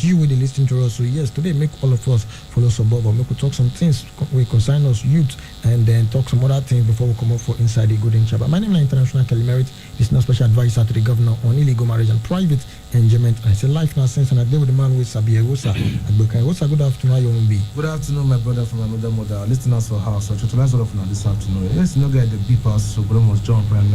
you with the listening to us. So yes, today make all of us follow suburb, or make we talk some things we consign us youth, and then talk some other things before we come up for Inside the Golden Chaba. My name is International Kelly Merritt, listener special advisor to the governor on illegal marriage and private enjoyment. I say life now sense, and I deal with the man with Sabi Ewosa. Ewosa, good afternoon. How you want to be? Good afternoon, my brother from another mother. Listeners for house. So to all of you this afternoon. Let's not get the beep house, so we must jump and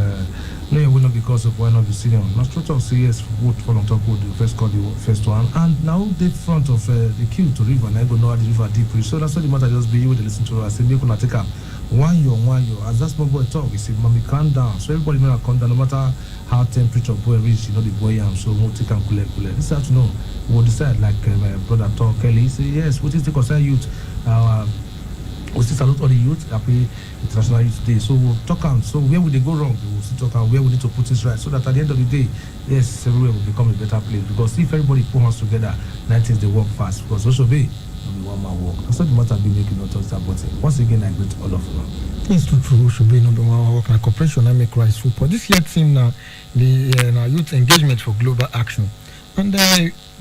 no, it will not because of why not be senior. Now, straight of CS would fall on top of the first call, the first one, and now the front of the queue to river, and I go know the river deeply. So that's why the matter just be you with the listen to us. I say, make una take up 1 year, 1 year. As that small boy talk, he said, "Mommy, calm down." So everybody may calm down, no matter how temperature boy reach, the boy am. So we'll take and cool. This afternoon, we'll decide like my brother talk. Kelly, he say, yes, what is the concern youth? We still salute all the youth, happy International Youth Day. So we'll talk on, so where would they go wrong? We'll still talk on where we need to put this right, so that at the end of the day, yes, everywhere will become a better place. Because if everybody put hands together, 9 things they work fast. Because also be one man work. That's not the matter be making no touch that button. Once again, I greet all of you. It's true. Should be number one work like cooperation and make rice food. But this year team now, the youth engagement for global action. And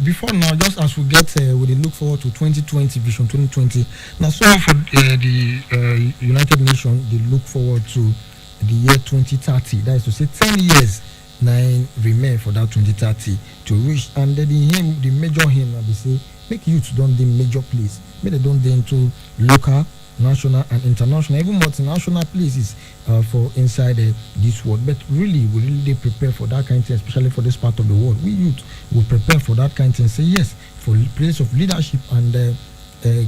before now, just as we get, we look forward to 2020 Vision 2020. Now, so for the United Nations, they look forward to the year 2030. That is to say, 10 years, 9 remain for that 2030 to reach. And the major aim, they say, make youth don't the major place. Make they don't into local, national, and international, even multinational places for inside this world. But really, we really prepare for that kind of thing, especially for this part of the world. We youth will prepare for that kind of thing. Say yes for place of leadership and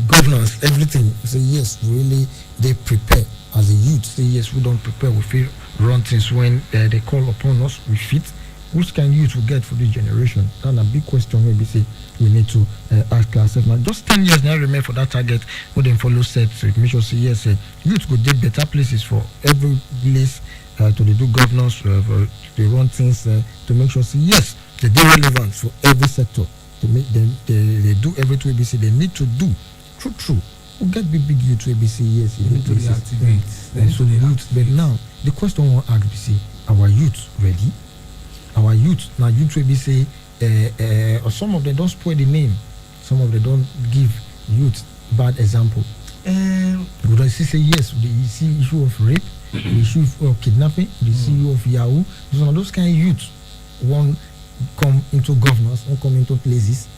governance, everything. Say yes, really they prepare as a youth. Say yes, we don't prepare. We feel run things when they call upon us. We fit. Which kind of youth we get for this generation? That's a big question. Maybe say we need to ask ourselves now. Just 10 years now remain for that target. We then follow set. So make sure say yes, youth could get better places for every place to do governance, to run things, to make sure say yes, they do relevant for every sector. To make them they do everything we say they need to do. True. We get big youth we say yes, you need to reactivate. So youth, but now the question we ask we say, our youth ready? Our youth now youth will be say or some of them don't spoil the name, some of them don't give youth bad example. We don't say yes, we see issue of rape, the issue of kidnapping, the issue of Yahoo. Those kind of youth won't come into governance, won't come into places.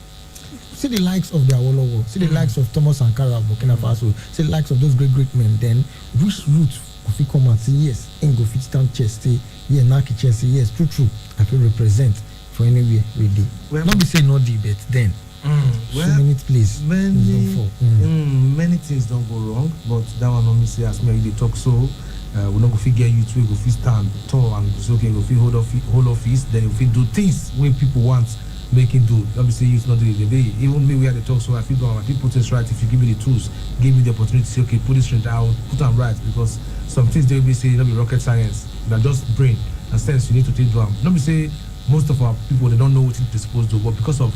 See the likes of the Awolowo, see the likes of Thomas Sankara of Burkina Faso, see the likes of those great men. Then which youth if you come and say yes, and go fit stand chest, say yeah, Naki chest, say yes, true. I can represent for anywhere we do. Well, not be say no D, but then so many places many things don't go wrong, but that one only say as me they talk so we not go figure you to go fit stand tall and say okay go fit hold office, then you fit do things when people want make it do. Obviously it's not doing the day. Even me where they talk so I feel I think put this right if you give me the tools, give me the opportunity to say okay put this straight out, put them right, because some things they will be saying not be rocket science, they're just brain and sense you need to take them. Not be say most of our people they don't know what they're supposed to do, but because of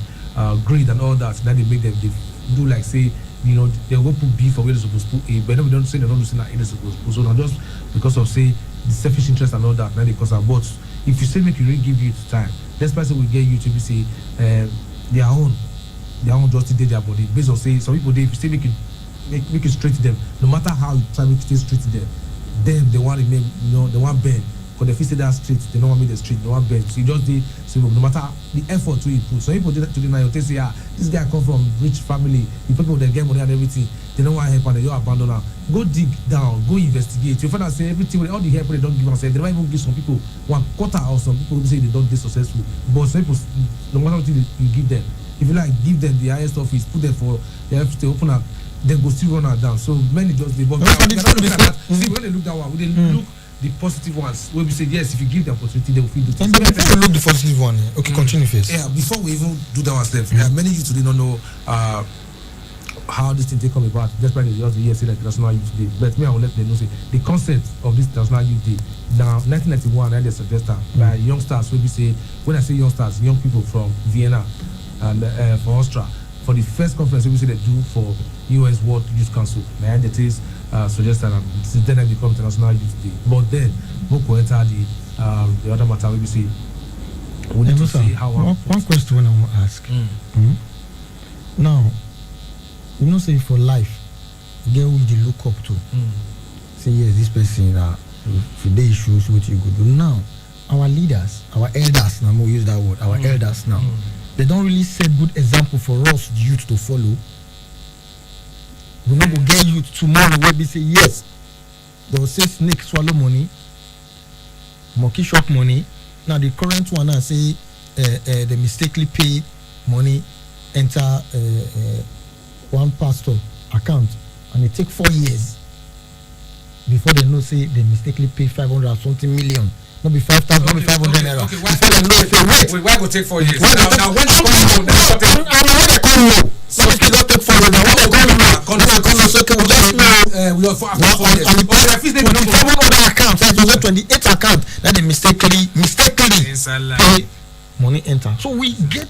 greed and all that, then they make them they do like say they will put B for where they're supposed to put A, but then we don't say they don't do say that A they're supposed to put. So now just because of say the selfish interest and all that, then they cause our but if you say make you really give you time, this person will get you to be say their own just did their body based on say some people they if you say make it straight to them, no matter how you try make it straight to them they want to remain they want bend. But if you say that street, they don't want me the street, they want bed. So you just did so no matter the effort to put. So people did that today now, they say, this guy come from rich family, the people that get money and everything, they don't want help and they don't abandon them. Go dig down, go investigate. You find out say everything all the help they don't give themselves. They don't even give some people 1/4 or some people say they don't be successful. But some people no matter what you give them, if you like give them the highest office, put them for they have to open up, then go still run her down. So many just they but see when they look that one, they look the positive ones where we say yes, if you give the opportunity they will feel the thing. But before we look the positive one, okay, continue first. Yeah, before we even do that one step, many youth today don't know how this thing take come about. That's why they just the say like National Youth Day. But me I will let them know say the concept of this National Youth Day. Now 1991 and they suggest by youngsters where we say when I say youngsters, young people from Vienna and from Austria for the first conference we say they do for US World Youth Council. Now that is suggested and since then I become International Youth Day. But then Moko enter the other matter we say we need to see how one question I want to ask. you know say for life you get who you look up to. Say yes, this person if they shows what you go do. Now our leaders, our elders, now we'll use that word, our elders now, they don't really set good example for us the youth to follow. We not go get youth tomorrow where we say yes, they will say snake swallow money, monkey shop money. Now the current one now say they mistakenly pay money enter one pastor account and it take 4 years before they know say they mistakenly pay 500 or something million. Not be 5,000, not be 500 naira. Okay, why go take 4 years? Now when they come know, So if you don't take 4 years, now when they come know, so okay, we just know. we are for after 4 years. Okay, the fees they don't go. 700 account, that was 28 account that they mistakenly pay money enter. So we get,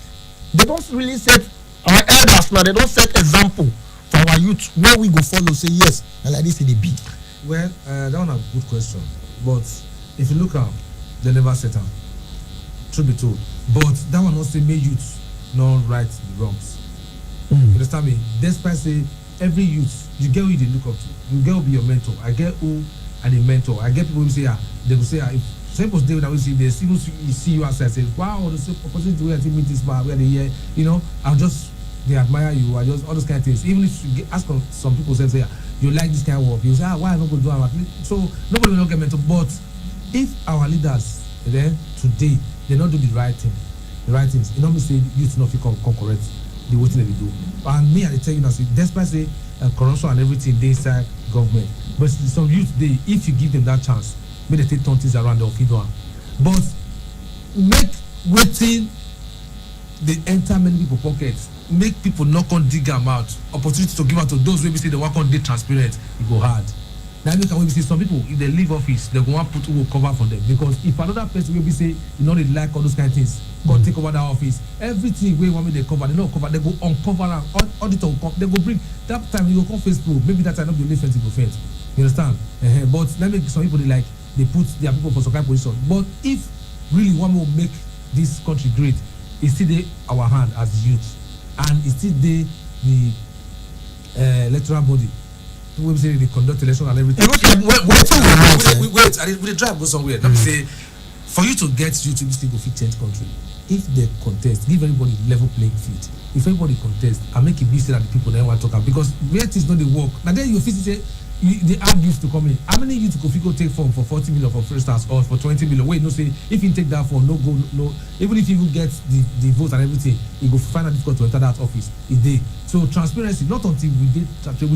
they don't really set our elders now. They don't set example for our youth where we go follow. Say yes, and like this it be. Well, that one a good question, but if you look at, they never set am. Truth be told, but that one also make youth not right the wrongs. You understand me? Despite say every youth, you get who you dey look up to, you get who be your mentor. I get who and a mentor. I get people who say they will say if some people say that we see they see you outside say wow the same opportunity where I meet this man where they hear I'll just they admire you. I just all those kind of things. Even if you ask some people say you like this kind of work, you say why I not go do it? So nobody will not get mentor. But if our leaders then today they not do the right things, you know me say youth not feel come correct the way they do. And me I tell you now say despite say corruption and everything they inside government, but some youth they if you give them that chance, may they take turn things around or feed one. But make waiting they enter many people pockets, make people not come dig them out. Opportunity to give out to those who say they want to be transparent, it go hard. Now make we see some people if they leave office, they go want put who will cover for them because if another person will be say you know they like all those kind of things, go take over that office. Everything we want me they cover, they don't cover, they go uncover and auditor will come, they go bring that time you go come Facebook, maybe that time not be only fence, you go fence. You understand? But let me some people they put their people for some kind of position. But if really one will make this country great, it's still there our hand as youth, and it's still there the electoral body. We say they conduct election and everything. Wait, we drive go somewhere. Let me say, for you to get you to this thing go fit change country. If they contest, give everybody level playing field. If everybody contest, and make it be so that the people then want to talk about because where things not they work. Now then you fit say they add youth to come in. How many youth go take form for 40 million for first class or for 20 million? Wait, no say if you take that form, no go, no. Even if you get the votes and everything, you go find it difficult to enter that office. It day. So transparency, not until we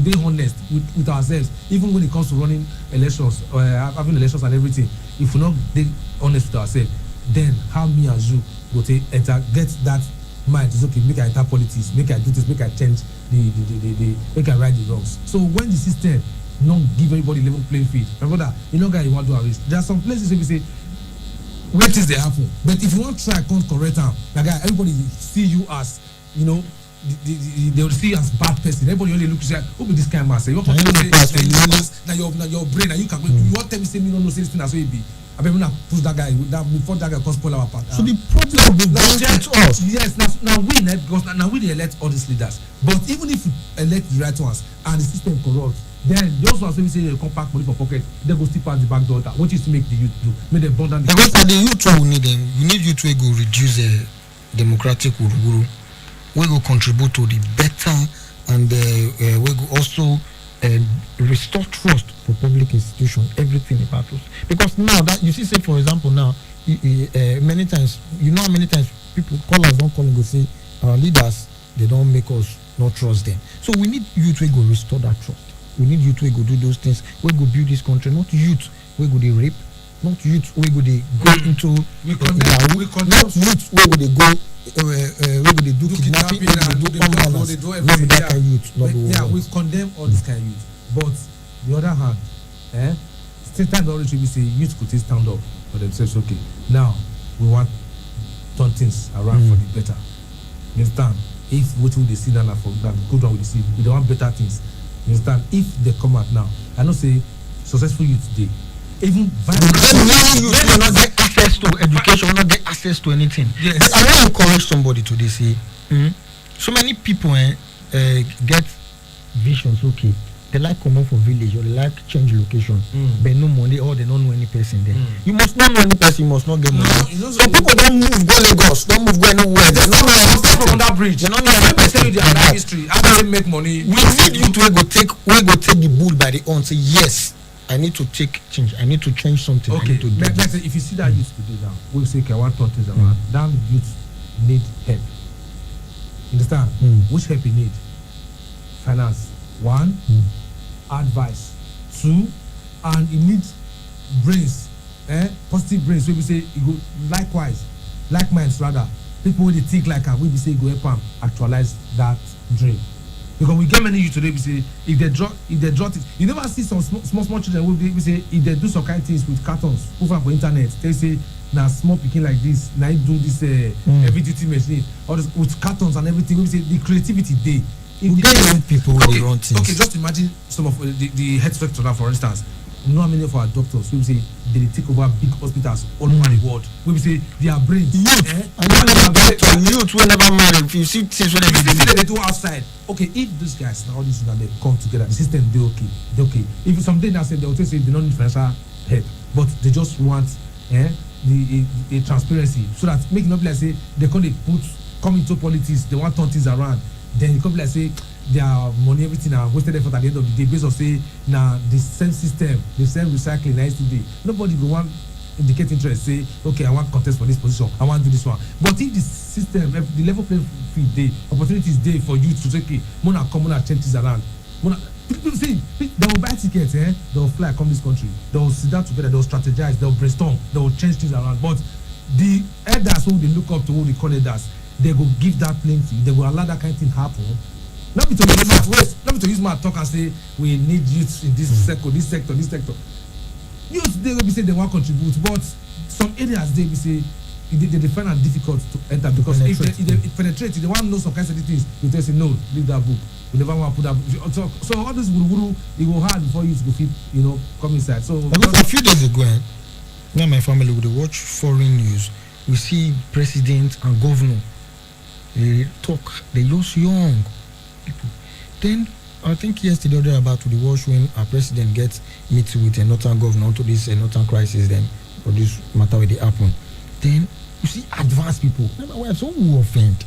did honest with ourselves, even when it comes to running elections or having elections and everything. If we not be honest with ourselves, then how me as you go take enter get that mind is okay, make I enter politics, make I do this, make I change the make I right the wrongs. So when the system not give everybody level playing field, remember that you know guy you want to arrest. There are some places where we say where things they happen, but if you want to try can't correct them, like everybody see you as they will see you as bad person. Everybody only look say who be this kind of man say you want to say now your brain and you can you want tell me say me no say this thing as well be. I mean, we push that guy before that guy can spoil our part. So the problem will be to us. Yes, now we because now we elect all these leaders. But even if we elect the right ones and the system corrupt, then those ones we say they come pack money for pocket, they go still pass the back door. What is to make the youth do? Make them burn down the because the youth we need them. We need youth to go reduce the democratic uruguru. We go contribute to the better and we go also restore trust for public institutions, everything about us. Because now that you see, say for example, now many times, you know how many times people call us, don't call and go say our leaders, they don't make us not trust them. So we need youth to go restore that trust. We need youth to go do those things. We go build this country, not youth we go they rape, not youth we go they go into not youth we go they go we go they do kidnapping, we do everything. That kind of youth. Yeah, we condemn all this kind of youth. But the other hand, state time already we say youth could stand up for themselves. Okay, now we want turn things around for the better. You understand? If what will they see now for that good one will see, we don't want better things. You understand? If they come out now, I don't say successful youth today. Even many youth will not get access to education, will not get access to anything. Yes. I want to encourage somebody today. Say, so many people get visions. Okay, they like come out for village or they like change location, but no money or they don't know any person there. You must not know any person. You must not get money. Some people don't move go Lagos, don't move go anywhere. They don't know any person from that bridge. They don't know any person. Tell you their life history. How do they make money? We need you to go take the bull by the horn. Say yes, I need to take change. I need to change something. I Okay, need to do let's this. say if you see that youth today now, we say okay, I want to things around. That youth need help. Understand? Which help you need? Finance. One, advice. Two, and it needs brains. Positive brains. So we say you go likewise, like minds rather. People who they think like we say go help them actualize that dream. Because we get many youth today, we say if they draw it, you never see some small children we say if they do some kind of things with cartons, put them for internet, they say now small picking like this, now do this heavy duty machine, or this, with cartons and everything. We say the creativity they. We get young people who they run things. Okay, just imagine some of the health sector now, for instance. You know how many of our doctors we say they take over big hospitals all over the world. We say their brains. Youth will never marry. If you see things when they do outside. Okay, if these guys now all these things they come together, the system they okay. If someday they say they will say they don't need financial help, but they just want the transparency so that make it not be like say they come into politics, they want turn things around. Then it come be like say their money, everything are wasted effort at the end of the day based on say now the same system, the same recycling nice today. Nobody go want indicate interest, say, okay, I want contest for this position, I want to do this one. But if the system, if the level playing field day, opportunities day for you to say, okay, Mona come on and change things around. People say they will buy tickets, they will fly come this country, they will sit down together, they will strategize, they will brainstorm, they will change things around. But the elders who they look up to, who they call elders, they will give that plenty, they will allow that kind of thing happen. Not be to use my talk and say we need youth in this sector, this sector. Youth they will be say they want contribute, but some areas they will say they find it difficult to enter because if they penetrate, they want to know some kinds of things. You just say no, leave that book. We never want to put that. So all this wuru it will hard before you to fit, come inside. So a few days ago, me and my family would watch foreign news. We see president and governor. They talk. They look young people. Then I think yesterday they about to the watch when our president gets meeting with a northern governor to this northern crisis. Then for this matter where they happen. Then you see advanced people. Remember, we have some who offend.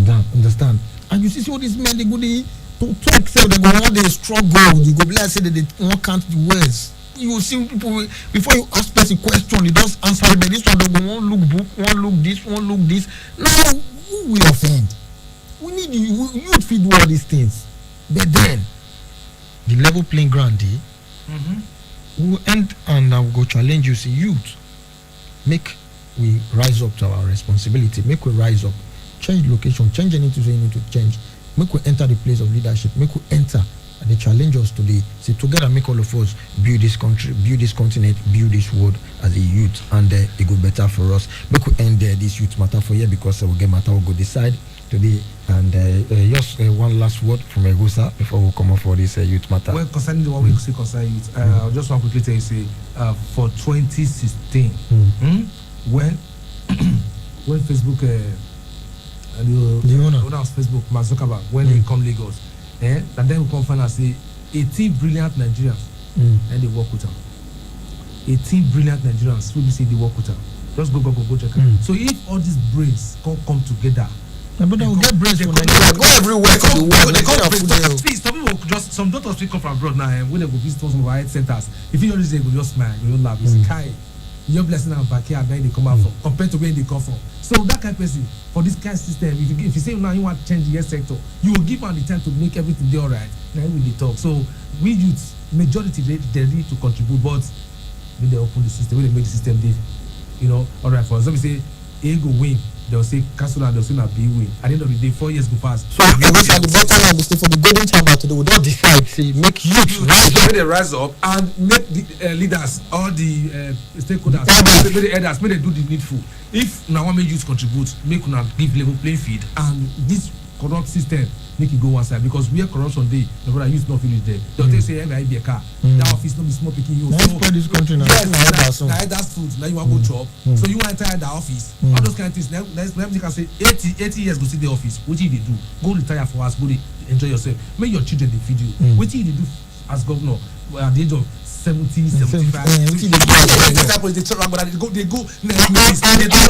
Okay. Understand? And you see all these men they go to talk so they go on they struggle. You go be like say that they won't count the words. You see people before you ask person question, they just answer it. But this one they go one look book, one look this. Now who will offend? We need you to feed all these things. But then the level playing ground we will end and I will go challenge you. See youth, make we rise up to our responsibility. Make we rise up, change location, change anything you need to change. Make we enter the place of leadership. Make we enter and they challenge us today. See together, make all of us build this country, build this continent, build this world as a youth, and it go better for us. Make we end this youth matter for here because we get matter we go decide today. And just one last word from Egusa before we come up for this youth matter. Well, concerning the one we say concerning youth, I just want to quickly tell you, say, for 2016, when Facebook, the owner of Facebook, Mark Zuckerberg, when they come Lagos, and then we come find and say 18 brilliant Nigerians, and they work with them. 18 brilliant Nigerians, we say they work with them. Just go check it. So if all these brains come together. My brother will get brains from Nigeria. Go everywhere from the world. They come please, some people just some doctors will come from abroad now. When they go visit some of our health centers, if you always say go just smile, you don't laugh. It's kind. Your blessing and backyard, then they come out from compared to where they come from. So that kind of person for this kind of system, if you say now you want to change the health sector, you will give them the time to make everything do alright. Now we dey talk. So we youths, majority they need to contribute, but when they open the system, when they make the system alright for us. Let me say A go win. They'll say cancel and they'll say B win. At the end of the day, 4 years go past. So at the bottom line, for the golden chamber today, we don't decide to make youth rise up and make the leaders, all the stakeholders, make the elders, make they do the needful. If now one make youth contribute, make una give level playing field, and this corrupt system make it go one side because where corruption dey, the brother youth not finish there. They'll say I be a car. That office not be small picking you. Let's spread this country now. Yes, now that's food. Now you want to go chop. So you want to enter the office. All those kind of things. Now you can say 80 years go see the office. What did they do? Go retire for us. Go enjoy yourself. Make your children dey feed you. Wetin you dey do as governor at the age of 70, 75? They turn around, but they go next place.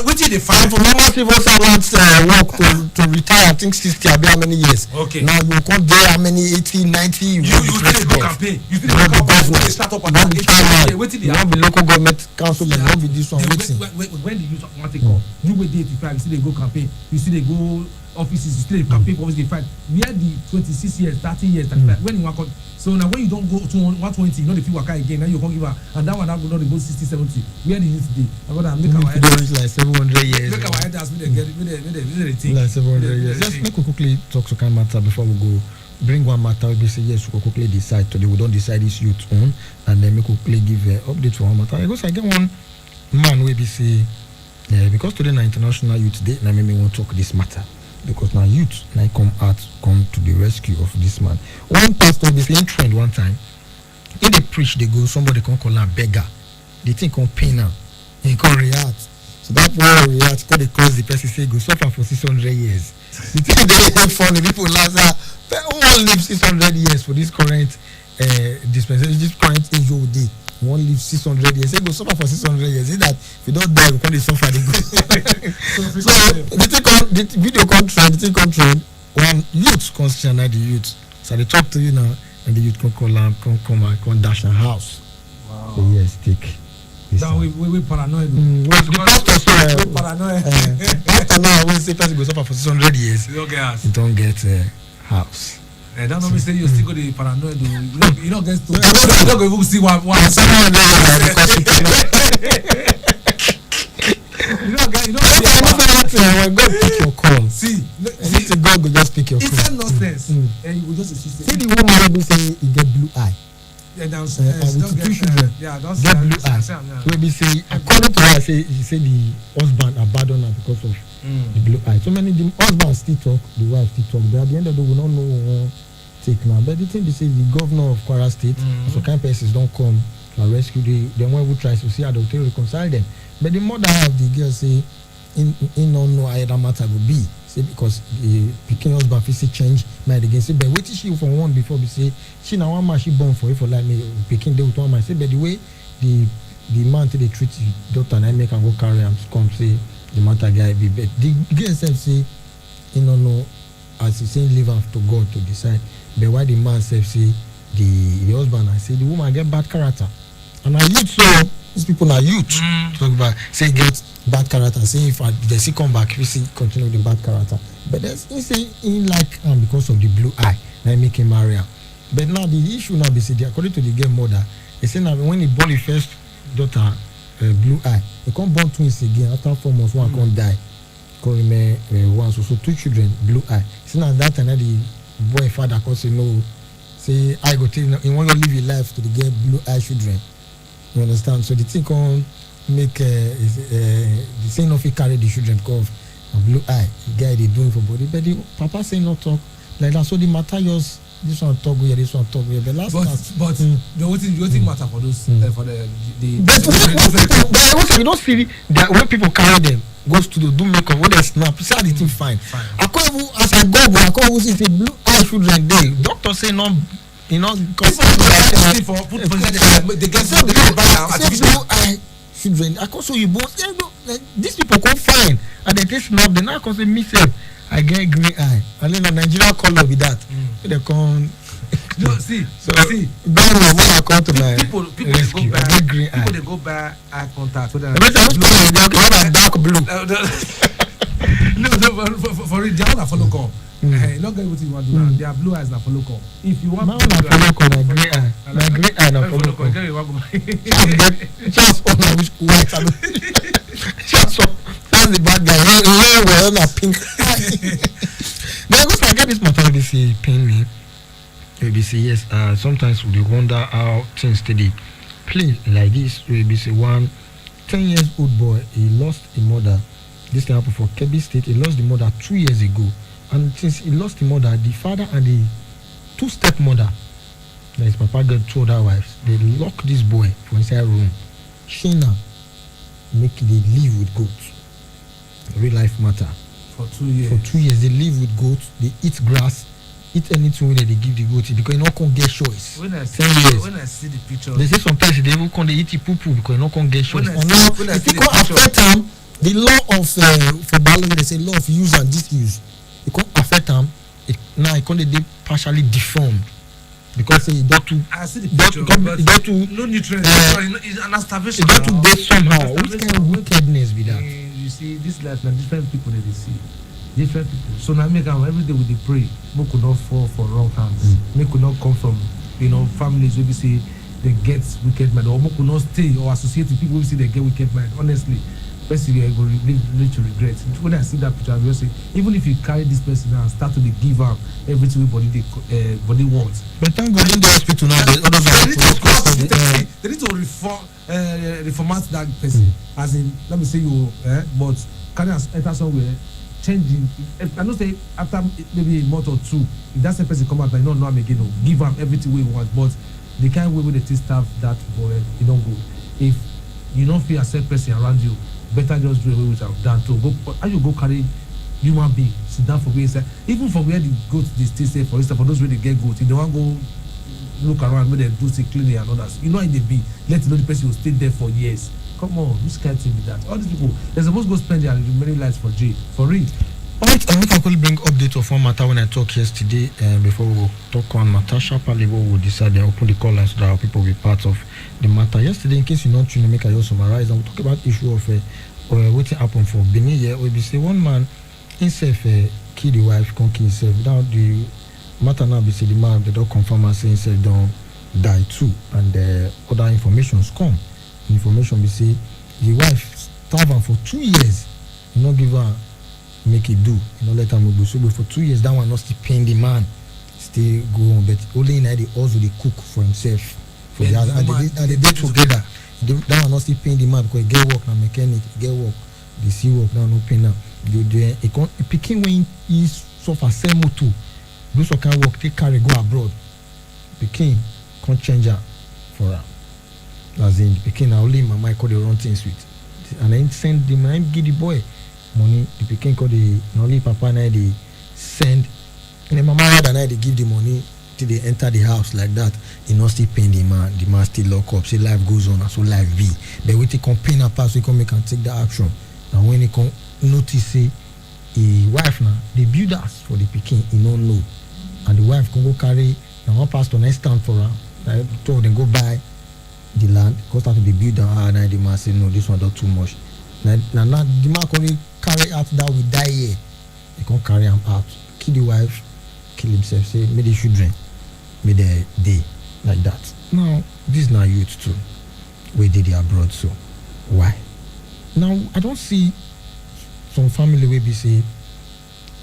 Wetin dey find? For normal civil servants work to retire, I think 60 abi how many years. Okay. Now you come there how many 80, 90. You still go campaign. You still go campaign. You start up at 80. Wetin dey you wan be local government councillor, you wan be this one. Wetin? When the youth wan take come, you wey dey 85, you still dey go campaign. You still dey go offices, you still dey campaign for office dey fight. Where the 26 years, 30 years, 35, when you wan come. So now when you don go to 120, you no dey fit waka again. Now you come give her, and that one now go don dey go 60, 70. Where the youth dey? I go down make our head. Reach like 700 years. Make our elders make they get, make they think. Like 700 years. Just make we quickly talk to kind matter before we go. Bring one matter we say yes, we quickly decide today. We don't decide this youth on, and then we quickly give update for one matter. Because I get one man we be say, because today na International Youth Day, na me want to talk this matter. Because now youth now come to the rescue of this man. One pastor be saying trend one time. If they preach, they go somebody can call him beggar. They think on pain now. He can react. So that one react because they cause the person say go suffer for 600 years. The thing they funny people laugh at. Who live 600 years for this current dispensation, this current age old day? One live 600 years. They go suffer for 600 years. Is that if you don't die, you can't suffer. They go. So the video control, the thing control. One youth constitution, the youth. So they talk to you now, and the youth can call and come dash a house. Wow. So yes, take. Now we paranoid. The pastor say we paranoid. After now, when say person go suffer for 600 years, You don't get house. you don't get a house. That don't mean say you still go to paranoid. You don't get to. You don't go even see one. You don't get. You don't get. God pick your call. See, God will just pick your it's call. not nonsense. And you will just See say the woman who say he get blue eye. yeah, with two children. Yeah, don't Get blue eye. So we say according to her, say he say the husband abandoned her because of the blue eye. So many the husband still talk, the wife still talk. But at the end of the day, we don't know who take now. But the thing they say the governor of Kwara State, so kind persons don't come to rescue the one who tries to see how they reconcile them. But the mother of the girl say in don't know how that matter will be. Say because the picking husband face change mind again. Say but wait till she from one before we say she now one man she born for it for like me picking day with one man. Say but the way the man till they treat the daughter and I make her go carry him come say the matter guy be but the girl self say he don't know as he saying leave am to God to decide. But why the man self say the husband and say the woman get bad character. And I youth so these people are youth. Talk about say get bad character. Say if they see come back, we see continue with the bad character. But there's he say he like because of the blue eye, they make him marry her. But now the issue now be say according to the girl mother, they say now when he born his first daughter, blue eye, he can't born twins again after 4 months. One can't die. Call him one so 2 children blue eye. See now that time the boy father can say no, say I go tell you he want to live your life to the girl blue eye children. You understand? So the thing can make the thing of he carry the children because of blue eye. The guy they doing for body, but the papa say not talk like that. So the matter just this one talk here, this one talk here. But last but the whole thing matter for those for the but you don't see that when people carry them go to do makeup when they snap see how the thing fine. I can't even as I go I can't even see blue eye children there. Doctor say no. You know, because they get blue eye children. I can show you both. These people come fine and they taste snap. They now come say me self I get green eye and then the Nigerian color with that. They come. No, see. Don't know when I come to my people rescue. I get green eye. People they go by eye contact. The better have dark blue. No, for it, they all follow call. Not get what you want to do. They are blue eyes na follow call. If you want my own na follow call na green eye. Na green eye na follow call. Just one which white. Just one. That's the bad guy. He wear na pink eye. But because I get this matter, they say pain me. They say yes. Sometimes we wonder how things today play like this. We say 10 years old boy he lost a mother. This thing happened for Kebbi State. He lost the mother 2 years ago. And since he lost the mother, the father and the 2 stepmother, that his papa got 2 other wives, they lock this boy for inside room. Shina make they live with goats. Real life matter. For 2 years. For 2 years, they live with goats. They eat grass. eat anything wey dem dey give the goat because e no come get choice. When I 10 years. see the picture, They say sometimes they even come dey eat the poo poo because e no come get choice. When I And see- now when I if see e the come picture- affect am, the law of for biology they say law of use and disuse. E come affect am. Now e come dey partially deformed because say e don too I see the e don picture, e don too no nutrients. It's an e starvation. don too dey somehow. Which Starvation. kind of wickedness be that? You see, this life na different people that they see. Different people. So now make am every day we dey pray. Make we not fall for wrong hands. Make we not come from families where we say they get wicked mind, or make we not stay or associate with people who say they get wicked mind. Honestly, person go live to regret. When I see that picture, I will say even if you carry this person now and start to dey give am everything wey body wants. But thank God in the hospital now the others They need to reformat that person. As in, let me say you, but carry am enter somewhere, changing. I know say after maybe a month or two, if that same person come out and you don't know am again, give am everything we want. But the kind way wey they take staff that boy, e don't go. If you don't feel accept person around you, better just do away with am than to go. How you go carry human being sit down for where inside, even for where the goat dey stay safe. For instance, for those wey dey get goat, if they wan go look around make dem do say cleaning and others, you know how e dey be. Let you know the person will stay there for years. Come on, which kind of thing be that? All these people, they're supposed to go spend their remaining lives for jail, for real. Alright, and we can quickly bring update of one matter when I talk yesterday. Before we will talk on matter sharply, we will decide and open the call lines so that our people will be part of the matter. Yesterday, in case you not tune, make I just summarize. And we'll talk about issue of what happened for Benin here. We be say one man himself kill the wife, can't kill himself. Now the matter now be say the man they don't confirm and say himself don't die too, and other informations come. Information be say the wife starve am for 2 years, you not give her make it do, you know, let am go so for 2 years. That one not still paying the man, still go on, but only in the also they cook for himself for the other, and they dey together. That one not still paying the man because he get work now, mechanic get work, they see work now, no pay now. You there, picking when he suffer sell motor, do some kind of work, take carry go abroad. Pikin can't change her for her. As in pikin na only mama call the run things with, and then send the man give the boy money. The pikin call the only papa na they send, and the mama rather na they give the money till they enter the house like that. He not still paying the man still lock up. Say life goes on, and so life be. But we take campaign pass, we can make and take the action. And when he come notice say the wife now they build house for the pikin, he don't know, and the wife can go carry and one pastor next stand for her. I told them go buy the land, go start to the build and now the man say no, this one don't too much. Now the man can carry out that we die here. He can carry him out, kill the wife, kill himself. Say may the children, may they day like that. Now this now youth too, we did the abroad, so why? Now I don't see some family where be say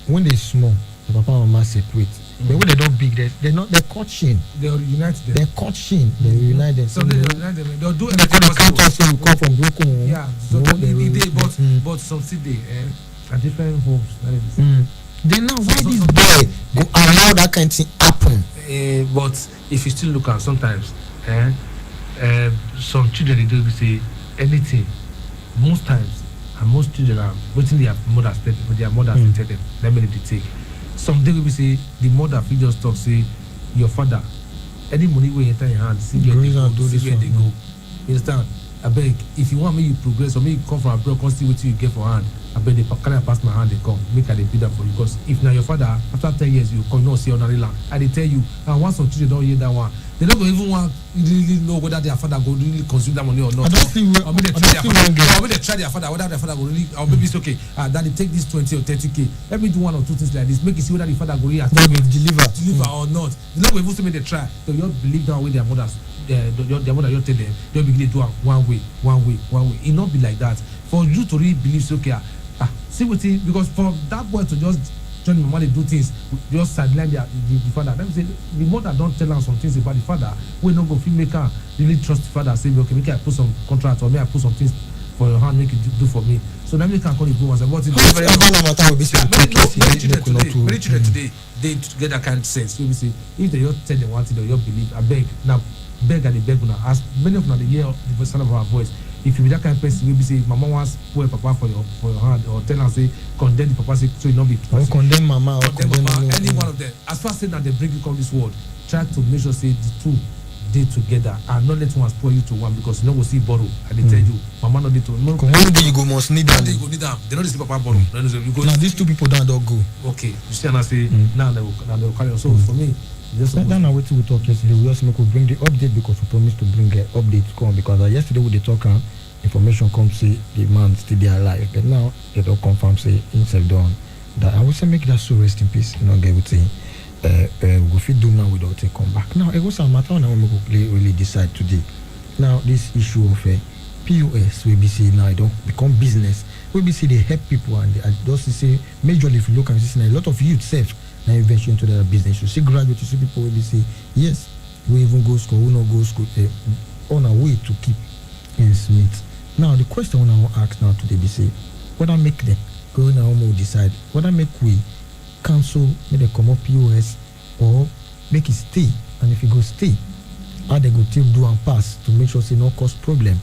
when they small, the papa and mama separate. But when they don't big, they're coaching. They reunite them. They're coaching. They reunite them. So they reunite them. They'll do They call the everything country say you come from broken home. Yeah, so No, but some still they are different homes. Then now why this boy go allow that kind of thing happen? But if you still look at sometimes, some children they do say anything. Most times, and most children are waiting their mothers tell them, but their mothers will tell them. Let me they take. Some day we say the mother will just talk say your father any money wey enter your hand see where they go, see where they go. You understand? I beg if you want me you progress or me you come from abroad come see wetin you get for hand. I beg they carry pass my hand they come make I dey build up for you because if na your father after 10 years you come you no see ordinary land. I dey tell you and once some children don hear that one they no go even want really know whether their father go really consume that money or not. Or maybe they try their father whether their father go really or maybe it's okay daddy take this 20 or 30K let me do one or two things like this make you see whether the father go really deliver or not. They no go even say make they try so you just believe that way their mothers their mother just tell them they begin to do am one way e no be like that for you to really believe say okay see wetin because for that boy to just join mama dey do things just sideline the father let me say the mother don tell am some things about the father wey no go fit make am really trust the father say okay make I put some contract or make I put some things for your hand make you do for me so that make am call the go and say what is many children today dey get that kind of sense wey be say if they just tell them one thing they just believe abeg na beg and dey beg una as many of una dey hear the sound of our voice if you be that kind of person, maybe say mama wants spoil papa for your hand, or tell her say condemn the papa say so you not be. Or condemn mama, or condemn mama, any anyone. one of them. As far as saying that they bring you come this world, try to make sure say the two dey together and not let one spoil you to one, because you know go see borrow and they tell you mama no dey to no. One day you go must need One am. day you go need am. They no dey see papa borrow. You go. Now these two people don't go. Okay, you see and I say now they will carry on. So for me, just That now wetin we talk yesterday. We also make we bring the update because we promised to bring an update come, because yesterday we dey talk information come say the man still dey alive, but now they don't confirm say himself done. That I would say make that so rest in peace. You know, get with saying. We fit do now without a comeback. Now, it was a matter on how we really decide today. Now, this issue of POS, we be say now it don't become business. We be say they help people, and just say majorly if you look and see a lot of youth self now venture into their business. You see graduates, you see people will be say yes, we even go school, we not go school, on our way to keep in Smith. Now, the question I want to ask now today be say whether make them go now we decide whether make we cancel, make they come up POS or make it stay, and if it go stay, how they go take do and pass to make sure say no cause problem.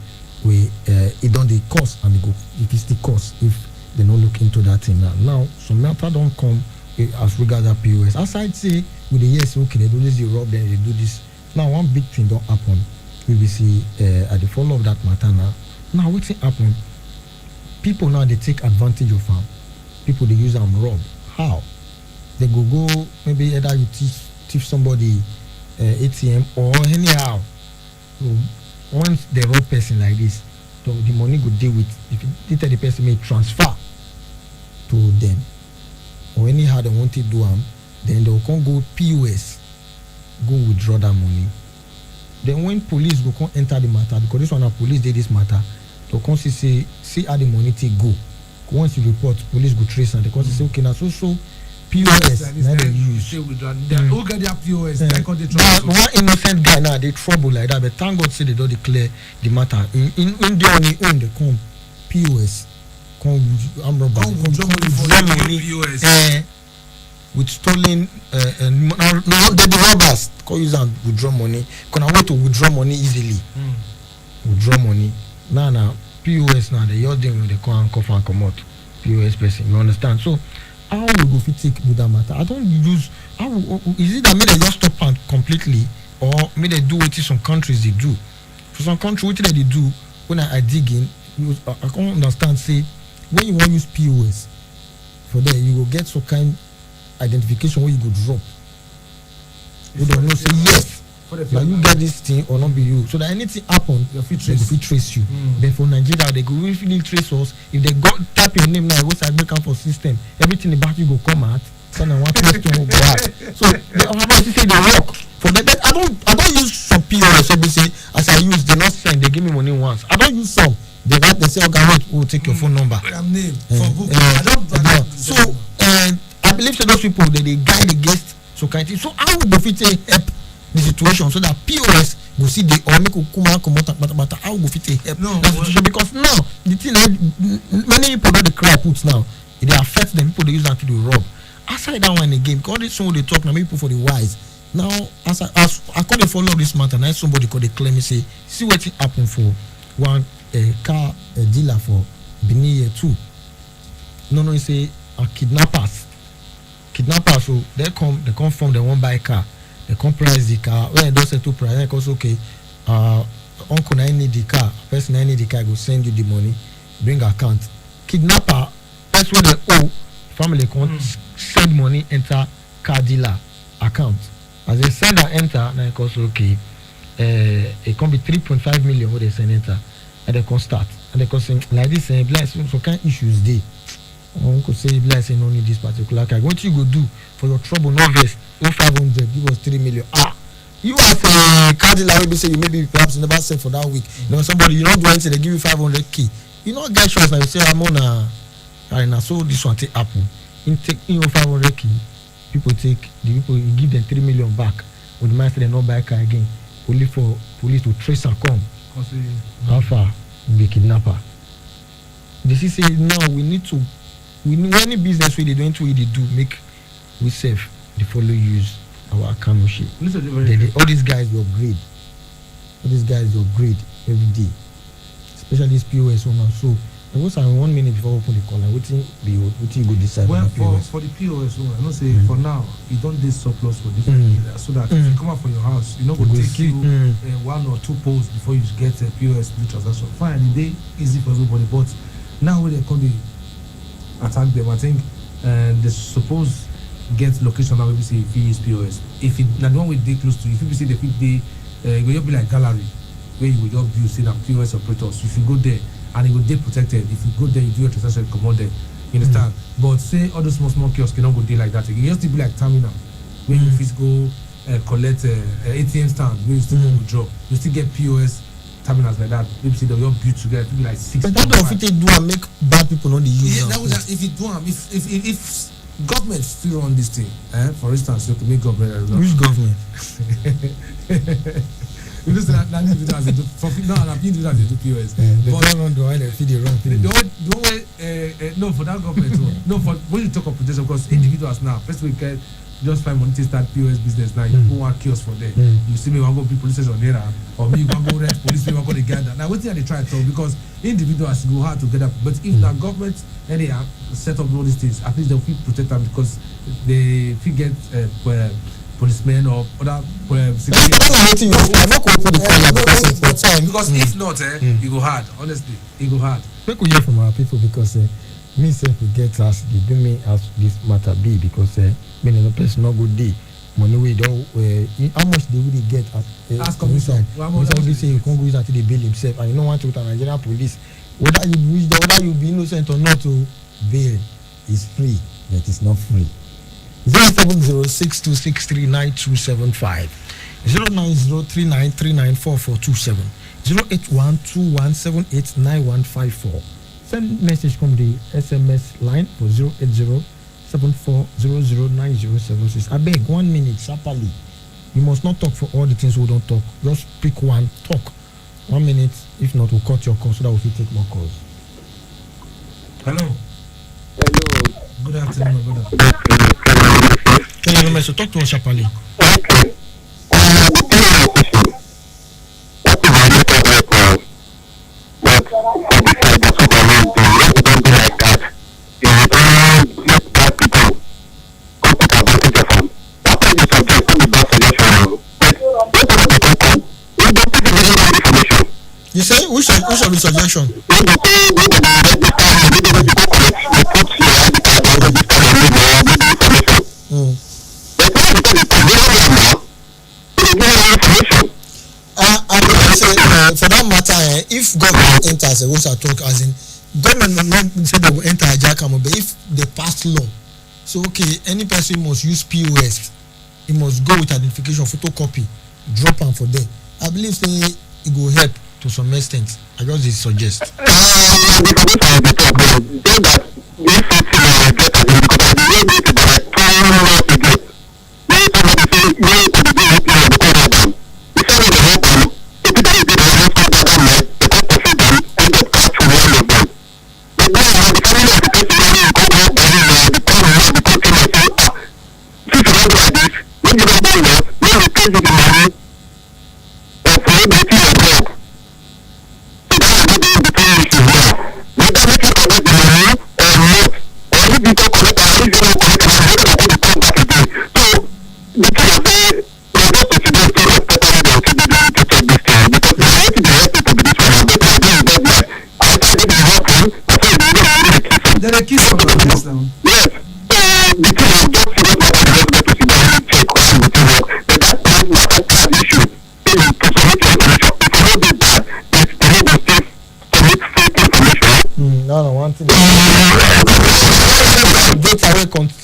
We it don't the cost and it go if it's the cost if they not look into that thing now. Now some matter don't come as regards that POS. As I say with the yes okay they do this they rob them they do this. Now one big thing don't happen. We will see at the follow of that matter now. Now what's happen? People now they take advantage of them. People they use them rob. How? They go maybe either you thief somebody ATM or anyhow. So once they rob person like this, so the money go deal with if the person may transfer to them or anyhow they want to do them, then they can go POS, go withdraw that money. Then when police go come enter the matter, because this one na police did this matter, they come see how the money take go. Once you report, police go trace and they come say okay now so POS now they use. Who get their POS? One innocent guy now they trouble like that, but thank God say they don't declare the matter. In their own they come POS, come armed robber, come withdraw money with stolen. Now the robbers come use and withdraw money. Can I want to withdraw money easily? Withdraw money. Now POS now they your them they come and cough and come out. POS person, you understand? So. How we go fit take with that matter? I don't use. Is it that may they just stop and completely, or may they do what some countries they do? For some countries, what they do when I dig in, I can't understand. Say when you want to use POS for there, you will get some kind identification where you go drop. You don't know. Say yes. Now you get this thing or not be you, so that anything happen, they will trace you. But for Nigeria, they go really trace us. If they got tap your name now, go to American for system, everything about you go come out. So now one question will go out. So they always say they work for that. I don't use some POS. So say as I use, they not send. They give me money once. I don't use some. They write. They say, okay, wait, we'll take your phone number. Name for book. So I believe so those people they guide against so kind of. So how would the fit help the situation so that POS go see the or make kuma come out how go fit help that situation, because now the thing many people that the cry puts now it dey affect them, people they use that to do rob. Aside that one again, because this one they talk now maybe people for the wise. Now as I call the follow up this matter, now somebody call the claim me say see what it happen for one car dealer for Benin year 2. No he say kidnappers so they come from they won't buy a car. They comprise the car. When they don't settle price, because okay, uncle I need the car, person I need the car, go send you the money, bring account. Kidnapper, that's what they owe. Family can't send money enter car dealer account. As they send and enter, now it costs okay. It can be 3.5 million what they send enter, and they can start. And they can say like this, so kind of issues there. Uncle say blessing no need this particular car. What you go do for your trouble? No vest. 500, give us 3 million. You as a car dealer, maybe say you maybe perhaps never sell for that week. You know somebody you don't do anything, they give you 500k. You know guys shows like you say I'm on a so this one take Apple. In take 500k, people take the people you give them 3 million back. With the master they not buy a car again. Only for police to trace and come. How far be kidnapper? This is say now we need any business we they doing to they do make we save. They follow use our account sheet. All these guys will upgrade. All these guys will upgrade every day. especially this POS owner. So I was 1 minute before we open the call. And wetin you go decide Well, on the POS? for the POS owner, I know say for now you don't dey surplus for different areas, so that if you come out from your house, you know go You go take see, you 1 or 2 posts before you get a POS do transaction. Fine, e dey easy for everybody, but now when they come dey attack them, I think they suppose get location now. Maybe say if you use POS, if it na the one wey dey close to you, if you say they fit dey, e go just be like gallery where you go just build say na POS operators. If you go there and it go dey protected, if you go there you do your transaction comot there, you understand. But say all those small kiosks cannot go dey like that again. E just still be like terminal where you fit go collect ATM stand where you still go withdraw. You still get POS terminals like that. Maybe say they all build together, it be like 6. But that don't fit do and make bad people not the use. Yeah, that was if you do if government still run this thing, for instance, you can make government. Which government? You know, that individuals they do for no, and individuals they do POS. They don't know the way they feed the wrong thing. The way no for that government too. No, for when you talk of protection, because individuals now, first we can just find money to start POS business now. You go one kiosk for there. You see me want go be police station there, or me want go rent police, me want go the gather. Now what thing they try to talk, because individuals go hard to get up. But if the government anyhow set up all these things, at least they will protect them, because they fit get policemen or other security. Because if not, you go hard. Honestly, you go hard. Make we hear from our people, because me self we get as they do me as this matter be, because many no person no good day money we don't how much they really get as commission. Inside we say you can't go use until they bill himself, and you don't want to with a Nigerian police whether you be innocent or not, to bail is free, but it's not free. 07062639275 09039394427 08121789154. Send message from the SMS line for 08074009076. I beg 1 minute sharply. You must not talk for all the things we don't talk. Just pick one, talk 1 minute. If not, we'll cut your call so that we can take more calls. Hello. Good afternoon, brother. Can you remember? So talk to us sharply. You say which of the suggestion? For that matter, if government enters a what's talk, as in government will not say they will enter a jackhammer, but if they pass law, so okay, any person must use POS, he must go with identification, photocopy, drop them for them. I believe say it will help to some extent. I just suggest.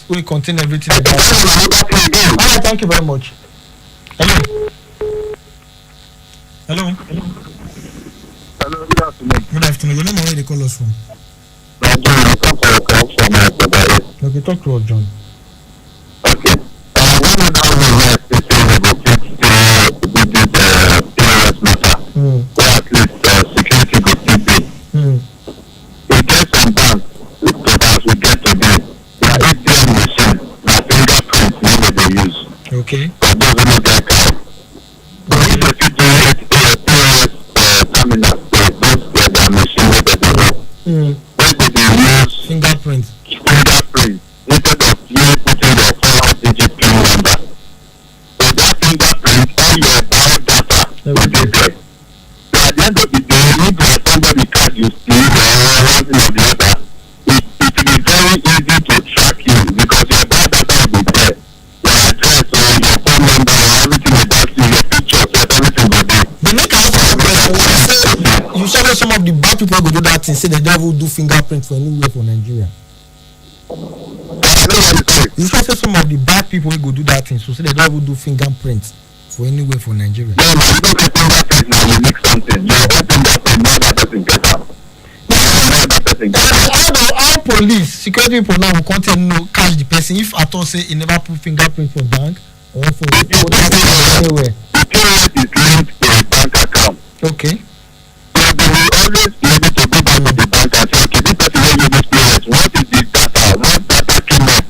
We contain everything. Alright, thank you very much. Hello. Hello, good afternoon. Good afternoon. Your name and where they call us from? Okay, talk to us, John. Okay. Or at least security could still be. We get some banks as we get today. ATM machine, that fingerprint name they use. Okay. For those who know their car. But if you do POS terminals, those fingerprint, all your biodata will be there. So at the end of the day, if there is somebody card you steal or one thing or the other, it will be very easy to track you because your biodata will be there. Your address or your phone number or everything about you, your pictures, everything will be there. They make a lot of question. You said some of the bad people go do that thing, say the devil do fingerprint for anywhere for Nigeria. You said some of the bad people go do that thing, so say the devil do fingerprint for anywhere for Nigeria. No, you don't get fingerprint now, you make something. You open fingerprint, now that person get out. All police, security people now will content no catch the person if at all say he never put fingerprint for bank or for anywhere. The POS is linked to a bank account. Okay. So they will always be able to go back to the bank and say, okay, this person will use this POS. What is the data? What data came up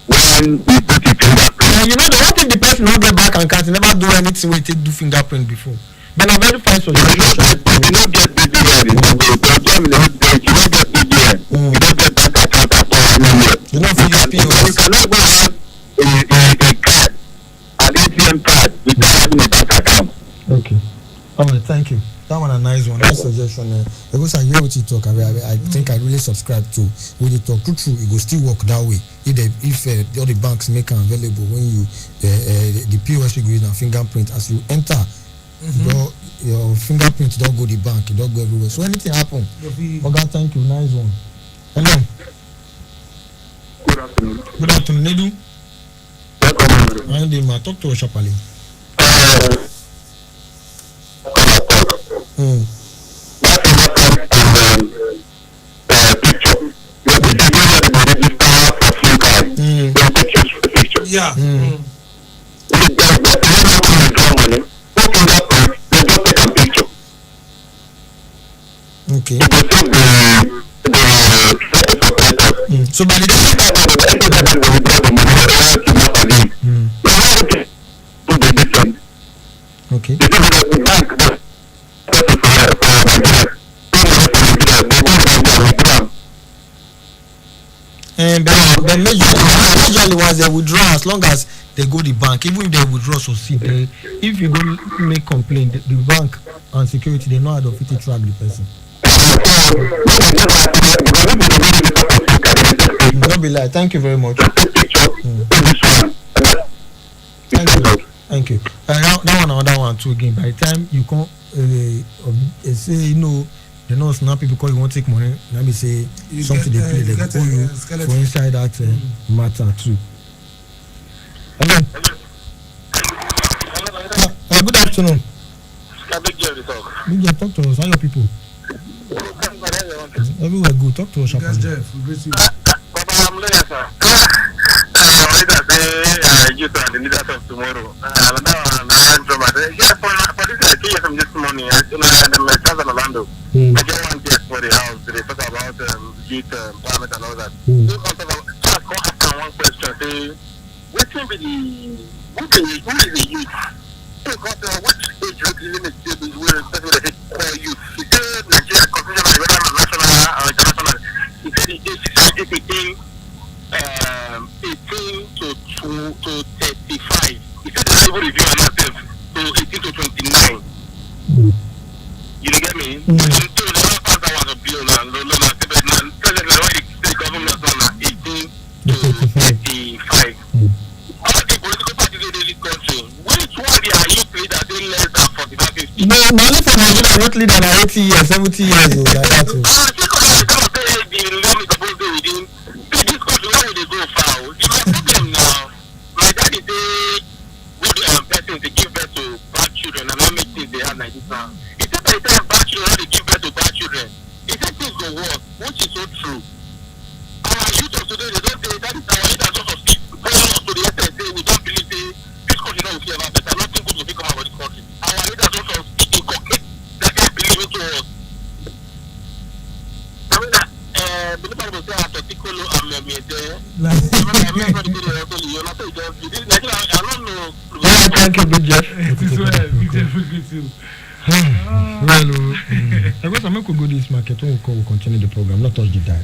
when we put the fingerprint? You know, what if the person not get back and can't never do anything with it do fingerprint before? But I'm very fine solution. You don't get BVN. You don't get BVN. You don't get bank account at all anywhere. You don't feel your POS. You cannot go have a card, an ATM card without having a bank account. Okay. Alright, thank you. That one a nice one. Nice suggestion. Because I hear what you talk. I think I really subscribe to when you talk. True, it will still work that way. If all the banks make it available when you the POS you use and fingerprint as you enter, your fingerprint don't go to the bank, it don't go everywhere. So anything happen. Okay, thank you. Nice one. Hello. Good afternoon. Good afternoon, Nedu. Welcome. I am talk to Oshapali. That fingerprint is picture. You have to give the register for SIM card. The pictures for the picture. Yeah. If you withdraw money, no fingerprint, they just take a picture. Okay. You go take the So by the time okay. But majorly once they withdraw, as long as they go the bank, even if they withdraw succeed, if you go make complaint, the bank and security they know how to fit it track the person. Don't be like. Thank you very much. Thank you. That one another one too again. By the time you come say you know the nurse now people call you won't take money. Let me say you something they play they call you for inside that matter too. Hello. Good afternoon. Big talk to us. How are your people? Everywhere good. Talk to us. Yes, Jeff. We greet you. Youth and the leaders of tomorrow. For this case from this morning, I'm Orlando. I just want to for the house. They talk about youth empowerment and all that. Just ask one question. Say, what can be who is the youth? Because which age group limit is where they call youth? He said Nigeria constitution whether national or international. He said the age is 18 to 35. He said the level review ourselves to 18 to 29. You get me? So the last part that was a bill and the government on 18 to 35. All the political parties in this country, which one they are youth leaders they less than 45, 50? No, only for Nigeria youth leader are 80 years, 70 years old like that too. Thank you, good Jeff. Well, I guess I'm going to go to this market. We'll continue the program, not touch the dial.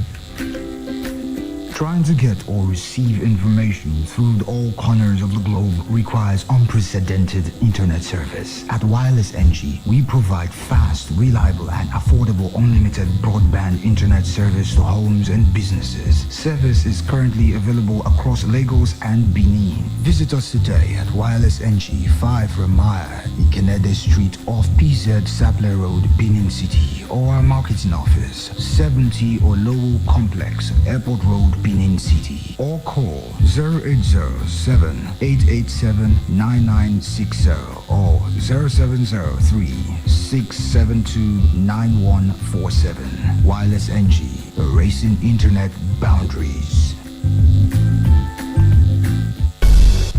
Trying to get or receive information through all corners of the globe requires unprecedented internet service. At Wireless NG, we provide fast, reliable, and affordable unlimited broadband internet service to homes and businesses. Service is currently available across Lagos and Benin. Visit us today at Wireless NG 5 Ramaya, Ikenede Street off PZ Sapler Road, Benin City, or our marketing office, 70 Olowo Complex, Airport Road, Benin City, or call 0807-887-9960 or 0703-672-9147. Wireless NG, erasing internet boundaries.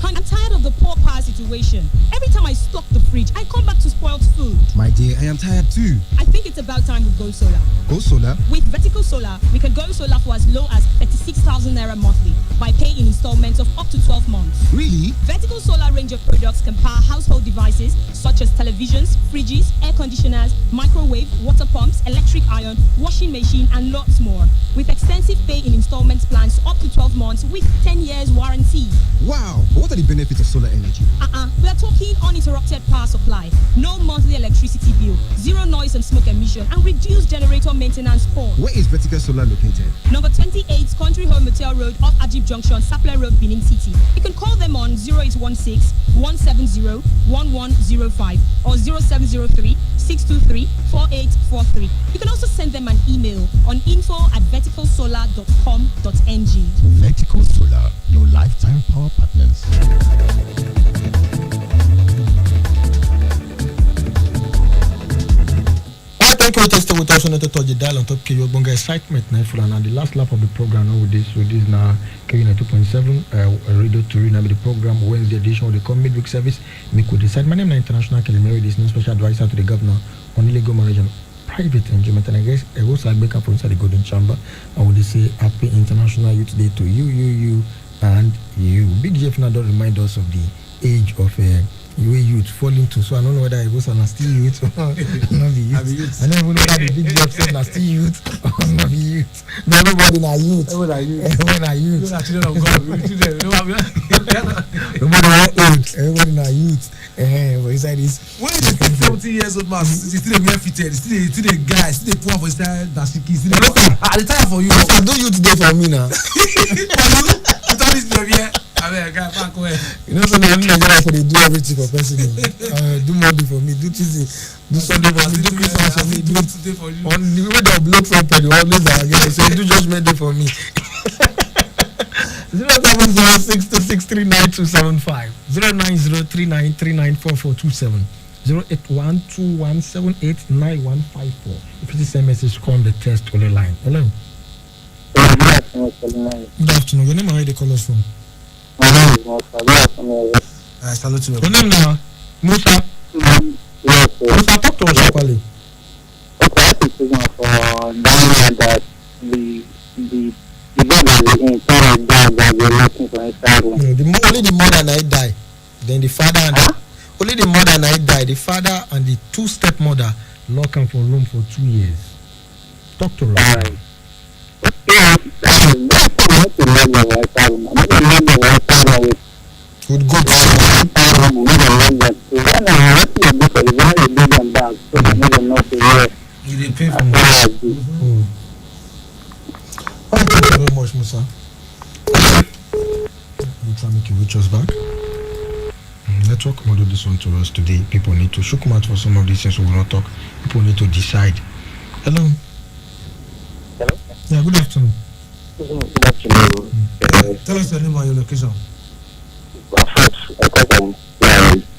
I'm tired of the poor power situation. Every time I stock the fridge, I come back to spoiled food. My dear, I am tired too. I think it's about time we go solar. Go solar? With Vertical Solar, we can go solar for as low as 36,000 naira monthly by paying in installments of up to 12 months. Really? Vertical Solar range of products can power household devices such as televisions, fridges, air conditioners, microwave, water pumps, electric iron, washing machine, and lots more. With extensive pay in installments plans up to 12 months with 10 years warranty. Wow! What are the benefits of solar energy? We are talking uninterrupted power supply, no monthly electricity bill, zero noise and smoke emission, and reduced generator maintenance cost. Where is Vertical Solar located? Number 28, Country Home Motel Road, off Ajib Junction, Sapler Road, Benin City. You can call them on 0816-170-1105 or 0703-623-4843. You can also send them an email on info@verticalsolar.com.ng. Vertical Solar, your lifetime power partners. Thank you, Tester. We also need to touch the dial on top KU Bonga excitement now for and the last lap of the program now with this now KU 2.7 radio to read the program Wednesday edition of the midweek service. Make we decide. My name is International Kelimeri, this new special advisor to the governor on illegal marriage and private enjoyment. And I guess I also back up inside the Golden Chamber. I would say happy International Youth Day to you, and you. Big Jeff now don't remind us of the age of youth falling to, so I don't know whether it was on a still youth or not be youth. I don't even know whether the big Jeff said na still youth or not be youth. But everybody na youth. Everybody na youth. Everybody na youth. But inside this, when you dey 70 years old man, you still dey wear fitted, still dey guy, still dey pour for inside dashiki, still dey I dey tire for you. I do youth day for me now. For you, with all this behavior. You know, so now Nigeria for they do everything for person. Do Monday for me, do Tuesday, do Sunday for me, do Christmas for me, do today for you. On the way they block from Pedro, always that again. So do Judgment Day for me. 07062639275, 09039394427, 08121789154. If you send message, call the test on the line. Hello. Good afternoon. Your name and where they call us from? Salute you. Your name now? Musa? Musa, talk to us properly. Only the mother and I die. Then the father and only the mother and I die. The father and the two stepmother lock him for room for 2 years. Talk to us. Would go to you dey pay for me. Thank you very much, Musa. We'll try to make you reach us back. Let's talk about this one to us today. People need to shook out for some of these things we will not talk. People need to decide. Hello. Hello. Yeah, good afternoon. Good afternoon. Tell us your name and your location.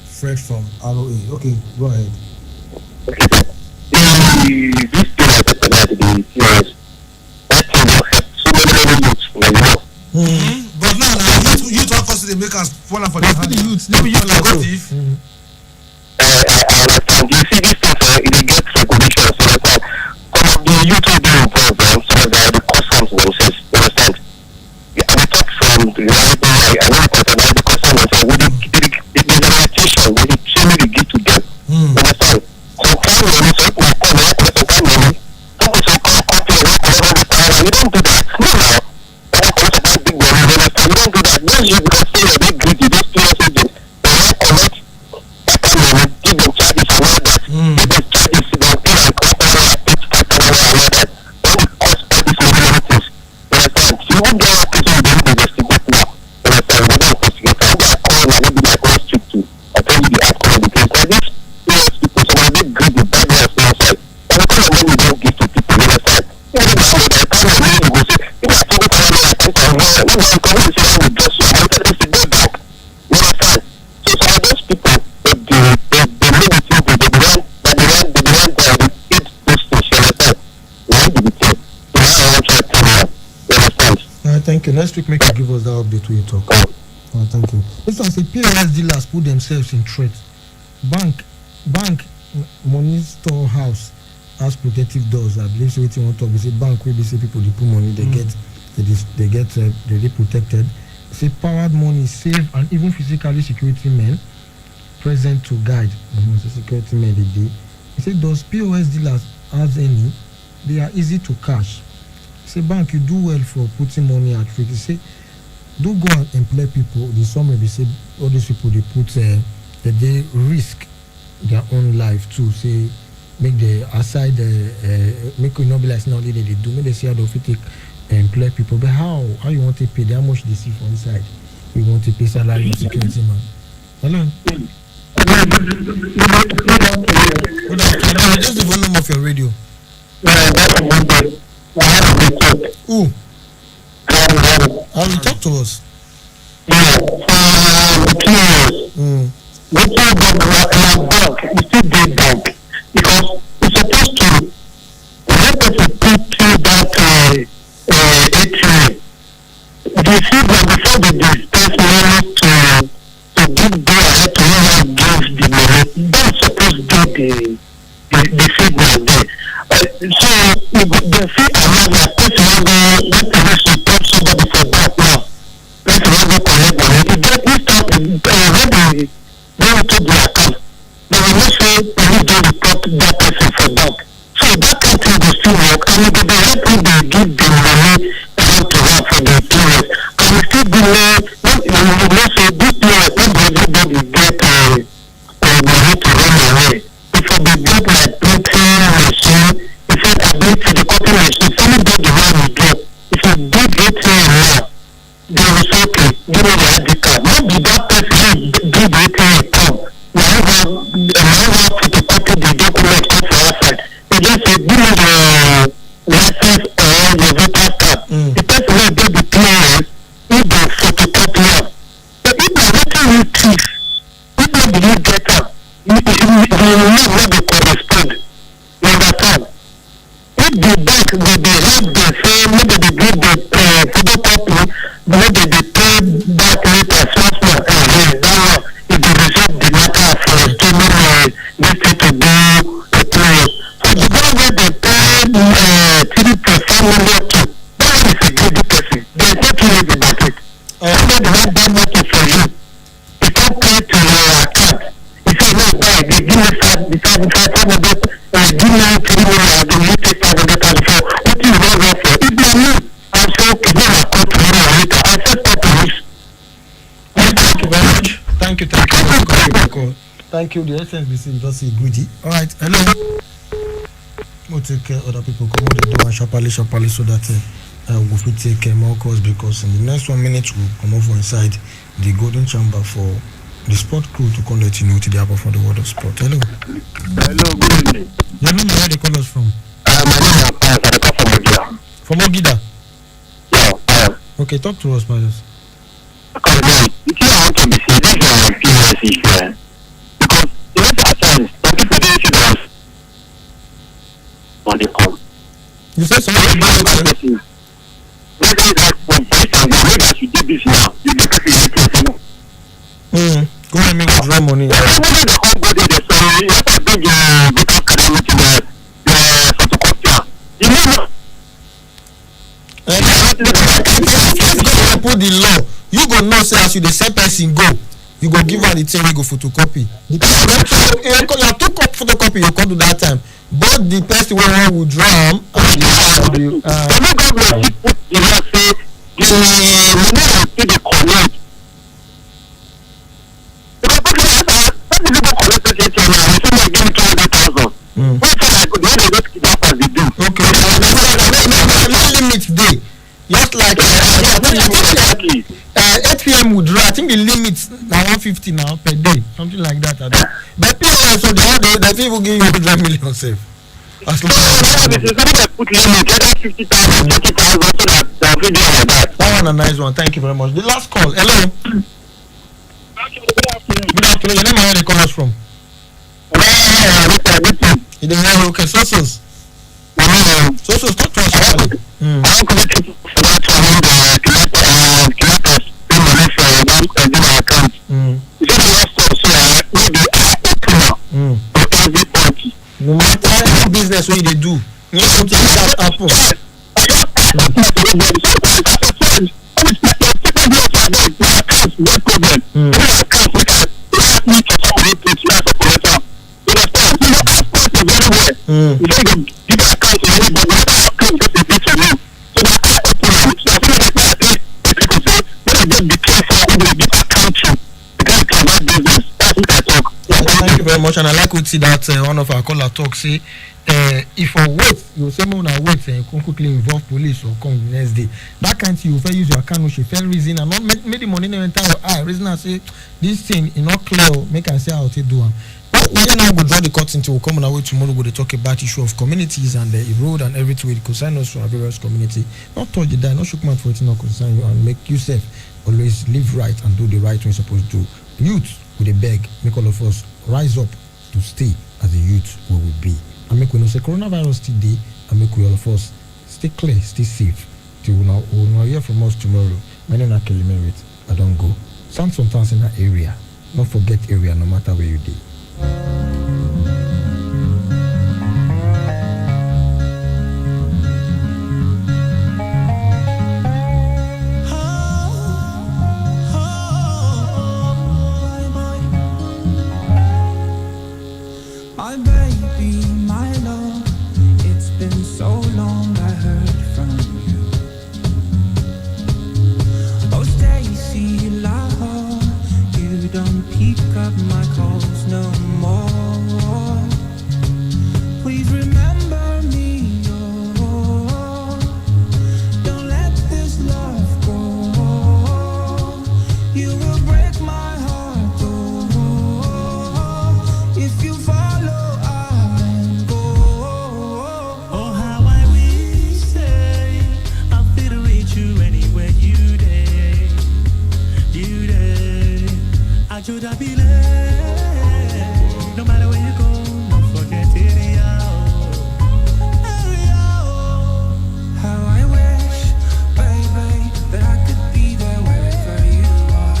Fred from ROA. Okay, go ahead. Okay, sir. This thing I talked about the TRS, that thing will help so many youths like now. But now, you talk us they make us fall for the hand. Youths, they be youth like thief. I understand. You see, this thing, sir, it gets recognition. So some of the youth will be involved, and some of the customs themselves. You understand? I talk from the reality. I know about the customs themselves. With the orientation, with the training we give to them. You understand? Sometimes when you talk about sometimes when you don't do that. No, no. when the community say we just so I tell them to go back. You understand? So some of those people they know the thing they want eat those things. You understand? Now they be tell. So now I want to tell you. You understand? Thank you. Next week, make you give us that update when you talk. Thank you. This one say POS dealers put themselves in threat. Bank, money storehouse has protective doors. I believe so. Wetin want to talk. We say bank where they say people they put money, they get protected. Say powered money, safe and even physically security men present to guide. Security men they do. He say does POS dealers have any? They are easy to cash. Say bank you do well for putting money at risk. He say do go and employ people. The some maybe say all these people they put that they risk their own life too. Say make the aside make it not be like now they do. Make they see how they fit take employ people. But how you want to pay? How much they see from inside? You want to pay salary security man. Hello. Good afternoon. Just the volume of your radio. Who? How you talk to us? Bank, you still did bank because it's supposed to let us put through that ATM. They see that before they disperse money to give go ahead to whoever gives the money, that's supposed to be the signal there. So they see another person that police report somebody for that now. Person will go collect money. If they start when they go to the account, they will not say police don't report that person for that. So that kind of thing will still work, and if they help them, they give the money to have for the POS. And we still delay. You know, say this POS, not everybody get money to run away. If they get like printing machine, if you ability the copy machine, anybody want to get. If you give ATM now, they will say, okay, give me the ID card. Not be that person give the ATM account. Whenever photocopy the document come for outside, they just say, give me the license or your voter card. The person will get the POS, if they photocopy am. But if they wetin you thief, if not do you get am, you will not be correspond. You understand? If the bank will be help them say maybe they give the photocopy, maybe they pay back later small that one it will resolve the matter for streaming this thing to do a period. So the one where they pay 3.5 million to, that one is a greedy person. There is nothing easy about it. Somebody want buy motor for you, he come pay to your account. He say no buy, they give me 500, give me 3 million, they will take 500,000 for what you want for. If they me, I'll say okay, then I'll come to you later. I said stop police. Thank you very much. Thank you. Thank you. The SNBC just say greedy. All right. Hello. We'll take care other people come out the door and sharply so that we'll take more calls because in the next 1 minute we'll come over inside the golden chamber for the sport crew to come let you know to the for the world of sport. Hello. Hello, good evening. Your name, where they call us from? My name is Pius. I come from Ogida. From Ogida? Yeah, Pius. Okay, talk to us, Pius. Because the thing I want to be saying, this is a POS issue. Because you know at times, some people don't see that when they come. You said something about it? Maybe like for instance, the way that you did this now, you get a POS. Go ahead and make withdraw money. Maybe the whole body they say, you have to bring your voter card everything the photocopier. You know put the law, you go know say as you the same person go, you go give her the thing we go photocopy. The person you have two photocopy you come to that time, but the person wey wan withdraw am and you no government fit put the law say the money go still dey collect. Because when the people collect this ATM now, they say make give me 200,000. Wey say like the way they get kidnappers dey do. okay no limit dey just like Exactly. 8 p.m. withdraw. I think the limit na 150 now per day, something like that. But POS so they fit even give you 100 million sef. As So long as this is something that put limit, whether 50,000, 20,000, so that we do like that. that one a nice one. Thank you very much. The last call. Hello. Okay, good afternoon. Good afternoon. Your name and where they call us from? You didn't hear me? Okay, Sosos. Sosos, talk to us properly. I want to thank you for that Kinetas pay money for your account. You said the last time, so maybe open now for every party. No matter any business wey you dey do, you need something like that happen. Thank you very much, and I like to see that one of our caller talk say, if for wait, you say more na wait, come quickly involve police or come the next day. That kind thing you fair use your account, which you fair reason and not make the money never enter your eye. Reason I say this thing is not clear. Make I say how to do am. We now go draw the curtain till we come on our way tomorrow. We talk about issue of communities and the road and everything it concern us from our various community. Not touch the die, not shook mouth for it, not concern you, and make yourself always live right and do the right thing you're supposed to do. Youth with a beg, make all of us rise up to stay as a youth where we be. And make we know say coronavirus today and make we all of us stay clear, stay safe. Till we now hear from us tomorrow. My name is Kelly Merritt. I don't go. Sound sometimes in that area. Not forget area no matter where you dey. My baby, my love, it's been so long I heard from you. Oh, Stacy, love, you don't pick up my calls no more. Please remember me, oh, don't let this love go. You will break my heart, oh, if you follow. Should I be late? No matter where you go, don't forget area. How I wish, baby, that I could be there wherever you are.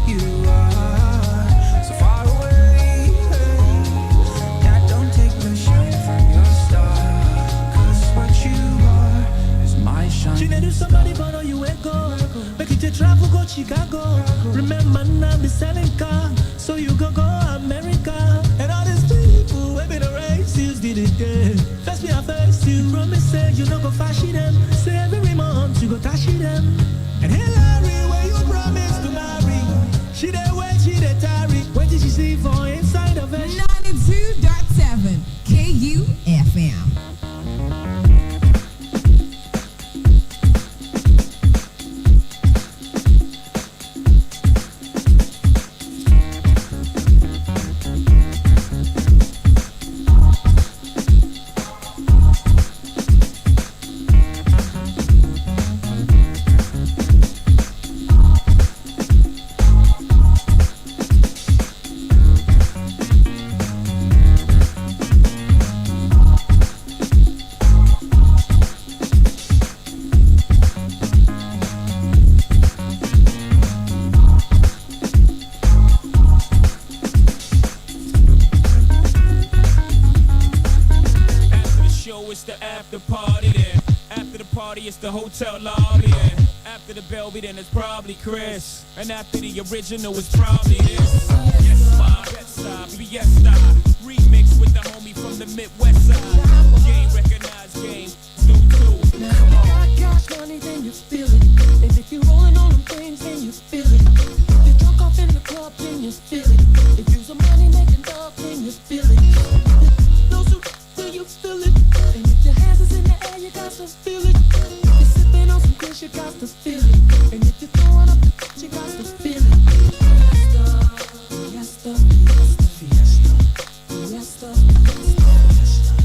You are so far away. Yeah, don't take the shine from your star, 'cause what you are is my shine. She need somebody but you ain't go. Make it to travel, go Chicago. Remember now be selling car, so you go America. And all these people, we be the races did it there. First me I first you promise say you no go fashion them. Say every month you go tashi them. And Hillary, where you promise to marry, she dey wait, she dey tarry. What did she see for inside of it? 92.7 KUFM. It's the hotel lobby, and after the Belby, then it's probably Chris, and after the original, it's probably this. Yes, my bedside, Fiesta, remix with the homie from the Midwest side. Game recognized, game, do. Come on. Got cash money, then you feel it. And if you're rolling on them things, then you feel it. If you're drunk off in the club, then you feel it. If you're some money making dog, then you feel it. Those who do you feel it? And if your hands is in the air, you got to feel it. You got to feel it, and if you're throwing up the you got to feel it. Fiesta, fiesta, fiesta, fiesta, fiesta, fiesta.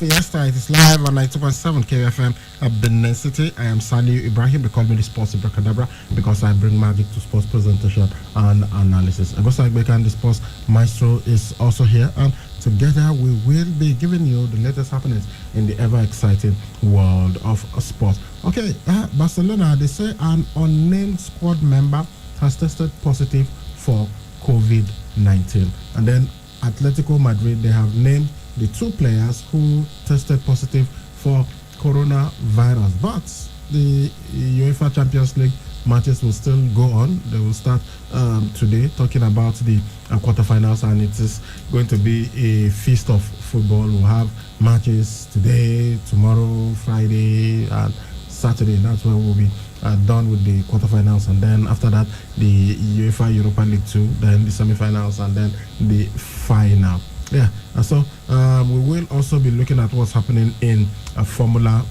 Fiesta. It is live on 92.7 KFM at Benin City. I am Sani Ibrahim. They call me the Sports Ibracadabra because I bring magic to sports presentation and analysis. Agosa Igbekan, the sports maestro, is also here, and together we will be giving you the latest happenings in the ever exciting world of sport. Okay, Barcelona, they say an unnamed squad member has tested positive for COVID-19, and then Atletico Madrid, they have named the two players who tested positive for coronavirus. But the UEFA Champions League matches will still go on. They will start today, talking about the quarterfinals, and it is going to be a feast of football. We'll have matches today, tomorrow, Friday, and Saturday. That's when we'll be done with the quarterfinals, and then after that the UEFA Europa League 2, then the semi-finals, and then the final. Yeah, so we will also be looking at what's happening in Formula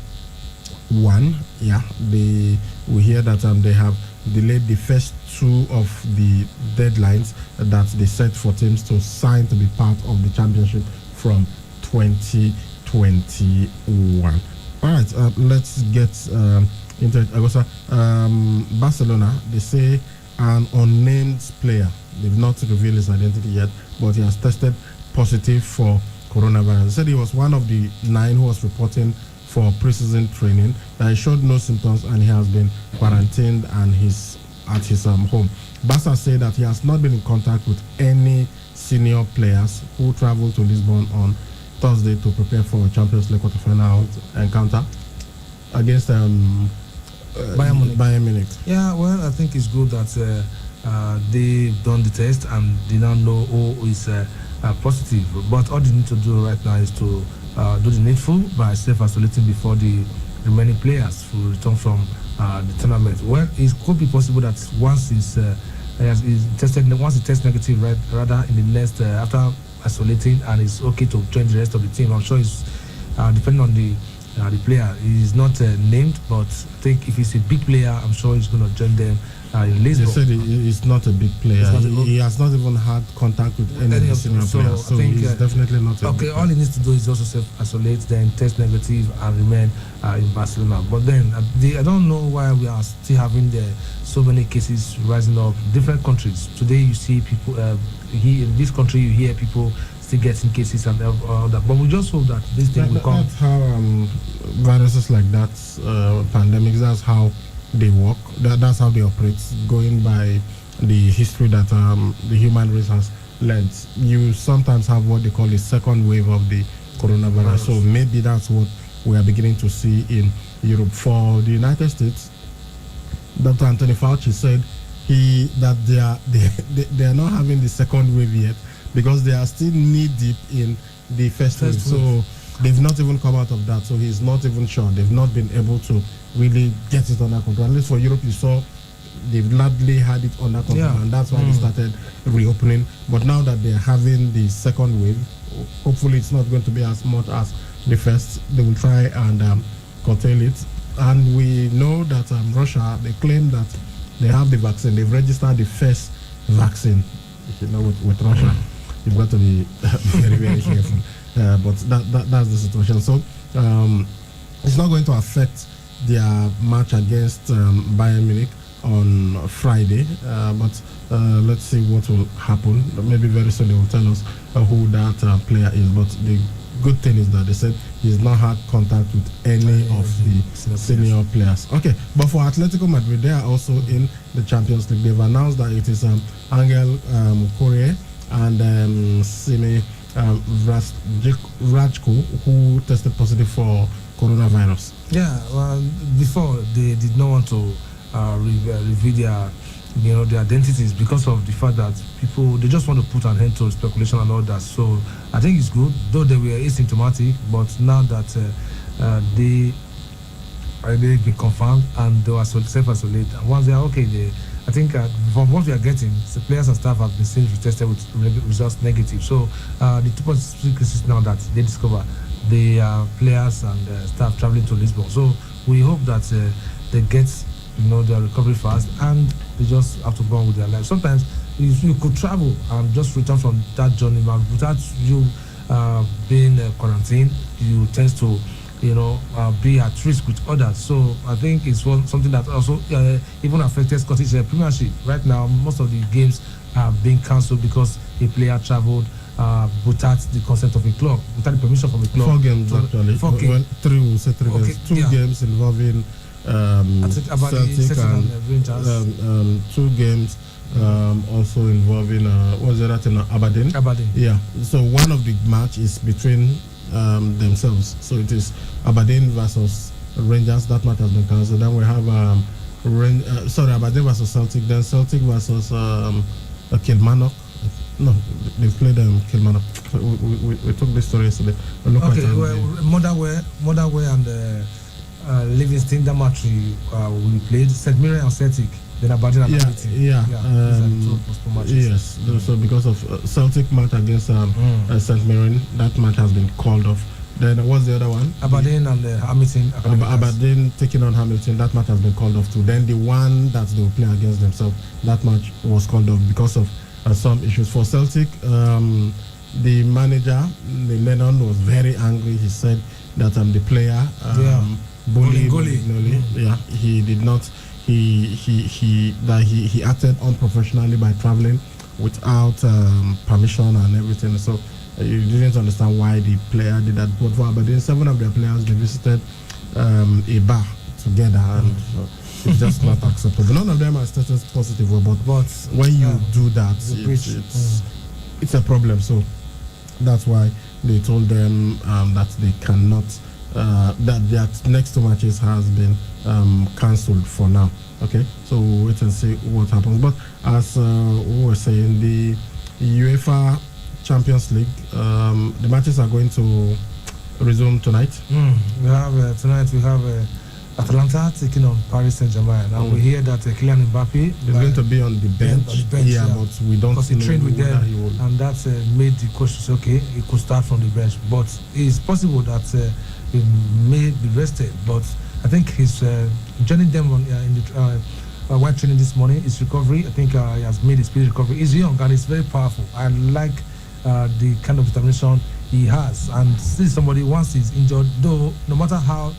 1. Yeah, we hear that they have delayed the first two of the deadlines that they set for teams to sign to be part of the championship from 2021. All right, let's get into it. Barcelona, they say an unnamed player, they've not revealed his identity yet, but he has tested positive for coronavirus. They said he was one of the 9 who was reporting for preseason training, that he showed no symptoms and he has been quarantined and he's at his home. Barca said that he has not been in contact with any senior players who traveled to Lisbon on Thursday to prepare for a Champions League quarterfinal encounter against Bayern Munich. Yeah, well, I think it's good that they've done the test and they now know who is positive. But all they need to do right now is to do the needful by self-isolating before the remaining players who return from the tournament. Well, it could be possible that once he's tested, once he tests negative, rather in the next after isolating, and it's okay to join the rest of the team. I'm sure it's depending on the player. He's not named, but I think if he's a big player, I'm sure he's going to join them in Lisbon. They said he's not a big player. He has not even had contact with any of the senior players, so he's definitely not a big player. All he needs to do is also self-isolate, then test negative and remain in Barcelona. But then I don't know why we are still having so many cases rising up. Different countries. Today you see people, here in this country you hear people still getting cases and all that. But we just hope that this thing will come. That's how viruses like that, pandemics, that's how they work. That's how they operate, going by the history that the human race has learned. You sometimes have what they call a second wave of the coronavirus. So maybe that's what we are beginning to see in Europe. For the United States, Dr. Anthony Fauci said that they are not having the second wave yet, because they are still knee deep in the first wave. So they've not even come out of that. So he's not even sure. They've not been able to really get it under control. At least for Europe, you saw they've gladly had it under control, and that's why they started reopening. But now that they're having the second wave, hopefully it's not going to be as much as the first. They will try and curtail it. And we know that Russia, they claim that they have the vaccine. They've registered the first vaccine. You know, with Russia, you've got to be very, very careful. But that's the situation. So it's not going to affect their match against Bayern Munich on Friday. But let's see what will happen. Maybe very soon they will tell us who that player is. But the good thing is that they said he's not had contact with any of the senior players. Okay, but for Atletico Madrid, they are also in the Champions League. They've announced that it is Angel Correa and Simi Vrajko who tested positive for coronavirus. Yeah, well, before they did not want to reveal their identities because of the fact that they just want to put an end to speculation and all that. So I think it's good, though they were asymptomatic, but now that they've been confirmed and they were self-isolated, and once they are okay, I think from what we are getting, the players and staff have been seen tested with results negative. So the 2 cases now that they discover, the players and staff traveling to Lisbon. So we hope that they get their recovery fast, and they just have to go on with their life. Sometimes you could travel and just return from that journey without you being quarantined, you tend to be at risk with others. So I think it's something that also even affected Scottish Premiership. Right now, most of the games are being cancelled because a player travelled without the consent of a club, without the permission from a club. 4 games actually. 4 games. Well, 3 will say 3 games. 2 games involving Celtic and Rangers. 2 games also involving what's the other thing? Aberdeen. Yeah. So one of the match is between themselves. So it is Aberdeen versus Rangers. That match has been cancelled. Then we have Aberdeen versus Celtic. Then Celtic versus Kilmarnock. No, they played Kilmarnock. We took this story yesterday. Motherwell and Livingston. That match will be played. St Mirren and Celtic. Then Aberdeen and Livingston. Yes. So because of Celtic match against St Mirren, that match has been called off. Then what's the other one? Aberdeen and Hamilton. Aberdeen taking on Hamilton. That match has been called off too. Then the one that they will play against themselves, that match was called off because of some issues. For Celtic, the manager, Lennon, was very angry. He said that the player bullied Mignoli. Yeah, he did not. He acted unprofessionally by traveling without permission and everything. So you didn't understand why the player did that. But for Aberdeen, 7 of their players, they visited a bar together, and it's just not acceptable. None of them are tested positive, but when you do that, it's a problem. So that's why they told them that they cannot. That their next 2 matches has been cancelled for now. Okay, so we'll wait and see what happens. But as we were saying, the UEFA Champions League, the matches are going to resume tonight. We have tonight. We have Atalanta taking on Paris Saint-Germain, and we hear that Kylian Mbappe is going to be on the bench. But we don't because he trained with them, and that's made the coach say, okay, he could start from the bench. But it's possible that he may be rested. But I think he's joining them in the while training this morning. His recovery, I think he has made his speedy recovery. He's young and he's very powerful. I like the kind of determination he has. And this is somebody, once he's injured, though, no matter how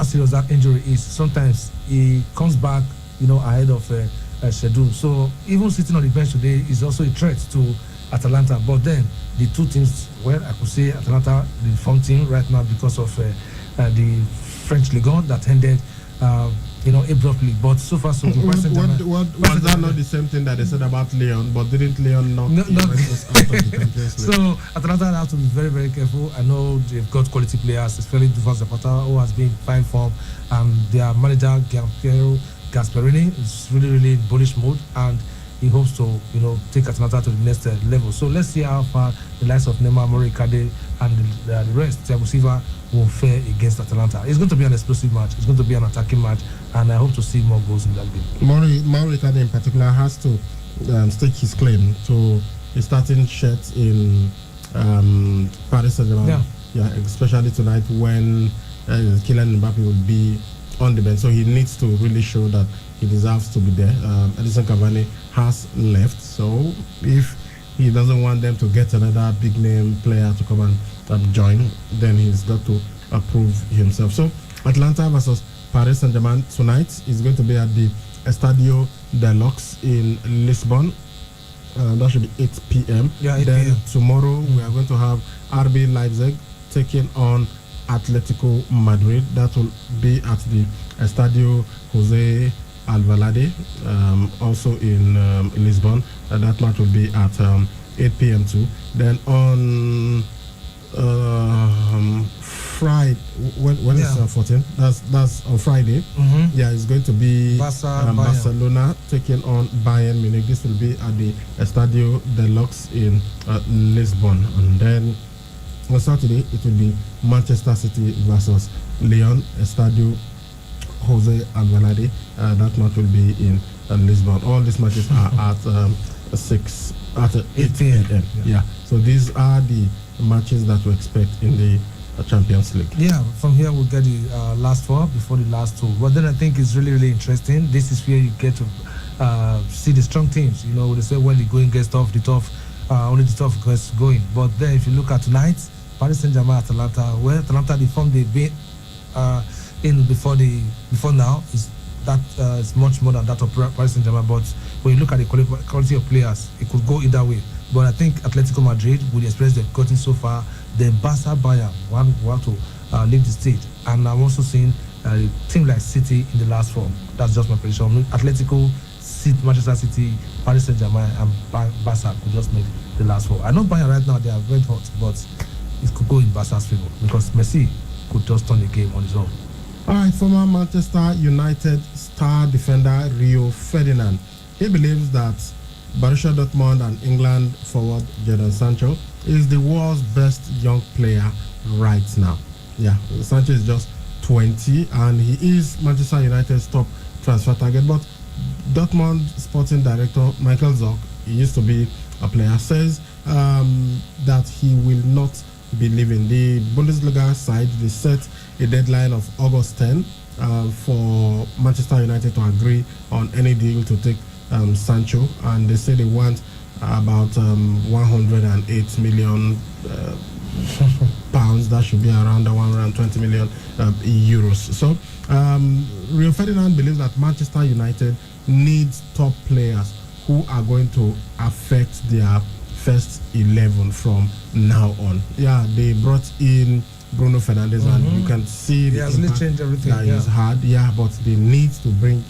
serious that injury is, sometimes he comes back, ahead of a schedule. So even sitting on the bench today is also a threat to Atalanta. But then the 2 teams, I could say Atalanta, the form team right now because of the French Ligue 1 that ended, abruptly. But so far, so good. Was that not the same thing that they said about Lyon? But didn't Lyon knock Juventus out of the Champions League? So Atalanta have to be very, very careful. I know they've got quality players, especially Duvall Zapata, who has been in fine form, and their manager Gianpiero Gasperini is really, really in bullish mode, and he hopes to, take Atalanta to the next level. So let's see how far the likes of Neymar, Morikade, and the rest, Thiago Silva, will fare against Atalanta. It's going to be an explosive match. It's going to be an attacking match, and I hope to see more goals in that game. Morikade in particular has to stake his claim to a starting shirt in Paris Saint-Germain. Yeah, especially tonight when Kylian Mbappe will be on the bench. So he needs to really show that he deserves to be there. Edison Cavani has left, so if he doesn't want them to get another big name player to come and join, then he's got to approve himself. So Atlanta versus Paris Saint-Germain tonight is going to be at the Estadio de Lux in Lisbon. That should be 8 p.m. Then 8 p.m. Tomorrow we are going to have RB Leipzig taking on Atletico Madrid. That will be at the Estadio Jose Alvalade, also in Lisbon. That match will be at 8 p.m. too. Then on Friday, when is 14? That's on Friday. Yeah, it's going to be Barcelona taking on Bayern Munich. This will be at the Estadio de Lux in Lisbon. And then on Saturday, it will be Manchester City versus Lyon, Estadio Jose Alvalade. That match will be in Lisbon. All these matches are at 8 p.m. Yeah. So these are the matches that we expect in the Champions League. Yeah, from here we'll get the last 4 before the last 2. But then I think it's really, really interesting. This is where you get to see the strong teams. They say when the going gets tough, the tough only the top gets going. But then if you look at tonight, Paris Saint-Germain, Atalanta, well, Atalanta the form they've been in before now is that is much more than that of Paris Saint-Germain. But when you look at the quality of players, it could go either way. But I think Atletico Madrid, with the experience they've gotten so far, then Barca, Bayern want to leave the stage. And I'm also seeing a team like City in the last form. That's just my prediction. Atletico, Manchester City, Paris Saint-Germain, and Barca could just make the last four. I know Bayern right now, they are very hot, but it could go in Barca's favor because Messi could just turn the game on his own. All right, former Manchester United star defender Rio Ferdinand. He believes that Borussia Dortmund and England forward Jadon Sancho is the world's best young player right now. Yeah, Sancho is just 20 and he is Manchester United's top transfer target. But Dortmund sporting director Michael Zorc, he used to be a player, says that he will not be leaving. The Bundesliga side, they set a deadline of August 10 for Manchester United to agree on any deal to take Sancho, and they say they want about 108 million pounds. That should be around 120 million euros. So Rio Ferdinand believes that Manchester United needs top players who are going to affect their first 11 from now on. Yeah, they brought in Bruno Fernandes, and you can see the impact changed everything. that is hard. Yeah, but they need to bring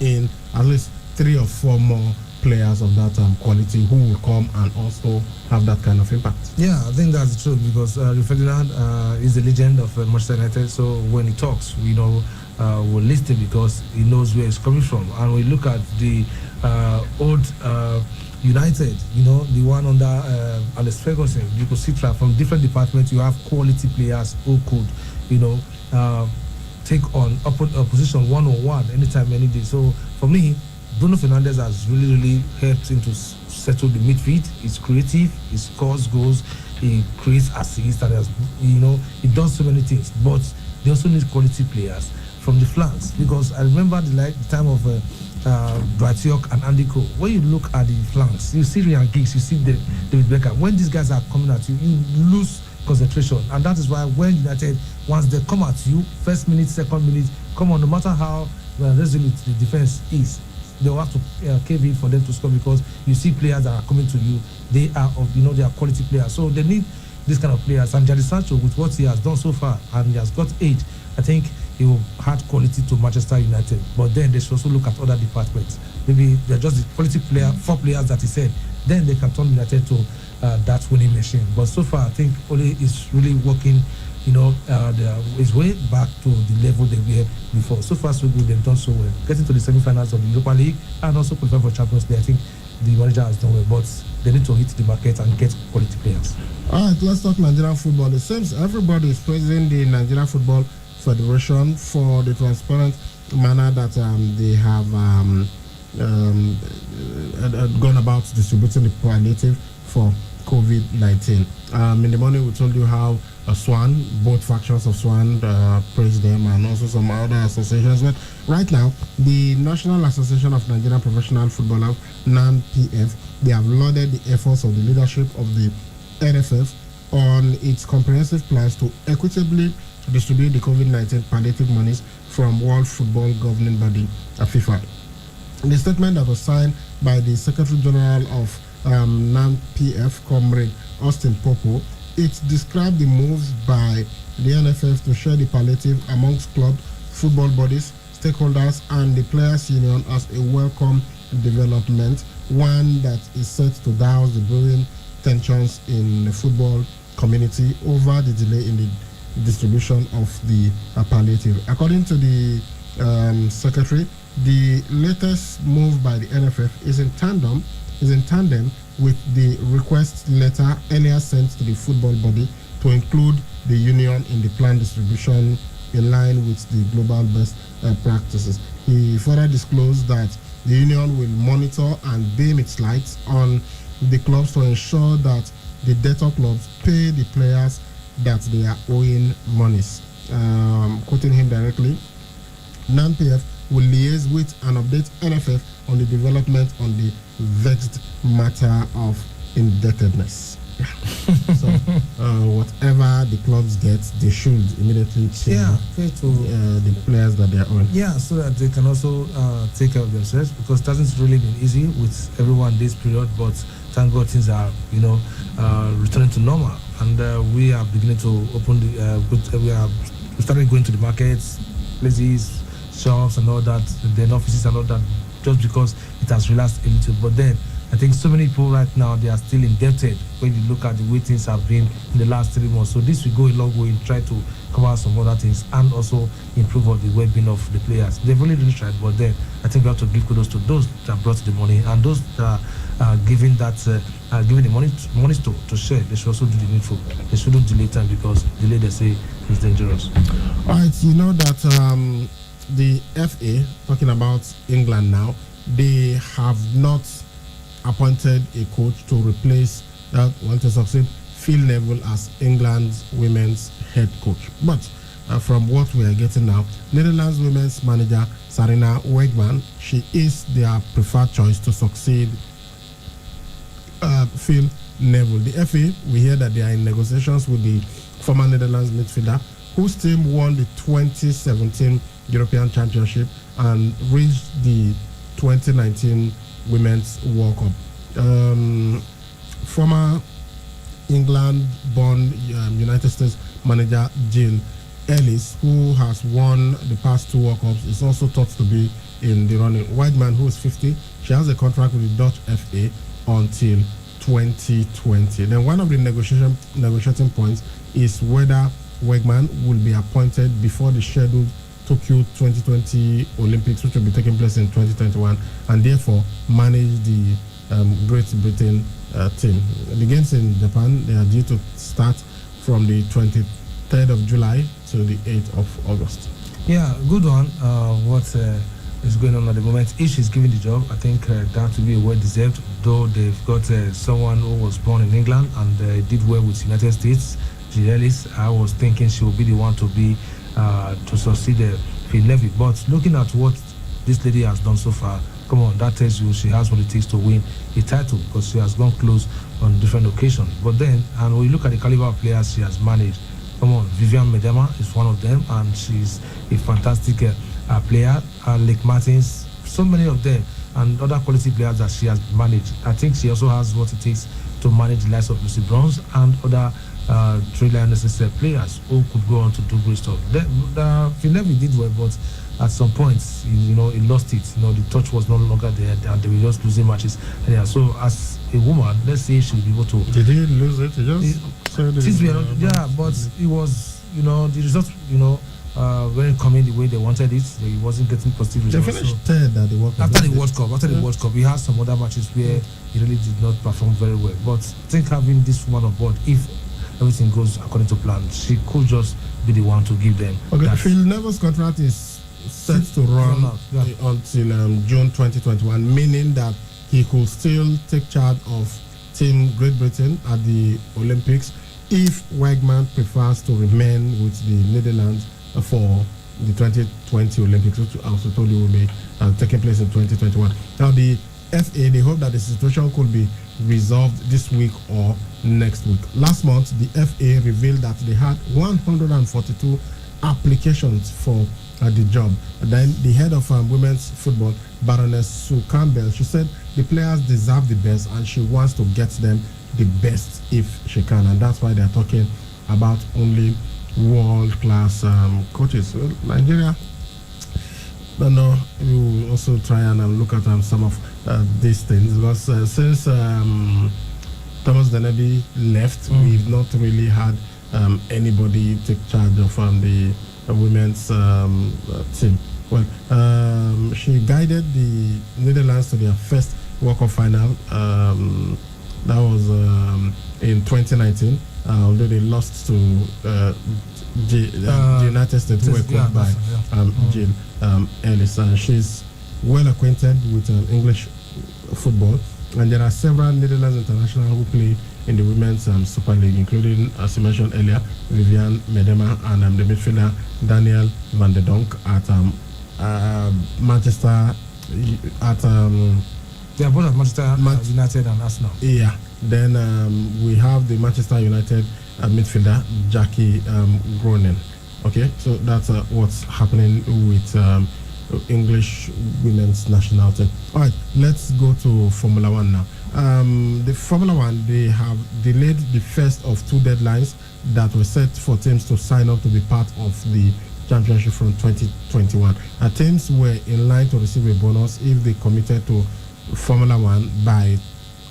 in at least 3 or 4 more players of that quality who will come and also have that kind of impact. Yeah, I think that's true because Rio Ferdinand is the legend of Manchester United. So when he talks, we know we'll listen because he knows where he's coming from. And we look at the old United, you know, the one under Alex Ferguson, you could see from different departments, you have quality players who could, you know, take on opposition one-on-one anytime, any day. So for me, Bruno Fernandes has really helped him to settle the midfield. He's creative, he scores goals, he creates assists, and he does so many things. But they also need quality players from the flanks because I remember the time of Dwight York and Andy Cole. When you look at the flanks, you see Ryan Giggs, you see David Beckham. When these guys are coming at you, you lose concentration, and that is why when United, once they come at you, first minute, second minute, come on, no matter how resolute the defense is, they will have to cave in for them to score because you see players that are coming to you, they are they are quality players. So they need this kind of players. And Jadon Sancho, with what he has done so far, and he has got age, I think he will add quality to Manchester United. But then they should also look at other departments. Maybe they're just the quality player, 4 players that he said. Then they can turn United to that winning machine. But so far, I think Ole is really working, his way back to the level they were before. So far, so good. They've done so well. Getting to the semi-finals of the Europa League and also qualifying for Champions League. I think the manager has done well, but they need to hit the market and get quality players. All right, let's talk Nigerian football. It seems everybody is praising the Nigerian Football Federation for the transparent manner that they have gone about distributing the palliative for COVID-19. In the morning, we told you how SWAN, both factions of SWAN, praised them, and also some other associations. But right now, the National Association of Nigerian Professional Footballers, NANPF, they have lauded the efforts of the leadership of the NFF on its comprehensive plans to equitably distribute the COVID-19 palliative monies from World Football Governing Body, FIFA. In the statement that was signed by the Secretary General of NANPF, Comrade Austin Popo, it described the moves by the NFF to share the palliative amongst club, football bodies, stakeholders, and the Players' Union as a welcome development, one that is set to douse the brewing tensions in the football community over the delay in the distribution of the palliative. According to the secretary, the latest move by the NFF is in tandem with the request letter earlier sent to the football body to include the union in the planned distribution in line with the global best practices. He further disclosed that the union will monitor and beam its lights on the clubs to ensure that the debtor clubs pay the players that they are owing monies. Quoting him directly, NANPF will liaise with and update NFF on the development on the vexed matter of indebtedness. So whatever the clubs get, they should immediately pay pay to the players that they are on. Yeah, so that they can also take care of themselves, because it hasn't really been easy with everyone this period. But thank God things are returning to normal, and we are beginning to open we started going to the markets, places, shops, and all that, then offices and all that, just because it has relaxed a little. But then I think so many people right now, they are still indebted when you look at the way things have been in the last 3 months. So this will go a long way in try to cover some other things and also improve on the well-being of the players. They've really tried, but then I think we have to give kudos to those that brought the money, and those that are giving the money to share. They should also do the needful. They shouldn't delay time, because delay, they say, is dangerous. All right, you know that the FA, talking about England now, they have not appointed a coach to replace that want to succeed Phil Neville as England's women's head coach. But from what we are getting now, Netherlands women's manager Sarina Wiegman, she is their preferred choice to succeed Phil Neville. The FA, we hear that they are in negotiations with the former Netherlands midfielder, whose team won the 2017 European Championship and reached the 2019 Women's World Cup. Former England-born United States manager Jill Ellis, who has won the past 2 World Cups, is also thought to be in the running. Wiegman, who is 50, she has a contract with the Dutch FA until 2020. Then one of the negotiating points is whether Wiegman will be appointed before the scheduled Tokyo 2020 Olympics, which will be taking place in 2021, and therefore manage the Great Britain team. The games in Japan, they are due to start from the 23rd of July to the 8th of August. Yeah, good one. What is going on at the moment? If she's given the job, I think that will be a well-deserved, though they've got someone who was born in England and did well with United States, Jill Ellis. I was thinking she will be the one to be to succeed Phil Neville. But looking at what this lady has done so far, come on, that tells you she has what it takes to win a title, because she has gone close on different occasions. But then, and when you look at the caliber of players she has managed, come on, Vivian Medema is one of them, and she's a fantastic player. Lake Martins, so many of them, and other quality players that she has managed. I think she also has what it takes to manage the likes of Lucy Bronze and other Three Lionesses players who could go on to do great stuff. Phil Neville did well, but at some point, he lost it. The touch was no longer there, and they were just losing matches. Yeah, so as a woman, let's say she'll be able to. Did he lose it? But it was, the result, weren't coming the way they wanted it. He wasn't getting positive results. They finished third at the World Cup. After the World Cup, he had some other matches where he really did not perform very well. But I think having this woman on board, if everything goes according to plan, she could just be the one to give them. Okay, Phil Neville's contract is set to run until June 2021, meaning that he could still take charge of Team Great Britain at the Olympics if Wiegman prefers to remain with the Netherlands for the 2020 Olympics, which I also told you will be taking place in 2021. Now, the FA, they hope that the situation could be resolved this week or next week. Last month, the FA revealed that they had 142 applications for the job. Then the head of women's football, Baroness Sue Campbell, she said the players deserve the best and she wants to get them the best if she can, and that's why they're talking about only world-class coaches. Well, Nigeria, but no, we will also try and look at some of these things, because since Thomas Deneby left, we've not really had anybody take charge of the women's team. Well, she guided the Netherlands to their first World Cup final. That was in 2019, although they lost to the United States, who were coached by Jill Ellis. She's well acquainted with English football, and there are several Netherlands internationals who play in the Women's Super League, including, as you mentioned earlier, Vivian Medema and the midfielder Daniel van der Donk at Manchester, at They are both at Manchester United and Arsenal. Yeah. Then we have the Manchester United midfielder Jackie Groening. Okay, so that's what's happening with English women's national team. All right, let's go to Formula One now. The Formula One, they have delayed the first of two deadlines that were set for teams to sign up to be part of the championship from 2021. Teams were in line to receive a bonus if they committed to Formula One by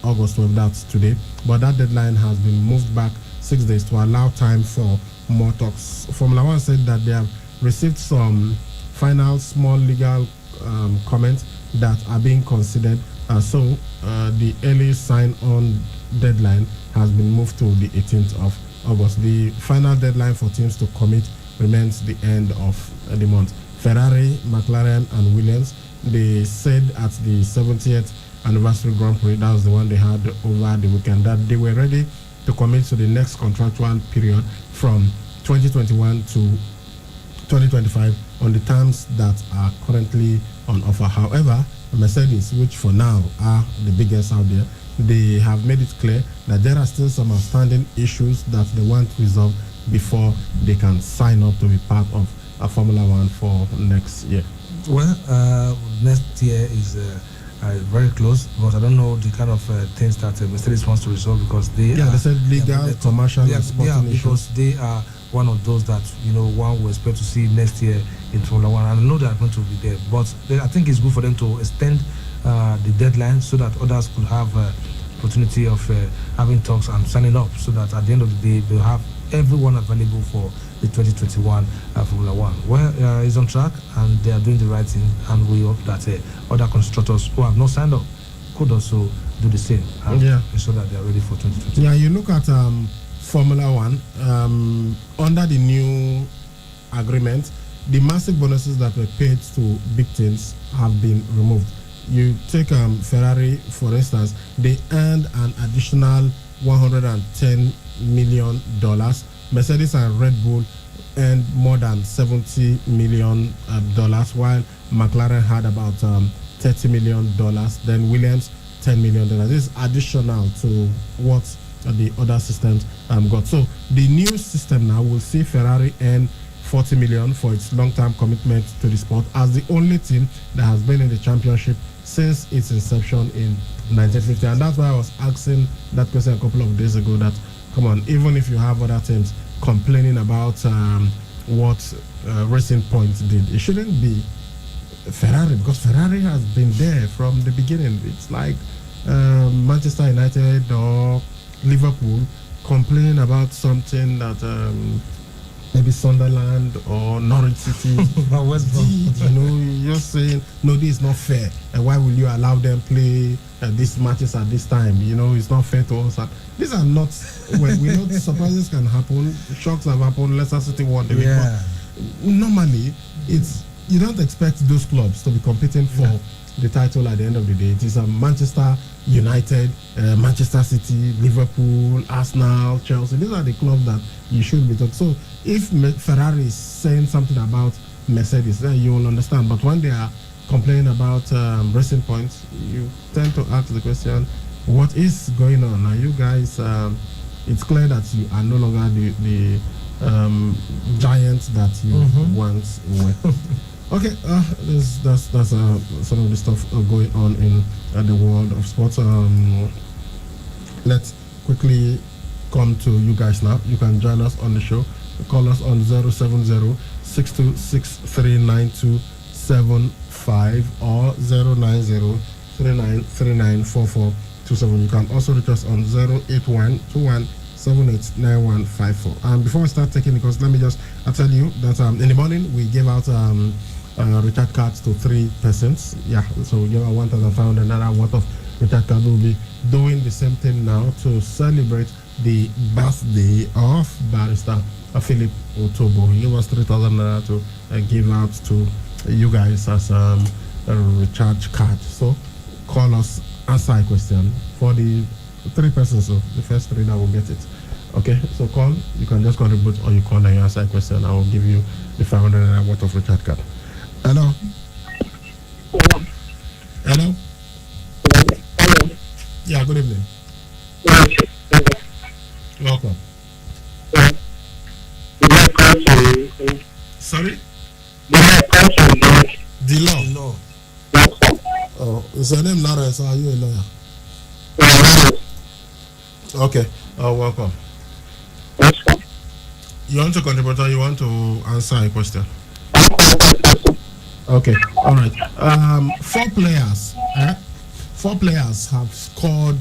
August 12th, that's today. But that deadline has been moved back 6 days to allow time for more talks. Formula One said that they have received some final small legal comments that are being considered. So the early sign-on deadline has been moved to the 18th of August. The final deadline for teams to commit remains the end of the month. Ferrari, McLaren, and Williams, they said at the 70th anniversary Grand Prix, that was the one they had over the weekend, that they were ready to commit to the next contractual period from 2021 to 2025 on the terms that are currently on offer. However, Mercedes, which for now are the biggest out there, they have made it clear that there are still some outstanding issues that they want resolved before they can sign up to be part of a Formula One for next year. Well, next year is very close, but I don't know the kind of things that Mercedes wants to resolve because they they said legal, commercial, and sporting issues. Because they are one of those that one will expect to see next year in Formula One. And I know they are going to be there, but I think it's good for them to extend the deadline so that others could have opportunity of having talks and signing up, so that at the end of the day they'll have everyone available for the 2021 Formula One. Well, it's on track and they are doing the right thing, and we hope that other constructors who have not signed up could also do the same and ensure that they are ready for 2021. Yeah, you look at Formula One, under the new agreement, the massive bonuses that were paid to big teams have been removed. You take Ferrari, for instance, they earned an additional $110 million. Mercedes and Red Bull earned more than $70 million, while McLaren had about $30 million. Then Williams, $10 million. This is additional to what the other systems got. So the new system now will see Ferrari earn $40 million for its long-term commitment to the sport as the only team that has been in the championship since its inception in 1950. And that's why I was asking that question a couple of days ago, that come on, even if you have other teams complaining about what Racing Point did, it shouldn't be Ferrari, because Ferrari has been there from the beginning. It's like Manchester United or Liverpool complaining about something that maybe Sunderland or Norwich City did. You're saying, no, this is not fair, and why will you allow them play these matches at this time? It's not fair to us. And these are not, well, we know surprises can happen, shocks have happened. Leicester City won the week, but normally you don't expect those clubs to be competing for the title at the end of the day. It is Manchester United, Manchester City, Liverpool, Arsenal, Chelsea. These are the clubs that you should be talking. So if Ferrari is saying something about Mercedes, then you will understand. But when they are complaining about Racing Point, you tend to ask the question, what is going on? Now you guys, it's clear that you are no longer the giants that you once were. Okay, that's some of the stuff going on in the world of sports. Let's quickly come to you guys now. You can join us on the show. Call us on 070-6263-9275 or 090-3939-4427. You can also reach us on 081-2178-9154. And before we start taking the calls, let me just tell you that in the morning we gave out recharge cards to 3 persons. Yeah, so we gave out 1,500 naira worth of recharge cards. We'll be doing the same thing now to celebrate the birthday of Barrister Philip Otobo. He gave us 3,000 naira to give out to you guys as a recharge card. So call us, answer a question for the 3 persons. So the first 3 that will get it. Okay, so call. You can just contribute, or you call and you answer a question. I will give you the 500 naira worth of recharge card. Hello. Hello. Yeah, good evening. Welcome. Sorry? The law. Oh, is your name Lawrence or are you a lawyer? Okay. Welcome. You want to contribute or you want to answer a question? Okay. All right. 4 players. 4 players have scored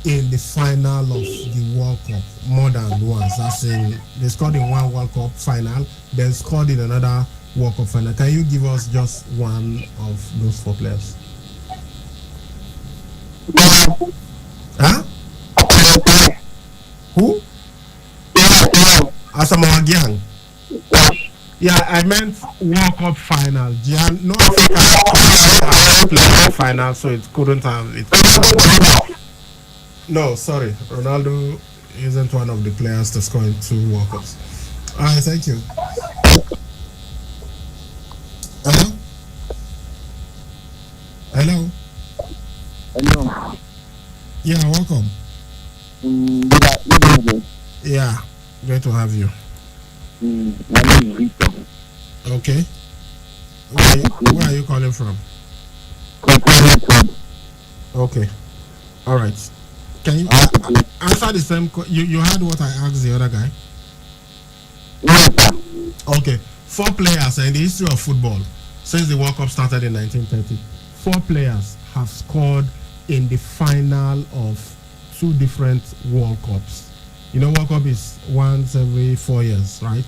in the final of the World Cup more than once. As in, they scored in one World Cup final, then scored in another World Cup final. Can you give us just one of those 4 players? Huh? Who? Asamoah Gyan. Yeah, I meant World Cup final. Gyan, no Africa played final, so it couldn't have it. No, sorry. Ronaldo isn't one of the players to score in 2 World Cups. All right, thank you. Hello? Hello? Hello. Yeah, welcome. Yeah, great to have you. My name is Victor. Okay. Where are you calling from? Okay. All right. Can you answer the same you heard what I asked the other guy? Okay. 4 players in the history of football since the World Cup started in 1930. 4 players have scored in the final of 2 different World Cups. You know, World Cup is once every 4 years, right?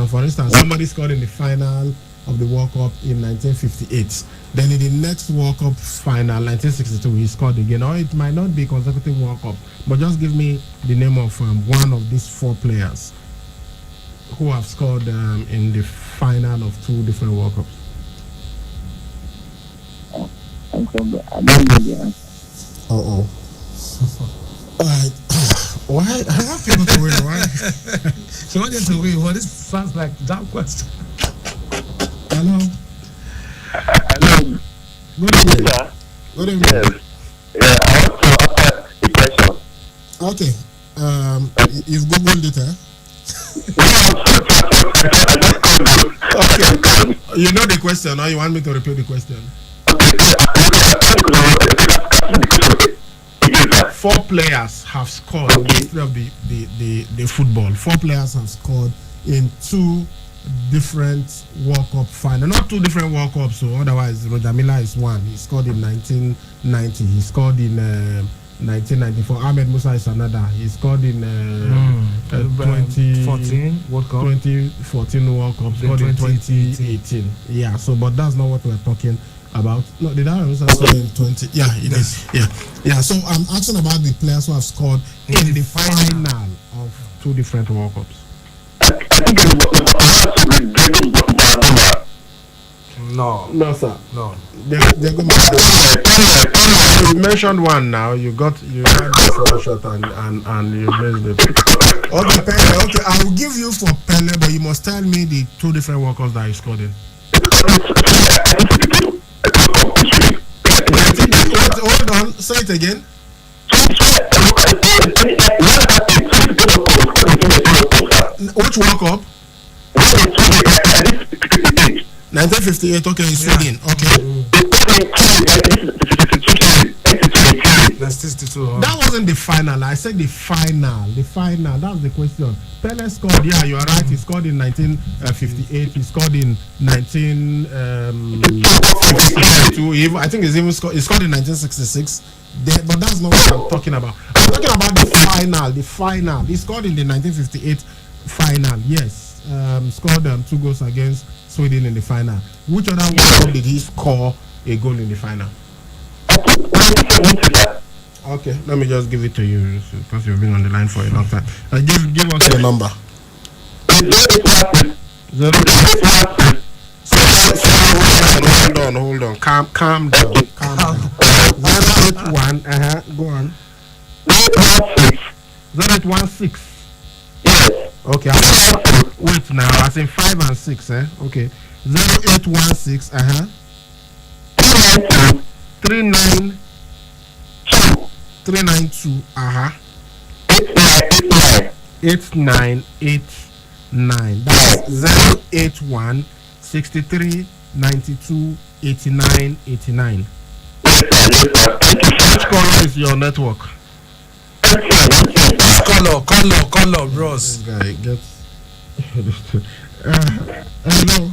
For instance, somebody scored in the final of the World Cup in 1958. Then in the next World Cup final, 1962, he scored again. Or it might not be consecutive World Cup, but just give me the name of one of these 4 players who have scored in the final of 2 different World Cups. I don't know the answer. All right. Why? I have people to win. Why? So what is to win? Well, this sounds like that question. Hello. Hello. Good evening. Yeah. Good evening. Yes. Yeah, I want to answer the question. Okay. You've googled it, eh? Okay. You know the question, or you want me to repeat the question? 4 players have scored in the history of the football. 4 players have scored in 2 different World Cup final. Not 2 different World Cups, so otherwise Roger Milla is one. He scored in 1990. He scored in 1994. Ahmed Musa is another. He scored in 2014 World Cup. 2014 World Cup. Scored in 2018. Yeah. So, but that's not what we're talking about. No, did I answer in 20? Yeah, it is. Yeah. So I'm asking about the players who have scored in the final of 2 different World Cups. No, sir. No. You mentioned one now. You had this shot and you missed it. Okay, Pele. Okay, I will give you for Pele, but you must tell me the 2 different World Cups that he scored in. Hold on, say it again. Which World Cup? 1958. Okay, in Sweden. Okay. That wasn't the final. I said the final. The final. That's the question. Pele scored. Yeah, you are right. He scored in 1958. He scored in 1962. I think he scored in 1966. But that's not what I'm talking about. I'm talking about the final. The final. He scored in the 1958 final. Yes. Scored 2 goals against Sweden in the final. Which other World Cup did he score a goal in the final? Okay, let me just give it to you because you've been on the line for a long time. Give us your number. Hold on. Calm down. 081. Go on. 0816. Okay. Wait now. I say 5 and 6. Okay. 0816. 39. 392. 8989. That's 081 63 92 89 89. Which color is your network? Color, bros. This guy gets. Hello.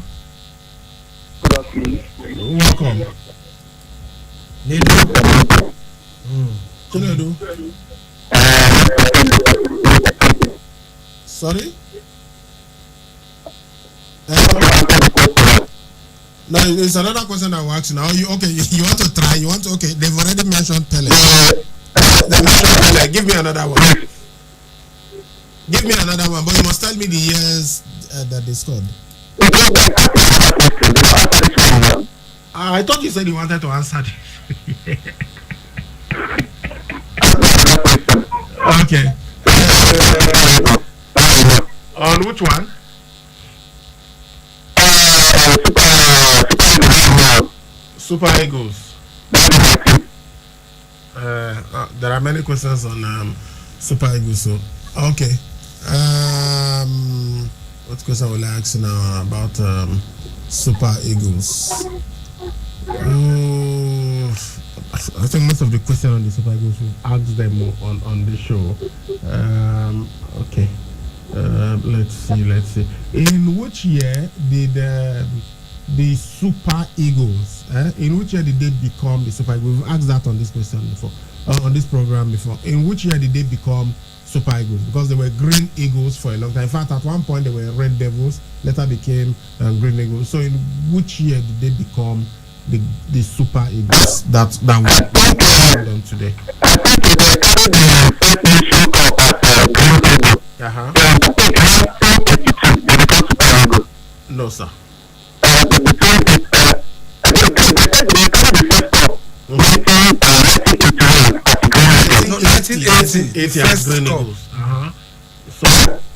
Welcome. Chinedu. Sorry? No, it's another question I will ask you now. You want to try? Okay, they've already mentioned Pele. They mentioned Pele. Give me another one. Give me another one, but you must tell me the years that they scored. I thought you said you wanted to answer this. Okay. On which one? Super Eagles. There are many questions on Super Eagles. So okay. What question will I ask now about Super Eagles? I think most of the questions on the Super Eagles will ask them on the show. Okay. Let's see. In which year did the Super Eagles? In which year did they become the Super Eagles? We've asked that on this question before, on this program before. In which year did they become Super Eagles? Because they were Green Eagles for a long time. In fact, at one point they were Red Devils, later became Green Eagles. So in which year did they become the Super Eagles that we're on today? No, sir. 1980 as Green Eagles. So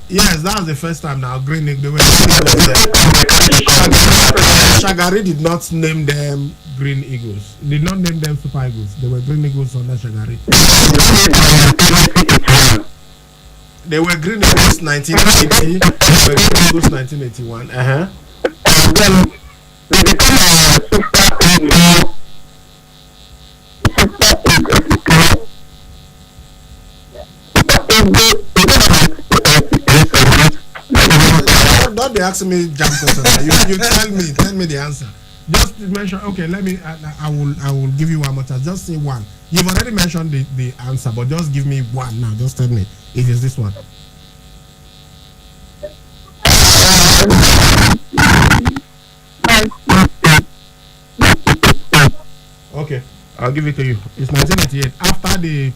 yes, that was the first time. Now Green Eagles, they were Shagari did not name them Green Eagles. Did not name them Super Eagles. They were Green Eagles under Shagari. They were Green Eagles 1980. They were Green Eagles 1981. Then they become Don't be asking me jump questions. You tell me the answer. Just mention. Okay, let me. I will give you one more chance. Just say one. You've already mentioned the answer, but just give me one now. Just tell me if it's this one. Okay, I'll give it to you. It's 1988. After the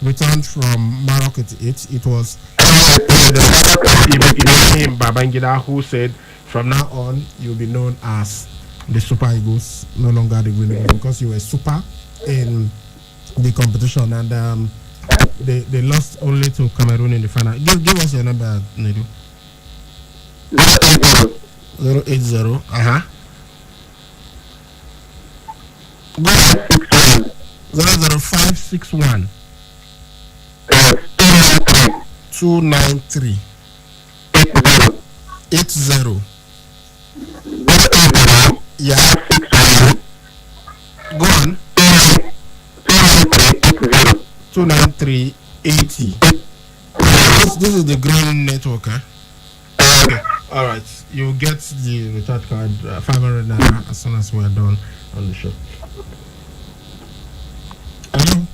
return from Maroc 88, it was Ibrahim Babangida who said, from now on, you'll be known as the Super Eagles, no longer the Green Eagles, because you were super in the competition, and they lost only to Cameroon in the final. Give us your number, Nedu. 080. 00561 293 80. Yeah. Go on. 293 80. This is the Green Network, eh? Okay. All right. You'll get the recharge card 500 naira as soon as we're done on the show. Hello.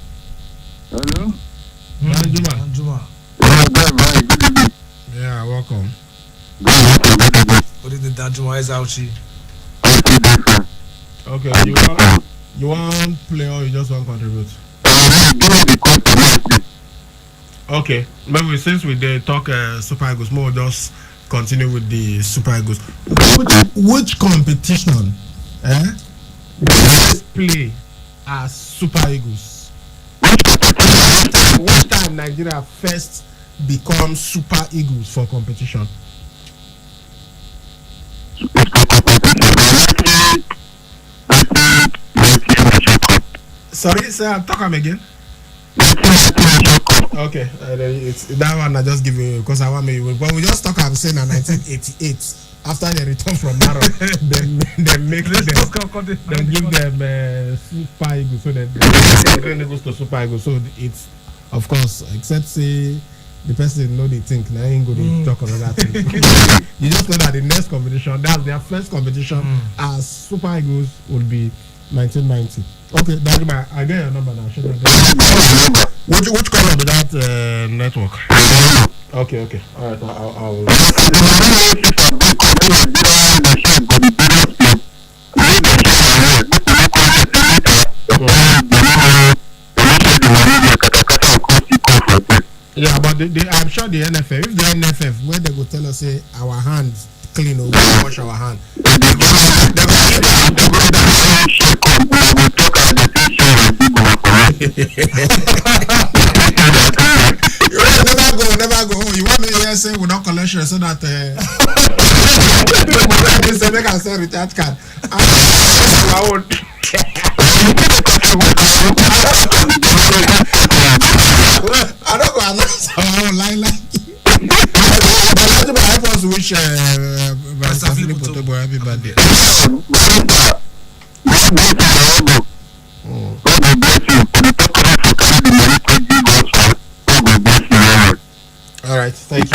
Hello. Juma. Yeah, welcome. What is the Danjuma is Auchi? Okay, you want play or you just want contribute? Okay, maybe since we did talk Super Eagles, more just continue with the Super Eagles. Which competition play as Super Eagles? Which time Nigeria first become Super Eagles for competition? Sorry, sir, talk again. Okay, it's that one I just give you because I want me. But we just talk. I'm saying in 1988 after they return from Maroc, then make them give them Super Eagles so that they goes to Super Eagles. So it's of course except say the person know they think now ain't going to talk about that thing. You just know that the next competition, that's their first competition as Super Eagles would be 1990. Okay, Dagma, I get your number now. Which color be that network? Okay. All right, I'll yeah, but I'm sure the NFF, if the NFF, where they go tell us say our hands clean or we wash our hands. Never go. You want me here say we don't collect so that say make I say recharge card. I don't go announce our own line like help us wish Safili Potobo happy birthday. All right, thank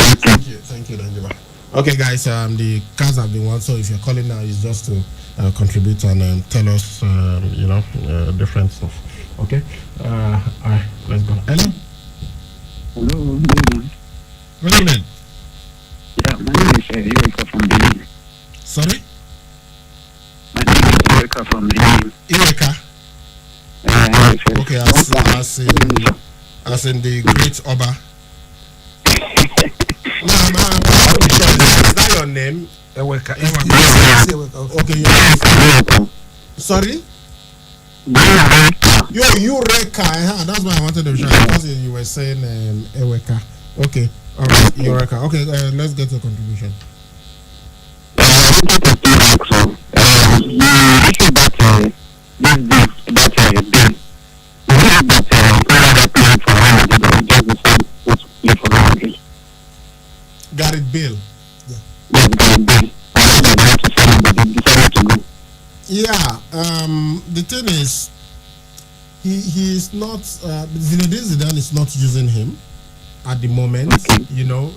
you, Danjuma. Okay, guys, the cards have been won. So if you're calling now, it's just to contribute and tell us, different stuff. Okay. All right, let's go. Hello. Hello. Good evening. Good evening. Yeah, my name is Eureka from Benin. Sorry. My name is Eureka from Benin. Eureka. Okay, as in the great Oba. No, is that your name? Eweka. Okay, sorry? Eureka. That's why I wanted to show because you were saying Eweka. Okay, all right, Eureka. Okay, let's get your contribution. Gareth Bale. Yeah. The thing is, he is not. Zinedine Zidane is not using him at the moment. You know,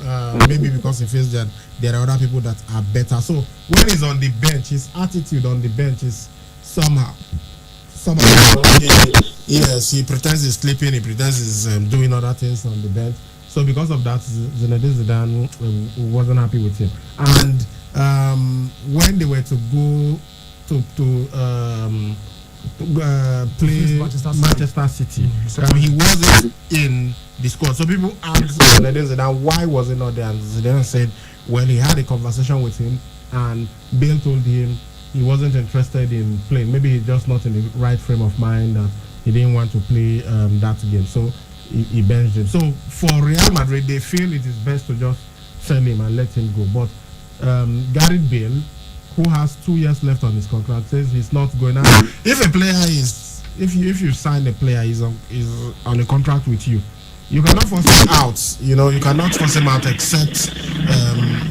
maybe because he feels that there are other people that are better. So when he's on the bench, his attitude on the bench is somehow. Yes, he pretends he's sleeping. He pretends he's doing other things on the bench. So because of that, Zinedine Zidane wasn't happy with him. And when they were to go to play Manchester City, he wasn't in the squad. So people asked Zinedine Zidane why was he not there, and Zidane said, well, he had a conversation with him, and Bale told him he wasn't interested in playing. Maybe he's just not in the right frame of mind, that he didn't want to play that game. So he benched him. So for Real Madrid, they feel it is best to just sell him and let him go. But Gareth Bale, who has 2 years left on his contract, says he's not going out. If a player is, if you sign a player is on a contract with you, you cannot force him out. You know, you cannot force him out except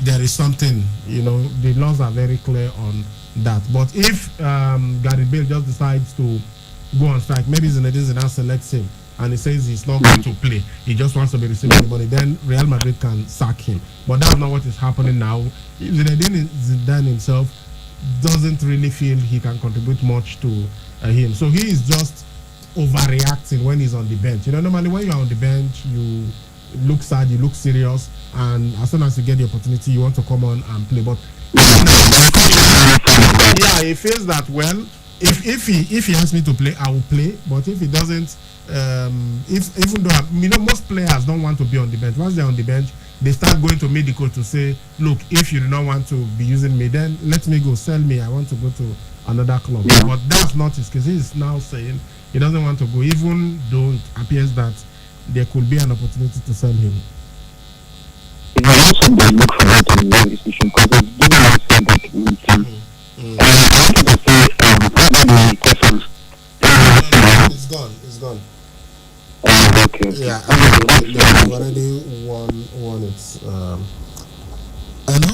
there is something. You know, the laws are very clear on that. But if Gareth Bale just decides to go on strike, maybe Zinedine Zidane selects him and he says he's not going to play, he just wants to be receiving the money, then Real Madrid can sack him. But that's not what is happening now. Zinedine Zidane himself doesn't really feel he can contribute much to him. So he is just overreacting when he's on the bench. You know, normally when you're on the bench, you look sad, you look serious, and as soon as you get the opportunity, you want to come on and play. But yeah, he feels that, well, if he asks me to play, I will play. But if he doesn't, even though most players don't want to be on the bench. Once they're on the bench, they start going to meet the coach to say, look, if you do not want to be using me, then let me go, sell me. I want to go to another club. But that's not his case. He is now saying he doesn't want to go, even though it appears that there could be an opportunity to sell him. It will also be look for that in the decision because it's given us that It's gone. Okay. Yeah, they already won it. Hello?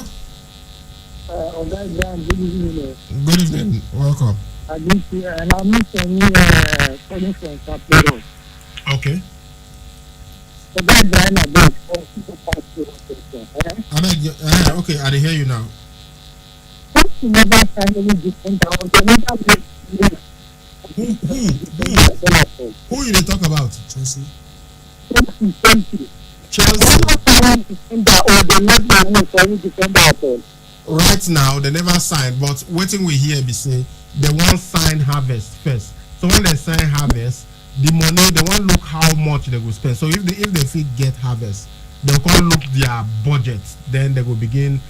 Good evening. Welcome. I didn't see, and I missed any calling from Capital. Okay. So that's the end of it. Oh, super fast question. I beg okay, I hear you now. You never find any different hours. You never make Who you dey talk about? Chelsea. Chelsea. Or they never move for any defender at all. Right now, they never signed, but waiting we hear be say they want sign Harvest first. So when they sign Harvest, the money they want look how much they will spend. So if they fit get Harvest, they can look their budget. Then they will begin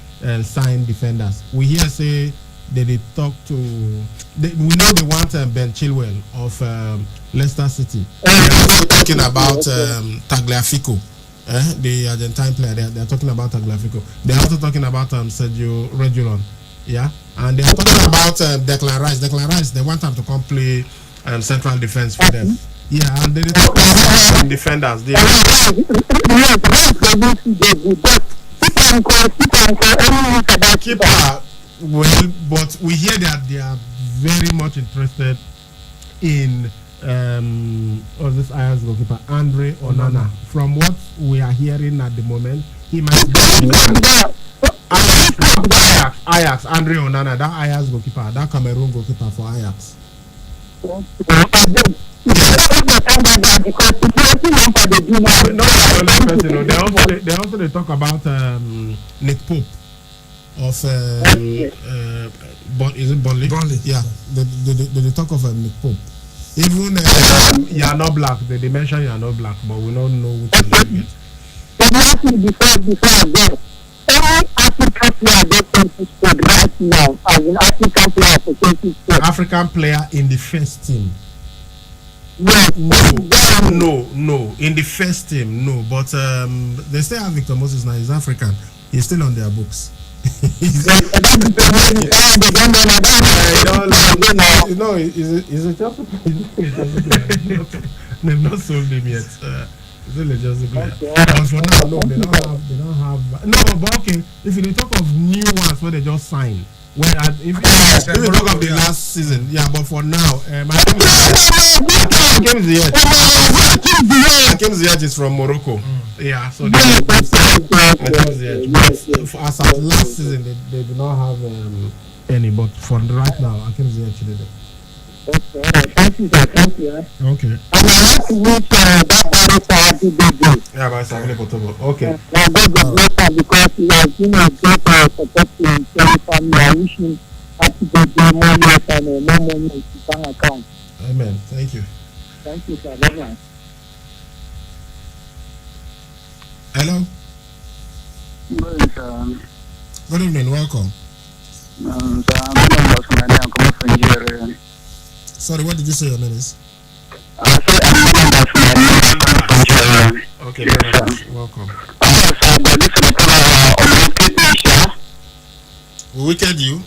sign defenders. We hear say they talk to. We know they want Ben Chilwell of Leicester City. They are also talking about Tagliafico. The Argentine player, they are talking about Tagliafico. They are also talking about Sergio Reguilon, yeah, and they are talking about Declan Rice. Declan Rice, they want him to come play central defense for them. Yeah, and they talk about defenders. They keeper, well, but we hear that they are very much interested in this Ajax goalkeeper Andre Onana. From what we are hearing at the moment, he might be Ajax Andre Onana, that Ajax goalkeeper, that Cameroon goalkeeper for Ajax. They also talk about Nick Pope of is it Burnley? Yeah, they talk of Nick Pope. Even you are not black. They mention you are not black, but we don't know which one you get. Before I go, every African player gets 20 squad right now. As an African player for 20 squad. African player in the first team. No. In the first team, no. But they still have Victor Moses now. He's African. He's still on their books. Is it just they've not sold him yet. It's only just a player. But for now, no, they don't have. No, but okay. If you talk of new ones where they just signed, well, if you talk of the last season, yeah. But for now, Hakim Ziyech is from Morocco. Yeah, so as of last season, they do not have any. But for right now, Hakim Ziyech did it. Thank you, sir. Thank you. Okay. And I like to wish that Barrow happy birthday. Yeah, but it's okay. God bless him because he has been a great support to his family. I wish him happy birthday, more years and more money in his bank account. Amen. Thank you. Thank you, sir. Bye-bye. Hello. Good evening. Welcome. Sorry, what did you say your name is? Okay, welcome. We wicked you?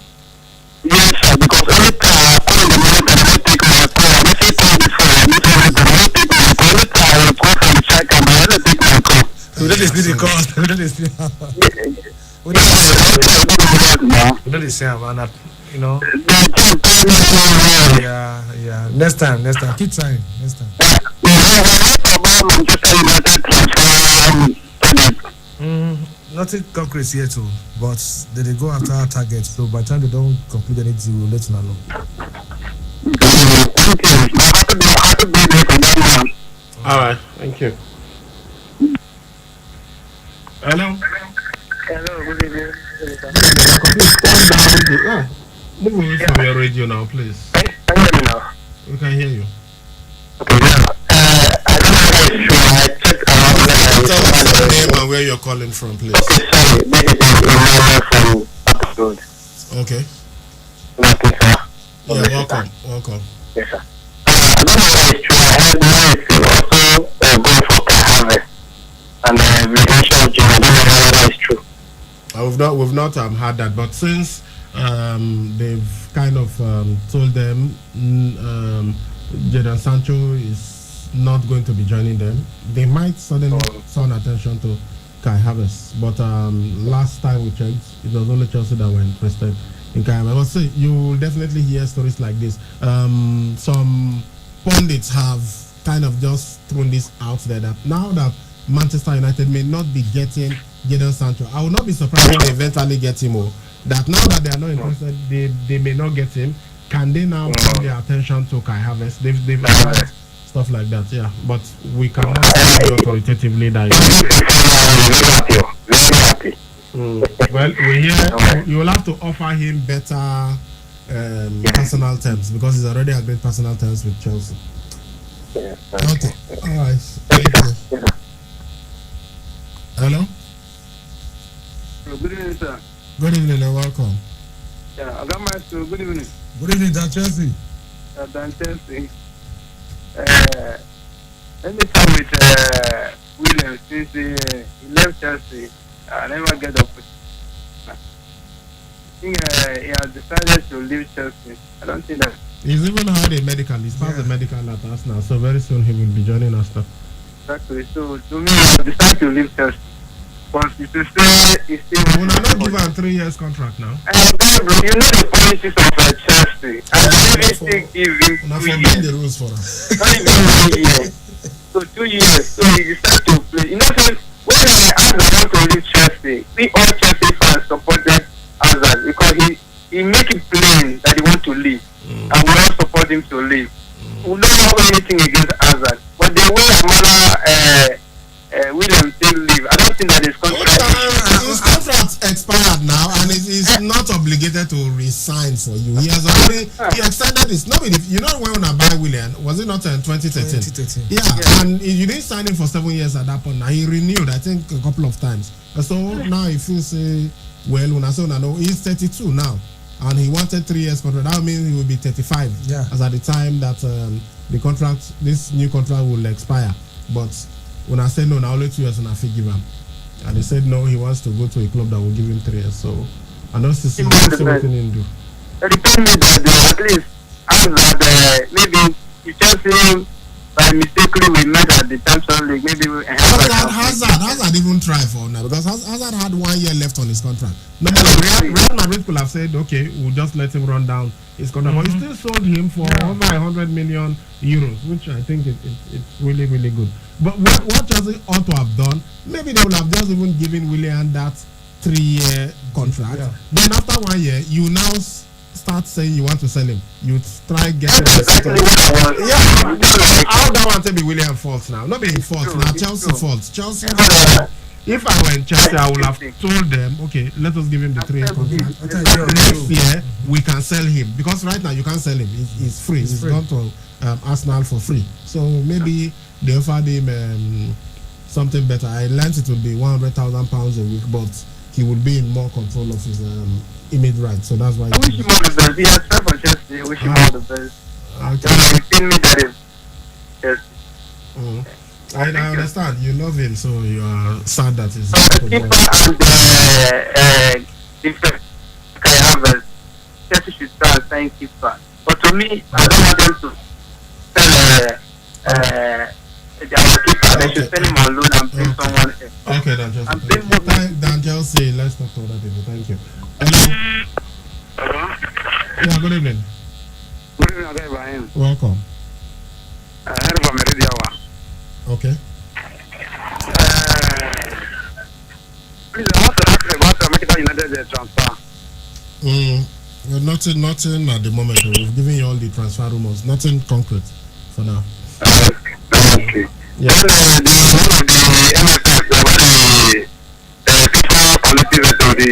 Yes, sir, because every time I call the money and take my call, I say call before I need to every time I call from the check and I take my call. We don't listen to the calls. We don't listen. We don't listen, man. You know. Yeah. Next time. Keep trying. Next time. Nothing concrete yet, too. But they go after our target. So by the time they don't complete anything, we'll let you know. All right. Thank you. Hello. Hello. Good evening. Move away from your radio now, please. Can you hear me now? We can hear you. Okay, yeah. I don't know if it's true. I checked around. Tell us your name and where you're calling from, please. Okay, sorry. This is Emmanuel from Upper Road. Okay. Okay, sir. Yeah, welcome. Yes, sir. I don't know if it's true. I heard Morris also going for car harvest and retention of Jim. I don't know whether it's true. We've not had that, but since they've kind of told them Jadon Sancho is not going to be joining them. They might suddenly turn attention to Kai Havertz, but last time we checked, it was only Chelsea that were interested in Kai Havertz. But see, you will definitely hear stories like this. Some pundits have kind of just thrown this out there that now that Manchester United may not be getting Jadon Sancho, I will not be surprised if they eventually get him. Or that now that they are not interested, they may not get him. Can they now turn their attention to Kai Havertz? They've tried stuff like that, yeah. But we cannot say authoritatively that. Well, we hear you will have to offer him better personal terms because he's already agreed personal terms with Chelsea. Okay. All right. Thank you. Hello. Good evening, sir. Good evening and welcome. Yeah, I got my good evening. Good evening, Dan Chelsea. Dan Chelsea. Let me start with Williams since he left Chelsea. I never get up. I think he has decided to leave Chelsea. I don't think that. He's even had a medical. He's passed the medical at Arsenal, so very soon he will be joining us now. Exactly. So to me, he decided to leave Chelsea. But it's still. Will I not give him a 3 years contract now? You know the policies of Chelsea. I really still give him 2 years. The rules for us. Not even 2 years. So 2 years. So he decided to play. You know, so when Hazard want to leave Chelsea, we all Chelsea fans supported Hazard because he make it plain that he want to leave, and we all support him to leave. We don't have anything against Hazard, but the way Amala Williams still leave, I don't think that his contract. His contract expired now, and he's not obligated to resign for you. He has already extended this. No, you know when I buy William, was it not in 2013? 2013. Yeah, and you didn't sign him for 7 years at that point. Now he renewed, I think, a couple of times. So now if you say, well, when I say no, he's 32 now, and he wanted 3 years contract. That means he will be 35. Yeah. As at the time that the contract, this new contract will expire. But when I said no, now only 2 years and I feel give him. And he said no, he wants to go to a club that will give him 3 years. So I don't see what he can do. It depends that at least Hazard, maybe you just him by mistakenly we met at the Champions League. Maybe Hazard even tried for now because Hazard had 1 year left on his contract. Normally, Real Madrid could have said, okay, we'll just let him run down his contract, but he still sold him for over 100 million euros, which I think it's really, really good. But what Chelsea ought to have done, maybe they would have just even given Willian that 3 year contract. Yeah. Then after 1 year, you now start saying you want to sell him. You try getting how that one to be William fault now? Not being fault now, Chelsea fault. Chelsea. If I were in Chelsea, I would have told them, okay, let us give him the 3 year contract. Next year we can sell him because right now you can't sell him. He's free. He's gone to Arsenal for free. So maybe they offered him something better. I learned it would be £100,000 a week, but he would be in more control of his image rights. So that's why. I wish him all the best. He has tried for Chelsea. I wish him all the best. I understand. You love him, so you are sad that he's. Different. Kai Havertz. Chelsea should start signing keeper. But to me, I don't want them to sell their keeper. They should sell him on loan and bring someone else. Okay, Dan Chelsea. Let's talk to other people. Thank you. Hello. Yeah, good evening. Good evening, Ibrahim. Welcome. Okay. Please, I want to ask about the Manchester United transfer. Nothing at the moment. We've given you all the transfer rumors. Nothing concrete for now. Okay. Yeah. The MFF, the FIFA policies of the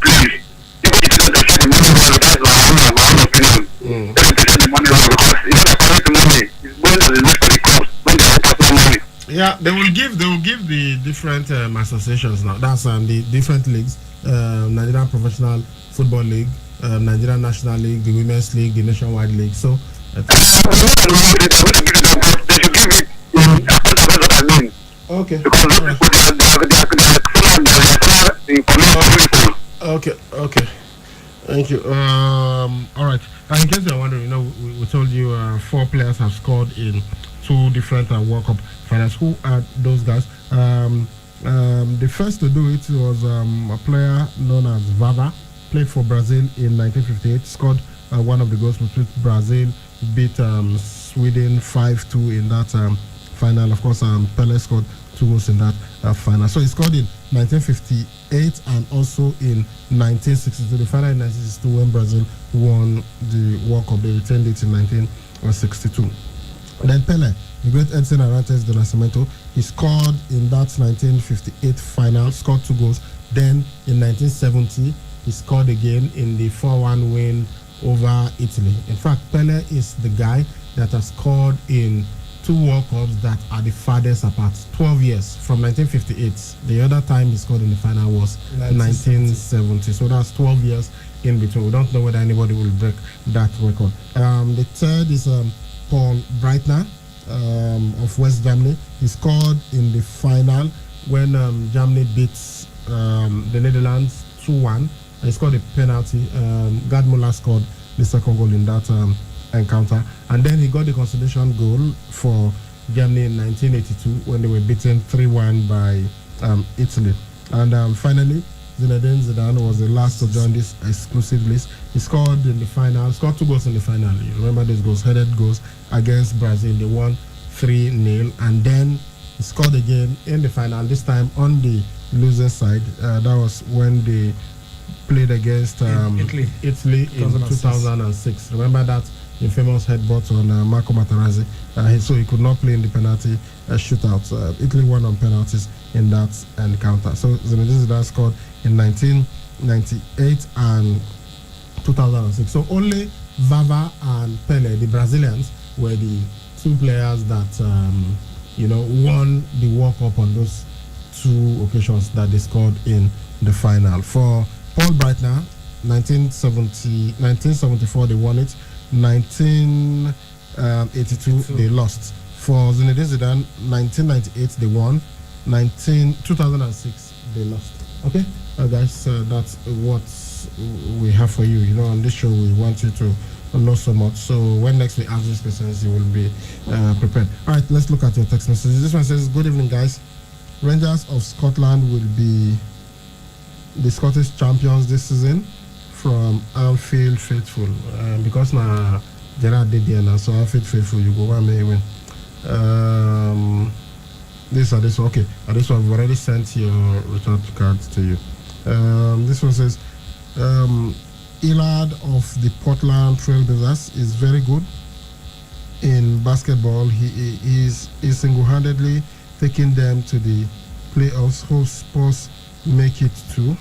please. If you don't share the money, that's my own opinion. Don't share the money because if they collect the money, it's going to the next for the cost when they have money. Yeah, they will give the different associations now. That's the different leagues. Nigerian Professional Football League, Nigerian National League, the Women's League, the Nationwide League. So okay. Okay. Thank you. All right. In case you're wondering, we told you 4 players have scored in two different World Cup finals. Who are those guys? The first to do it was a player known as Vava, played for Brazil in 1958, scored one of the goals with which Brazil beat Sweden 5-2 in that final. Of course, Pele scored 2 goals in that final. So he scored in 1958 and also in 1962. The final in 1962 when Brazil won the World Cup. They retained it in 1962. Then Pele, the great Edson Arantes do Nascimento, he scored in that 1958 final, scored 2 goals. Then in 1970, he scored again in the 4-1 win over Italy. In fact, Pele is the guy that has scored in 2 World Cups that are the farthest apart, 12 years from 1958. The other time he scored in the final was 1970. So that's 12 years in between. We don't know whether anybody will break that record. The third is Paul Breitner of West Germany. He scored in the final when Germany beats the Netherlands 2-1. He scored a penalty. Gerd Müller scored the second goal in that encounter. And then he got the consolation goal for Germany in 1982 when they were beaten 3-1 by Italy. And finally, Zinedine Zidane was the last to join this exclusive list. He scored in the final, scored 2 goals in the final. You remember these goals, headed goals against Brazil. They won 3-0. And then he scored again in the final, this time on the losing side. That was when they played against Italy in 2006. Remember that infamous headbutt on Marco Materazzi. So he could not play in the penalty shootout. Italy won on penalties in that encounter. So Zinedine Zidane scored in 1998 and 2006. So only Vava and Pele, the Brazilians, were the 2 players that won the World Cup on those 2 occasions that they scored in the final. For Paul Breitner, 1974 they won it. 1982 they lost. For Zinedine Zidane, 1998 they won. 2006 they lost. Okay, guys, that's what we have for you. On this show we want you to know so much. So when next we ask these questions, you will be prepared. All right, let's look at your text messages. This one says, "Good evening, guys. Rangers of Scotland will be the Scottish champions this season." From Anfield Faithful, because now Gerard did there now, so Anfield Faithful, you go 1 may win. This one, okay. This one, I've already sent your return cards to you. This one says, Illard of the Portland Trailblazers is very good in basketball. He is single-handedly taking them to the playoffs. Hope Spurs make it too.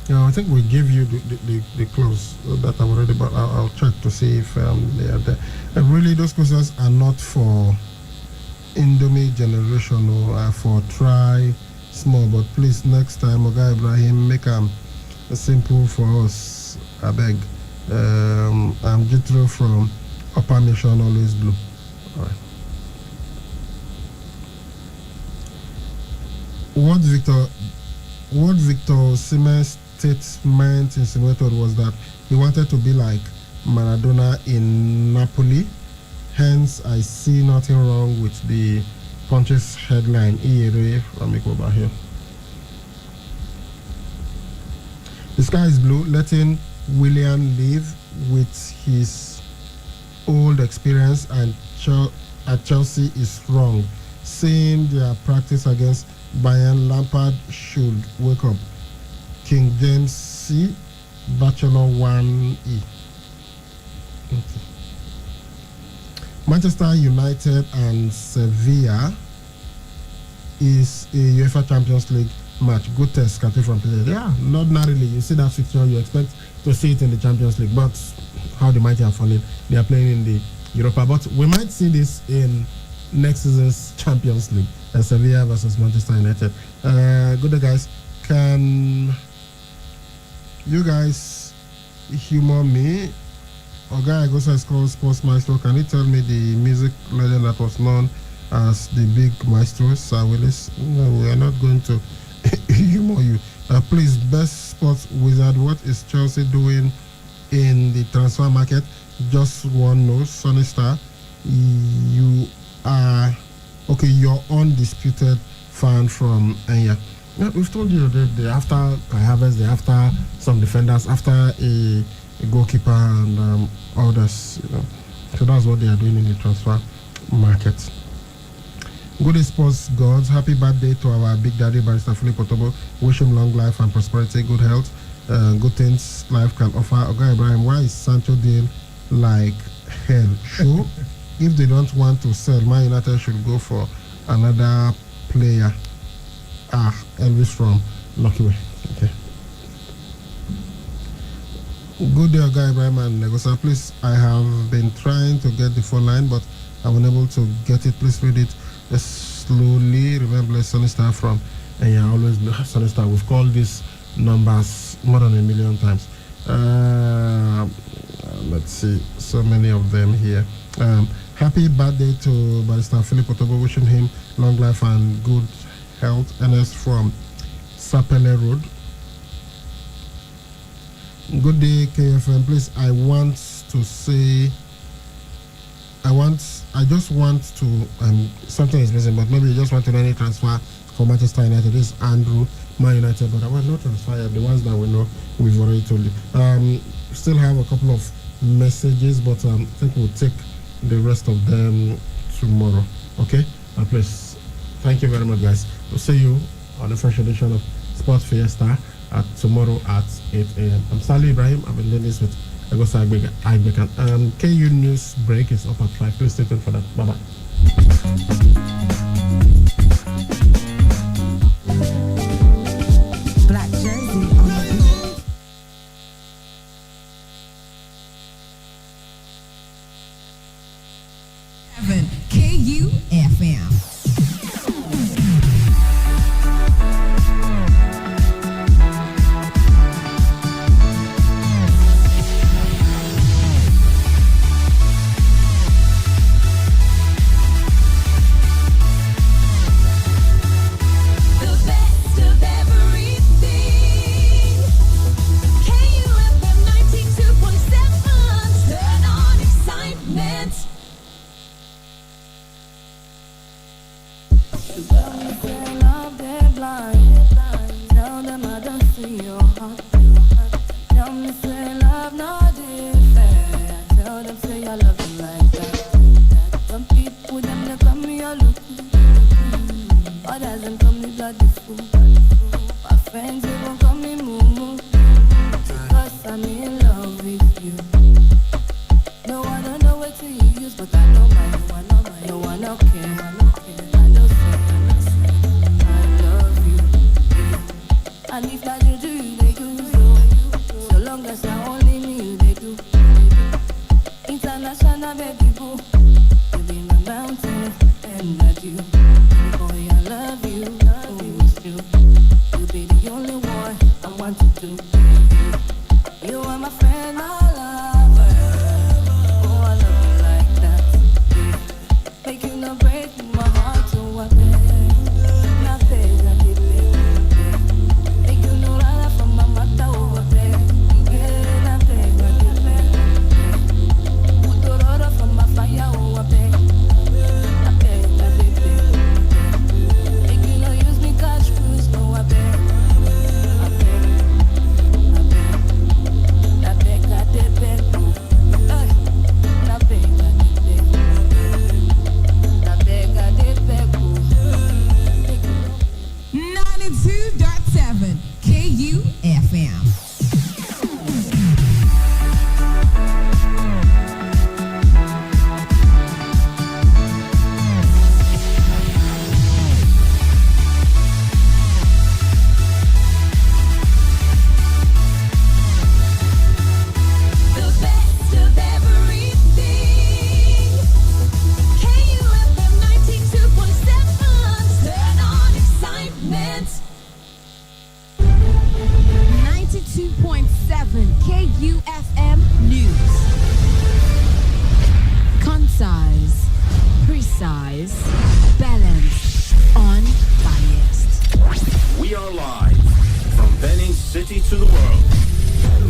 I think we gave you the clues that I've already, but I'll check to see if they are there. Really, those questions are not for Indomie generation or for try small, but please next time, Oga Ibrahim, make them simple for us. I beg. I'm Jethro from Upper Mission, always blue. All right. What Victor Siemens statement insinuated was that he wanted to be like Maradona in Napoli. Hence, I see nothing wrong with the Punch's headline. Let me go back here. The sky is blue, letting Willian live with his old experience, and at Chelsea is wrong. Seeing their practice against Bayern, Lampard should wake up. King James C, Bachelor 1E. Okay. Manchester United and Sevilla is a UEFA Champions League match. Good test, Cathy from Peter. Yeah, not narrowly. You see that fixture, you expect to see it in the Champions League, but how the mighty have fallen. They are playing in the Europa, but we might see this in next season's Champions League. Sevilla versus Manchester United. Good day, guys. Can you guys humor me? Oga Igosa is called Sports Maestro. Can you tell me the music legend that was known as the big maestro, Sir Willis? No, we are not going to humor you. Please, best sports wizard, what is Chelsea doing in the transfer market? Just one knows. Sunny Star. you are okay. You're undisputed fan from Enya. Yeah, we've told you that they after Kai Havertz, they after some defenders, after a goalkeeper and others. You know, so that's what they are doing in the transfer market. Good day, sports gods. Happy birthday to our big daddy, Barrister Philip Otobo. Wish him long life and prosperity, good health, good things life can offer. Okay, Ibrahim, why is Sancho deal like hell? Sure, if they don't want to sell, Man United should go for another player. Elvis from Lucky Way. Okay. Good day, Oga Ibrahim and Legosa. Please, I have been trying to get the phone line, but I'm unable to get it. Please read it slowly. Remember, Sunny Star from, and yeah, always Sunny Star. We've called these numbers more than 1 million times. Let's see, so many of them here. Happy birthday to Barrister Philip Otobo. Wishing him long life and good health. Ernest from Sapele Road. Good day, KFM. Please, I just want to something is missing, but maybe you just want to know any transfer for Manchester United. This is Andrew, Man United, but I want no transfer yet. The ones that we know, we've already told you. Still have a couple of messages, but I think we'll take the rest of them tomorrow. Okay? Please, thank you very much, guys. We'll see you on the fresh edition of Sports Fiesta tomorrow at 8 a.m. I'm Sally Ibrahim. I've been doing this with Egosa Agbekan. KU News break is up at 5. Please stay tuned for that. Bye-bye. Black jersey on the beat. KUFM.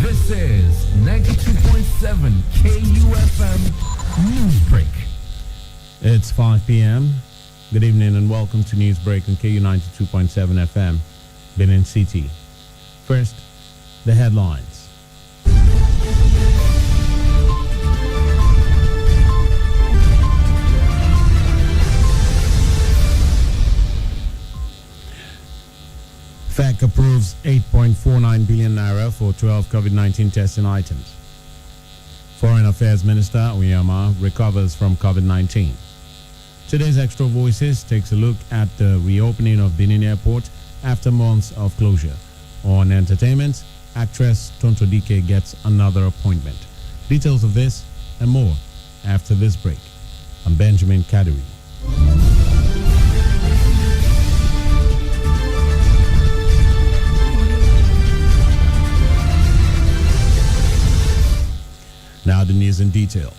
This is 92.7 KUFM Newsbreak, It's 5 p.m. Good evening and welcome to Newsbreak on KU 92.7 FM, Benin City. First, the headlines. FEC approves 8.49 billion naira for 12 COVID-19 testing items. Foreign Affairs Minister Oyama recovers from COVID-19. Today's Extra Voices takes a look at the reopening of Benin Airport after months of closure. On entertainment, actress Tonto Dike gets another appointment. Details of this and more after this break. I'm Benjamin Kadiri. Now the news in detail.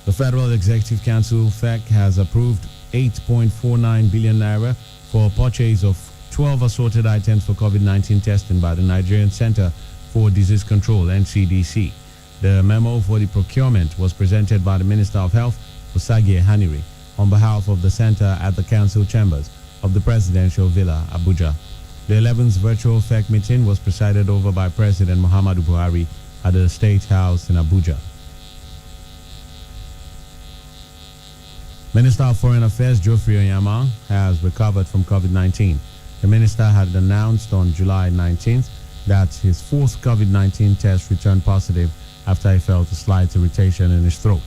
The Federal Executive Council, FEC, has approved 8.49 billion naira for purchase of 12 assorted items for COVID-19 testing by the Nigerian Center for Disease Control, NCDC. The memo for the procurement was presented by the Minister of Health, Osagie Hanire, on behalf of the center at the council chambers of the Presidential Villa, Abuja. The 11th virtual FEC meeting was presided over by President Muhammadu Buhari at the State House in Abuja. Minister of Foreign Affairs Geoffrey Oyama has recovered from COVID-19. The minister had announced on July 19th that his fourth COVID-19 test returned positive after he felt a slight irritation in his throat.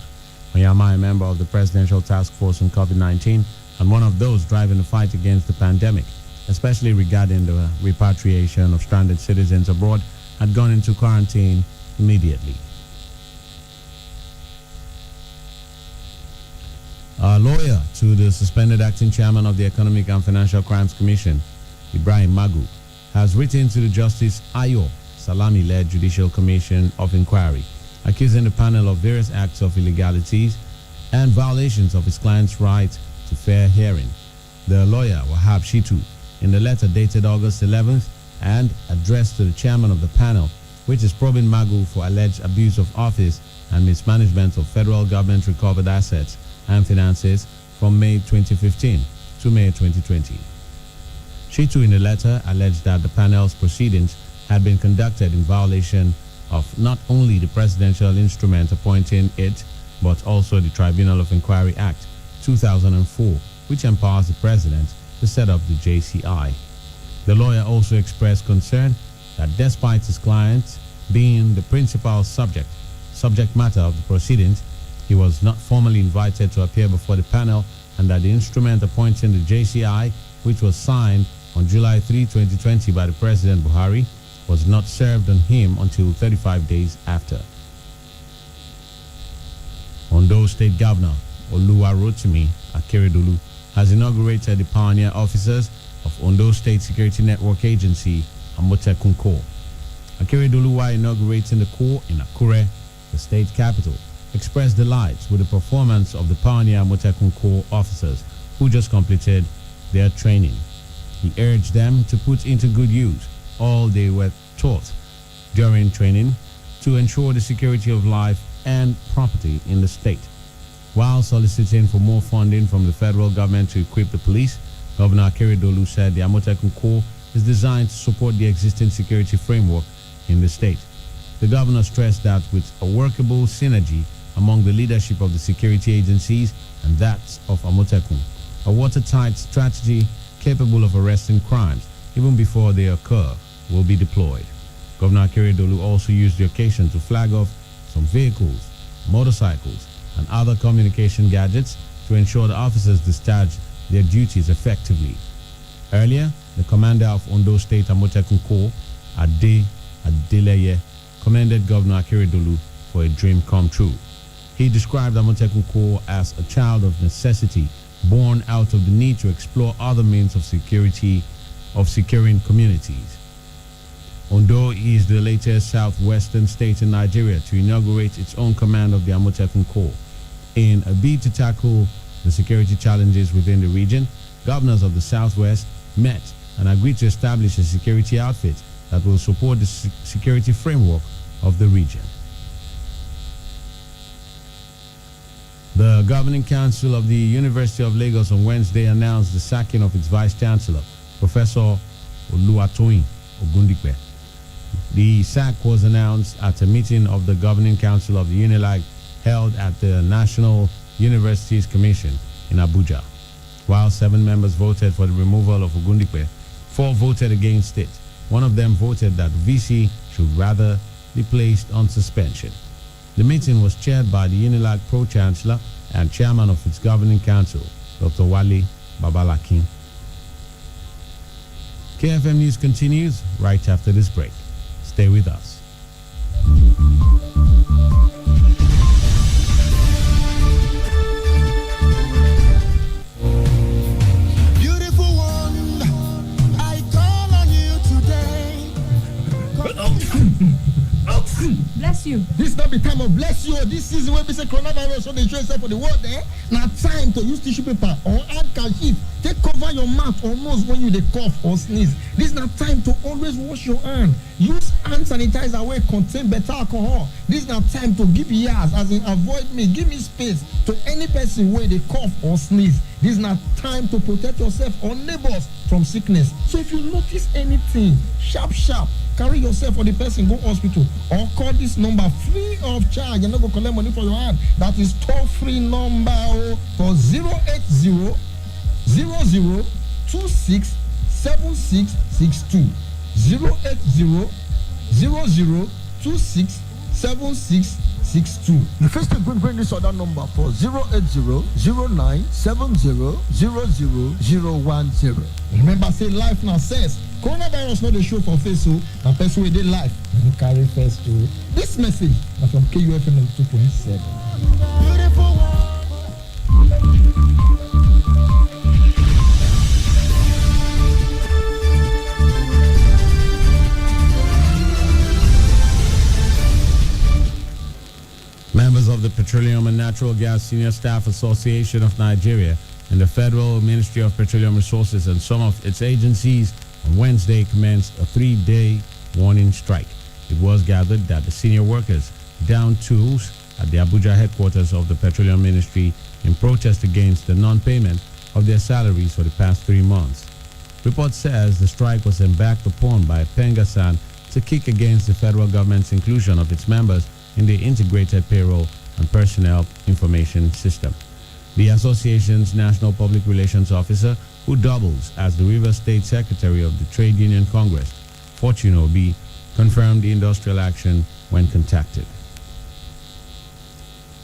Oyama, a member of the Presidential Task Force on COVID-19 and one of those driving the fight against the pandemic, especially regarding the repatriation of stranded citizens abroad, had gone into quarantine immediately. A lawyer to the suspended acting chairman of the Economic and Financial Crimes Commission, Ibrahim Magu, has written to the Justice Ayo Salami-led Judicial Commission of Inquiry, accusing the panel of various acts of illegalities and violations of his client's right to fair hearing. The lawyer, Wahab Shitu, in the letter dated August 11th and addressed to the chairman of the panel, which is probing Magu for alleged abuse of office and mismanagement of federal government recovered assets and finances from May 2015 to May 2020. Shitu in the letter alleged that the panel's proceedings had been conducted in violation of not only the presidential instrument appointing it, but also the Tribunal of Inquiry Act 2004, which empowers the president to set up the JCI. The lawyer also expressed concern that despite his client being the principal subject matter of the proceedings, he was not formally invited to appear before the panel, and that the instrument appointing the JCI, which was signed on July 3, 2020 by the President Buhari, was not served on him until 35 days after. Ondo State Governor Oluwarotimi Akeredolu has inaugurated the pioneer officers of Ondo State Security Network Agency, Amotekun Corps. Akeredolu, while inaugurating the corps in Akure, the state capital, expressed delight with the performance of the pioneer Amotekun Corps officers who just completed their training. He urged them to put into good use all they were taught during training to ensure the security of life and property in the state. While soliciting for more funding from the federal government to equip the police, Governor Akeredolu said the Amotekun Corps is designed to support the existing security framework in the state. The governor stressed that with a workable synergy among the leadership of the security agencies and that of Amotekun, a watertight strategy capable of arresting crimes even before they occur will be deployed. Governor Akeredolu also used the occasion to flag off some vehicles, motorcycles, and other communication gadgets to ensure the officers discharge their duties effectively. Earlier, the commander of Ondo State Amotekun Corps, Ade Adeleye, commended Governor Akeredolu for a dream come true. He described Amotekun Corps as a child of necessity, born out of the need to explore other means of securing communities. Ondo is the latest southwestern state in Nigeria to inaugurate its own command of the Amotekun Corps. In a bid to tackle the security challenges within the region, governors of the Southwest met and agreed to establish a security outfit that will support the security framework of the region. The Governing Council of the University of Lagos on Wednesday announced the sacking of its Vice Chancellor, Professor Oluwatoyin Ogundipe. The sack was announced at a meeting of the Governing Council of the UNILAG held at the National Universities Commission in Abuja. While 7 members voted for the removal of Ogundipe, 4 voted against it. One of them voted that VC should rather be placed on suspension. The meeting was chaired by the UNILAG Pro-Chancellor and Chairman of its Governing Council, Dr. Wale Babalakin. KFM News continues right after this break. Stay with us. Beautiful one, I call on you today. Bless you. This not be time of bless you. This season where we say coronavirus, so they show itself for the world there. Now time to use tissue paper or handkerchief. Take cover your mouth or nose when you dey cough or sneeze. This is not time to always wash your hand. Use hand sanitizer where contain better alcohol. This is not time to give ears, as in avoid me, give me space to any person where they cough or sneeze. This is not time to protect yourself or neighbors from sickness. So if you notice anything, sharp, carry yourself or the person go hospital or call this number free of charge. You're not going to collect money for your hand. That is toll-free number for 080 0026 7662 080 0026 7662. The first thing bring this other number for 08009700010. Remember, say life now says coronavirus not the show for face, so a person with their life and carry first to this message from KUFM 2.7. Beautiful one. Members of the Petroleum and Natural Gas Senior Staff Association of Nigeria and the Federal Ministry of Petroleum Resources and some of its agencies on Wednesday commenced a 3-day warning strike. It was gathered that the senior workers downed tools at the Abuja headquarters of the Petroleum Ministry in protest against the non-payment of their salaries for the past 3 months. Report says the strike was embarked upon by Pengasan to kick against the federal government's inclusion of its members in the Integrated Payroll and Personnel Information System. The association's National Public Relations Officer, who doubles as the Rivers State Secretary of the Trade Union Congress, Fortune Obi, confirmed the industrial action when contacted.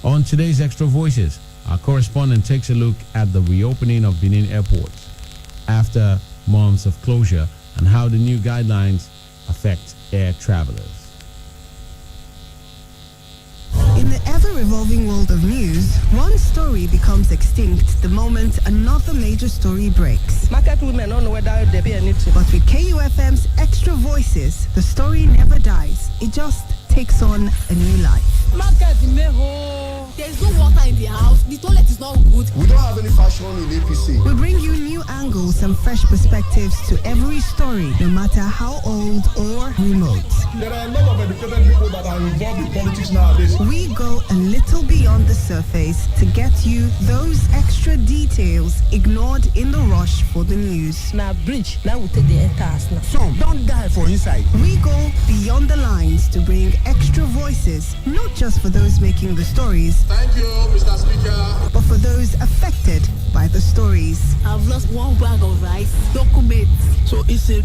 On today's Extra Voices, our correspondent takes a look at the reopening of Benin Airport after months of closure and how the new guidelines affect air travelers. In the ever-revolving world of news, one story becomes extinct the moment another major story breaks. Market women don't know whether they pay anything. But with KUFM's Extra Voices, the story never dies. It just takes on a new life. Market there's no water in the house. The toilet is not good. We don't have any fashion in APC. We bring you new angles and fresh perspectives to every story, no matter how old or remote. There are a lot of educated people that are involved in politics nowadays. We go a little beyond the surface to get you those extra details ignored in the rush for the news. Now bridge, now we take the enters now. Some don't die for inside. We go beyond the lines to bring extra voices, not just for those making the stories. Thank you, Mr. Speaker. But for those affected by the stories. I've lost 1 bag of rice. Documents. So it's a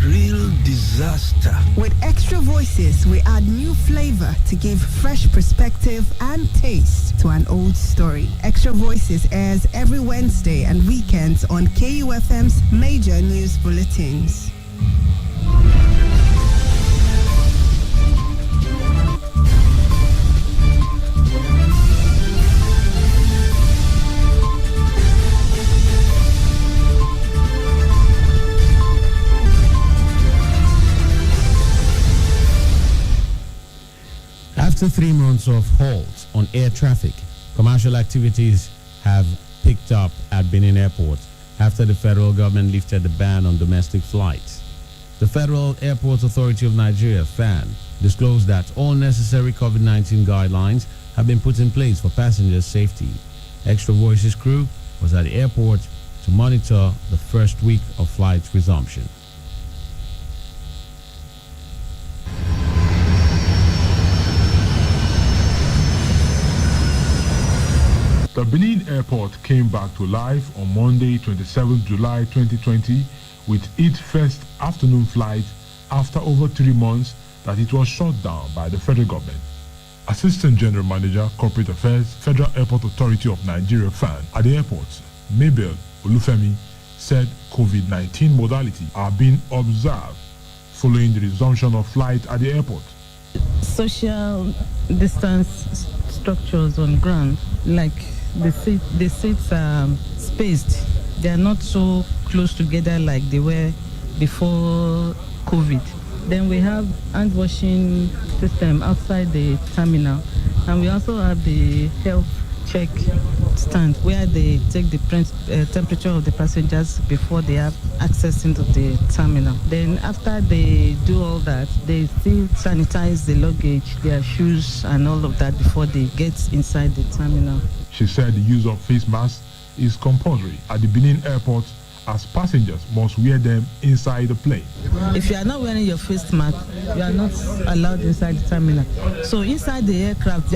real disaster. With Extra Voices, we add new flavor to give fresh perspective and taste to an old story. Extra Voices airs every Wednesday and weekends on KUFM's major news bulletins. After 3 months of halt on air traffic, commercial activities have picked up at Benin Airport after the federal government lifted the ban on domestic flights. The Federal Airport Authority of Nigeria, FAN, disclosed that all necessary COVID-19 guidelines have been put in place for passengers' safety. Extra Voices crew was at the airport to monitor the first week of flight resumption. The Benin Airport came back to life on Monday, 27 July 2020, with its first afternoon flight after over 3 months that it was shut down by the federal government. Assistant General Manager, Corporate Affairs, Federal Airport Authority of Nigeria, FAN, at the airport, Mabel Olufemi, said COVID-19 modalities are being observed following the resumption of flight at the airport. Social distance structures on ground, like the seats are spaced. They are not so close together like they were before COVID. Then we have hand washing system outside the terminal, and we also have the health check stand where they take the temperature of the passengers before they have access into the terminal. Then after they do all that, they still sanitize the luggage, their shoes and all of that before they get inside the terminal. She said the use of face masks is compulsory at the Benin airport, as passengers must wear them inside the plane. If you are not wearing your face mask, you are not allowed inside the terminal. So inside the aircraft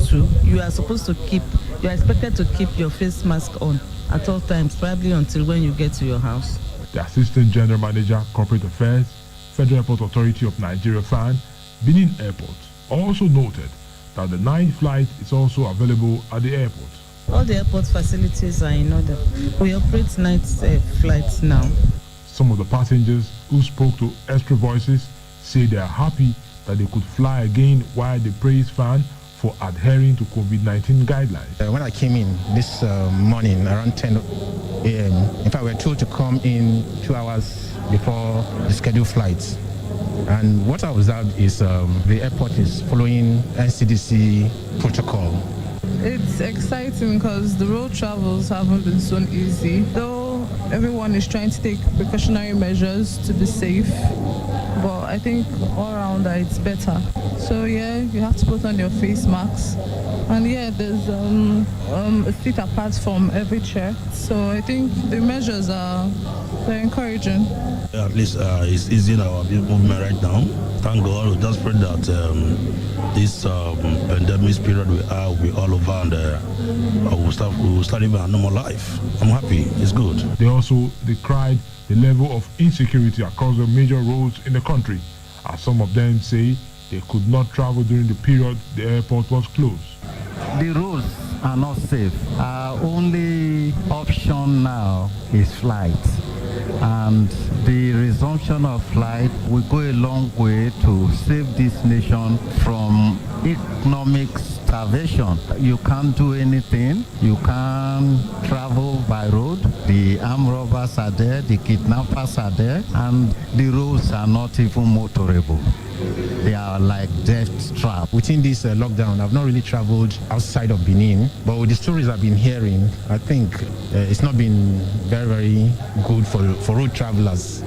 too, you are expected to keep your face mask on at all times, probably until when you get to your house. The Assistant General Manager, Corporate Affairs, Federal Airport Authority of Nigeria, FAN, Benin Airport, also noted that the night flight is also available at the airport. All the airport facilities are in order. We operate night flights now. Some of the passengers who spoke to Extra Voices say they are happy that they could fly again, while they praise FAN for adhering to COVID-19 guidelines. When I came in this morning around 10 a.m., in fact, we were told to come in 2 hours before the scheduled flights. And what I observed is the airport is following NCDC protocol. It's exciting because the road travels haven't been so easy. Though everyone is trying to take precautionary measures to be safe, but I think all around that it's better. So yeah, you have to put on your face mask. And yeah, there's a seat apart from every chair. So I think the measures they're encouraging. At least it's easy in our movement right now. Thank God. We just pray that this pandemic period we are will be all over, and we'll start living a normal life. I'm happy. It's good. They also decried the level of insecurity across the major roads in the country, as some of them say they could not travel during the period the airport was closed. The roads are not safe. Our only option now is flight. And the resumption of flight will go a long way to save this nation from economic starvation. You can't do anything. You can't travel by road. The armed robbers are there, the kidnappers are there, and the roads are not even motorable. They are like death trap. Within this lockdown, I've not really traveled outside of Benin, but with the stories I've been hearing, I think it's not been very, very good for road travelers,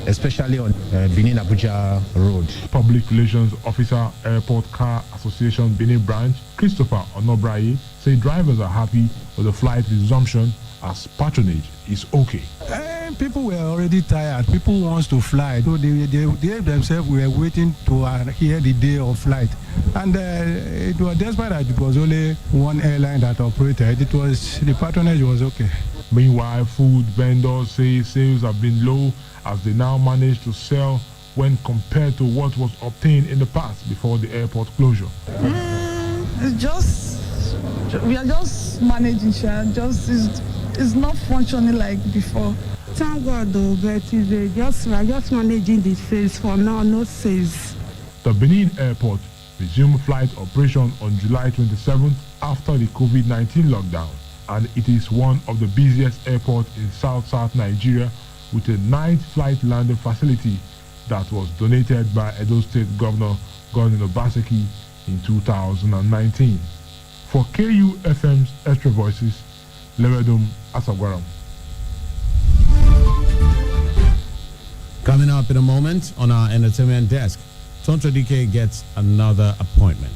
especially on Benin-Abuja Road. Public Relations Officer, Airport Car Association Benin Branch, Christopher Onobraye, say drivers are happy with the flight resumption as patronage is okay. People were already tired. People wants to fly. So they themselves were waiting to hear the day of flight. And it was despite that it was only one airline that operated. The patronage was okay. Meanwhile, food vendors say sales have been low as they now manage to sell when compared to what was obtained in the past before the airport closure. We are just managing, it's not functioning like before. Thank God though, but we are just managing the sales for now, no sales. The Benin airport resumed flight operation on July 27th after the COVID-19 lockdown, and it is one of the busiest airports in South Nigeria, with a night flight landing facility that was donated by Edo State Governor Godwin Obaseki in 2019. For KUFM's Extra Voices, Lewedum Asagwaram. Coming up in a moment on our entertainment desk, Tonto DK gets another appointment.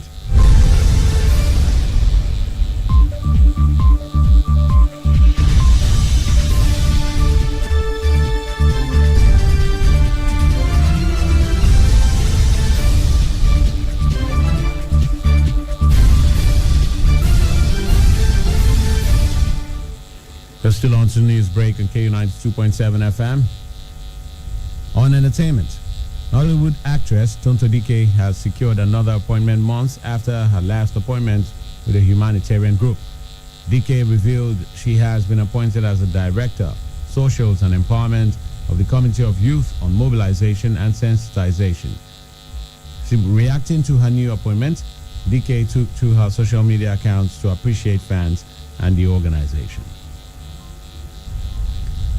You're still on to news break on KU 92.7 FM. On entertainment, Hollywood actress Tonto DK has secured another appointment months after her last appointment with a humanitarian group. DK revealed she has been appointed as a director, socials and empowerment of the Committee of Youth on Mobilization and Sensitization. Reacting to her new appointment, DK took to her social media accounts to appreciate fans and the organization.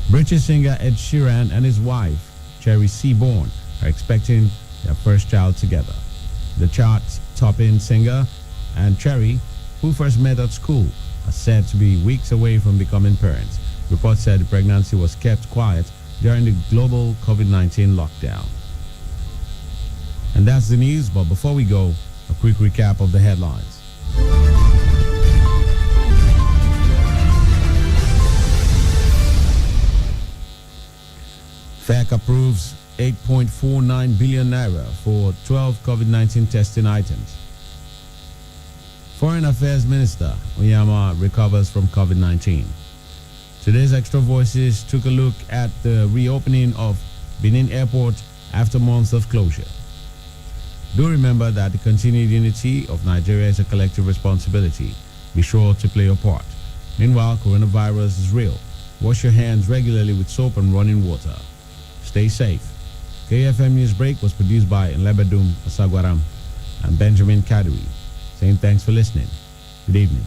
British singer Ed Sheeran and his wife, Cherry Seaborn, are expecting their first child together. The chart-topping singer and Cherry, who first met at school, are said to be weeks away from becoming parents. Reports said the pregnancy was kept quiet during the global COVID-19 lockdown. And that's the news, but before we go, a quick recap of the headlines. FEC approves 8.49 billion naira for 12 COVID-19 testing items. Foreign Affairs Minister Onyema recovers from COVID-19. Today's Extra Voices took a look at the reopening of Benin Airport after months of closure. Do remember that the continued unity of Nigeria is a collective responsibility. Be sure to play your part. Meanwhile, coronavirus is real. Wash your hands regularly with soap and running water. Stay safe. KFM News Break was produced by Nlebedum Asagwaram and Benjamin Kaduri. Saying thanks for listening. Good evening.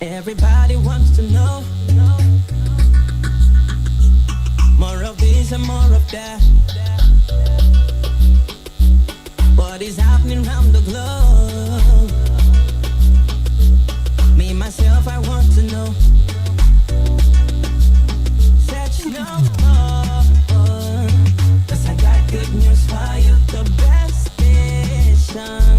Everybody wants to know more of this and more of that. What is happening around the globe? Me, myself, I want to know. Such no more. 'Cause I got good news for you. The best station